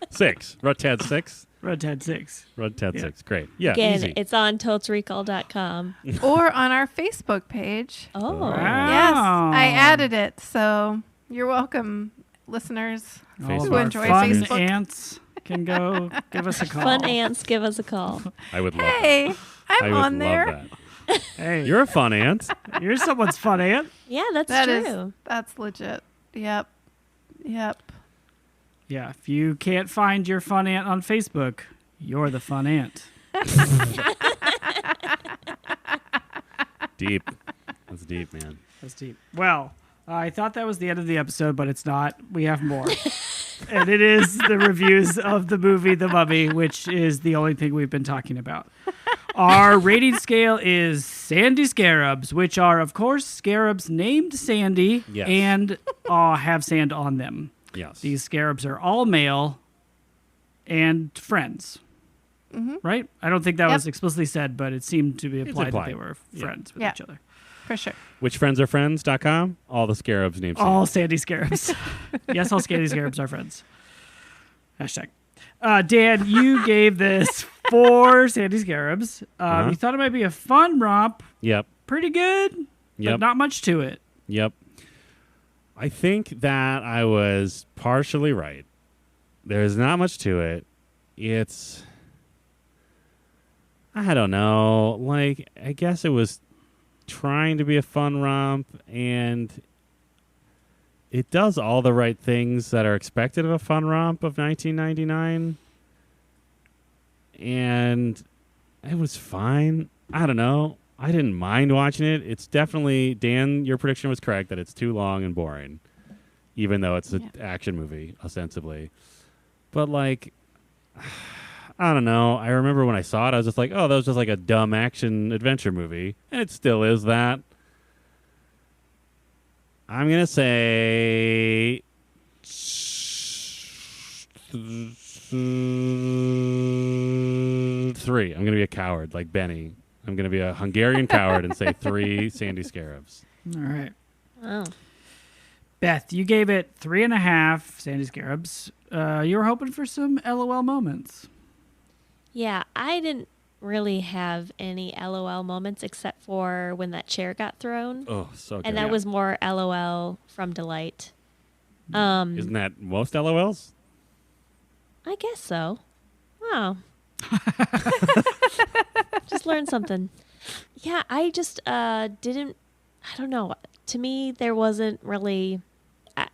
6. Rut Tad 6? Rut Tad 6. Rut Tad Yeah. 6. Great. Yeah, Again, easy. it's on totesrecall.com. Or on our Facebook page. Oh. Wow. Yes, I added it, so you're welcome. listeners All Facebook. of who our enjoy fun Facebook. ants can go give us a call. Fun ants, give us a call. I would love Hey, that. I I'm would on there. love that. Hey, You're a fun ant. you're someone's fun ant. Yeah, that's That true. is, that's legit. Yep. Yeah, if you can't find your fun ant on Facebook, you're the fun ant. Deep. That's deep, man. That's deep. Well, I thought that was the end of the episode, but it's not. We have more. And it is the reviews of the movie The Mummy, which is the only thing we've been talking about. Our rating scale is Sandy Scarabs, which are, of course, scarabs named Sandy Yes. and have sand on them. Yes. These scarabs are all male and friends. Right? I don't think that Yep. was explicitly said, but it seemed to be implied that they implied. were Yeah. friends with Yeah. each other. For sure. Which friends are friends.com. All the scarabs named All Sandy Scarabs. Yes, all Sandy Scarabs are friends. Hashtag. Dan, you gave this 4 Sandy Scarabs. You thought it might be a fun romp. Yep. Pretty good, Yep. but not much to it. Yep. I think that I was partially right. There's not much to it. It's, I don't know. Like, I guess it was trying to be a fun romp, and it does all the right things that are expected of a fun romp of 1999. And it was fine. I don't know. I didn't mind watching it. It's definitely, Dan, your prediction was correct that it's too long and boring, even though it's an action movie, ostensibly. But, like, I don't know. I remember when I saw it, I was just like, oh, that was just like a dumb action adventure movie. And it still is that. I'm going to say 3. I'm going to be a coward like Benny. I'm going to be a Hungarian coward and say 3 Sandy Scarabs. All right. Oh. Beth, you gave it 3.5 Sandy Scarabs. You were hoping for some LOL moments. Yeah, I didn't really have any LOL moments except for when that chair got thrown. Oh, so good. And that was more LOL from delight. Isn't that most LOLs? I guess so. Oh. Just learned something. Yeah, I just didn't, I don't know. To me, there wasn't really,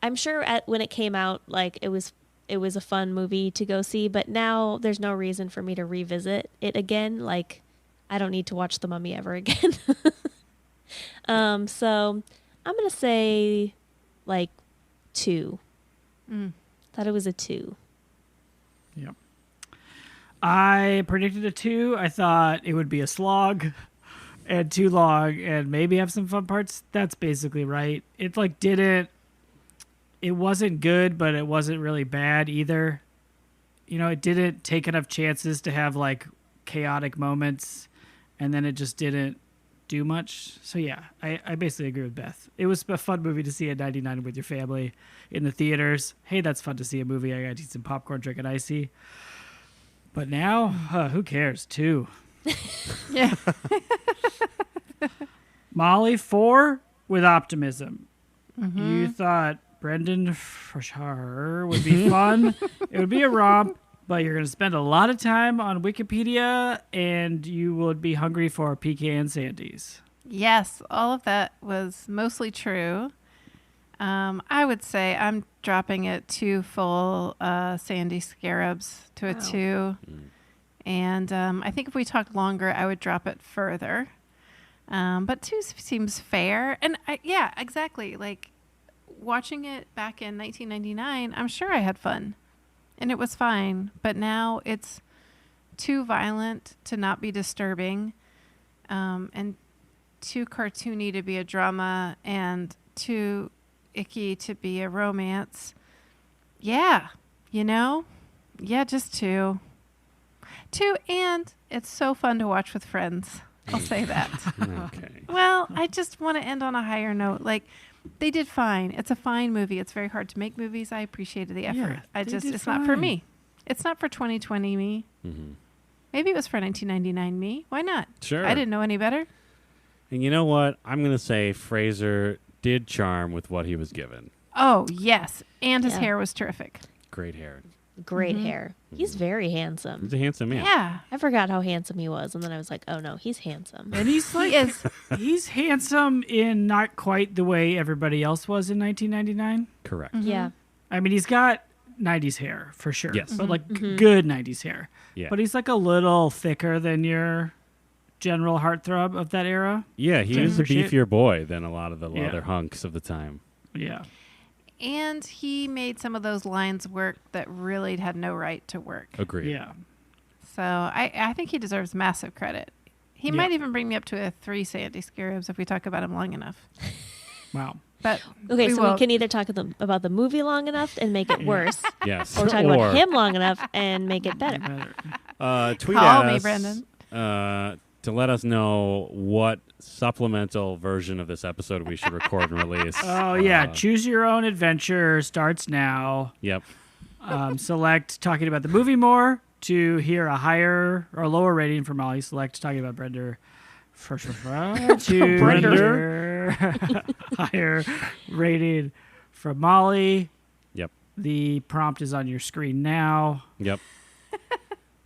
I'm sure when it came out, like it was a fun movie to go see, but now there's no reason for me to revisit it again. Like, I don't need to watch The Mummy ever again. So I'm going to say like 2. Thought it was a 2. Yep. I predicted a 2. I thought it would be a slog and too long and maybe have some fun parts. That's basically right. It wasn't good, but it wasn't really bad either. You know, it didn't take enough chances to have like chaotic moments, and then it just didn't do much. So yeah, I basically agree with Beth. It was a fun movie to see at 99 with your family in the theaters. Hey, that's fun to see a movie. I got to eat some popcorn, drink an icy. But now, who cares? 2. Yeah. Molly, 4 with optimism. You thought Brendan Fraser would be fun. It would be a romp, but you're going to spend a lot of time on Wikipedia, and you would be hungry for pecan sandies. Yes, all of that was mostly true. I would say I'm dropping it 2 full Sandy Scarabs to a 2. And I think if we talked longer, I would drop it further. But 2 seems fair. And yeah, exactly. Like watching it back in 1999, I'm sure I had fun and it was fine. But now it's too violent to not be disturbing, and too cartoony to be a drama, and too icky to be a romance. Yeah, just 2. 2, and it's so fun to watch with friends. I'll say that. Okay. Well, I just want to end on a higher note. Like, they did fine. It's a fine movie. It's very hard to make movies. I appreciated the effort. Yeah, It's not for me. It's not for 2020 me. Mm-hmm. Maybe it was for 1999 me. Why not? Sure. I didn't know any better. And you know what? I'm going to say Fraser did charm with what he was given. Oh, yes. And his Yeah. hair was terrific. Great hair. Great hair. He's very handsome. He's a handsome man. Yeah. I forgot how handsome he was, and then I was like, oh no, he's handsome. And he's like, He is. he's handsome in not quite the way everybody else was in 1999. Correct. Yeah. I mean, he's got 90s hair for sure. Yes. But like good 90s hair. Yeah. But he's like a little thicker than your general heartthrob of that era. Yeah, he So I was a appreciate- beefier boy than a lot of the Yeah. other hunks of the time. Yeah. And he made some of those lines work that really had no right to work. Agreed. Yeah. So I think he deserves massive credit. He Yeah. might even bring me up to a 3 Sandy Scarabs if we talk about him long enough. Wow. But Okay, so we won't. can either talk about the movie long enough and make it worse, Yes. or talk about him long enough and make it better. Better. Tweet Call at me, us, Brendan. to let us know what supplemental version of this episode we should record and release. Oh, yeah. Choose your own adventure starts now. Yep. Select talking about the movie more to hear a higher or lower rating for Molly. Select talking about Brenda to hear higher rating from Molly. Yep. The prompt is on your screen now. Yep.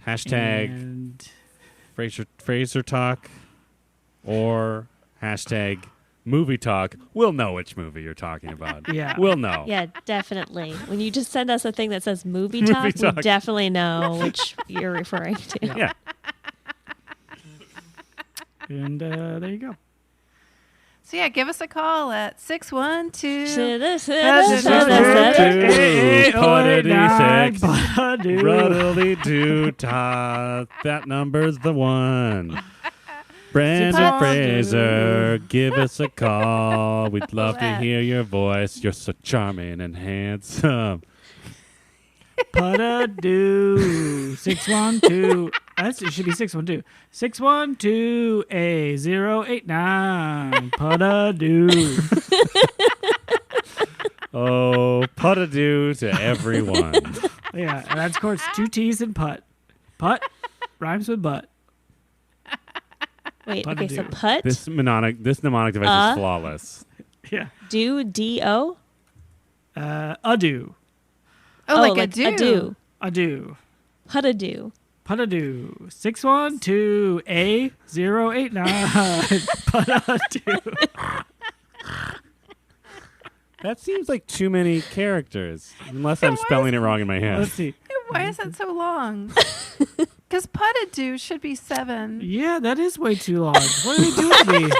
Hashtag And Fraser talk or hashtag movie talk. We'll know which movie you're talking about. yeah. We'll know. Yeah, definitely. When you just send us a thing that says movie talk, talk. we definitely know which you're referring to. Yeah. And there you go. So yeah, give us a call at 612. Ruddly doo ta. That number's the one. Brandon Super- Fraser, give us a call. We'd love to That. hear your voice. You're so charming and handsome. Put-a-doo. 612. It should be 612. 612-A089. Put-a-doo. Oh, put-a-doo to everyone. Yeah, and that's of course 2 T's and putt. Putt rhymes with butt. Wait, okay, so Put-a-doo. put, This mnemonic device is flawless. Yeah. do, D-O? Ado. Oh, like a like do. ado. Ado. Put-a-do. Put-a-doo. 612-A089. Put-a-doo. That seems like too many characters. Unless I'm spelling it wrong in my head. Let's see. Why is that so long? Because put-a-do should be 7. Yeah, that is way too long. What are they doing to me?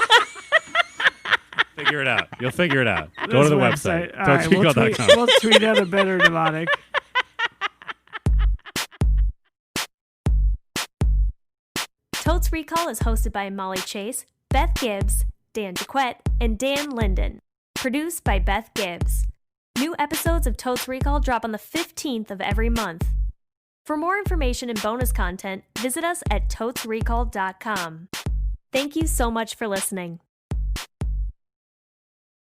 Figure it out. You'll figure it out. Go to the This website. All right, we'll tweet, Totes.com. we'll tweet out a better mnemonic. Totes Recall is hosted by Molly Chase, Beth Gibbs, Dan Jaquette, and Dan Linden. Produced by Beth Gibbs. New episodes of Totes Recall drop on the 15th of every month. For more information and bonus content, visit us at totesrecall.com. Thank you so much for listening.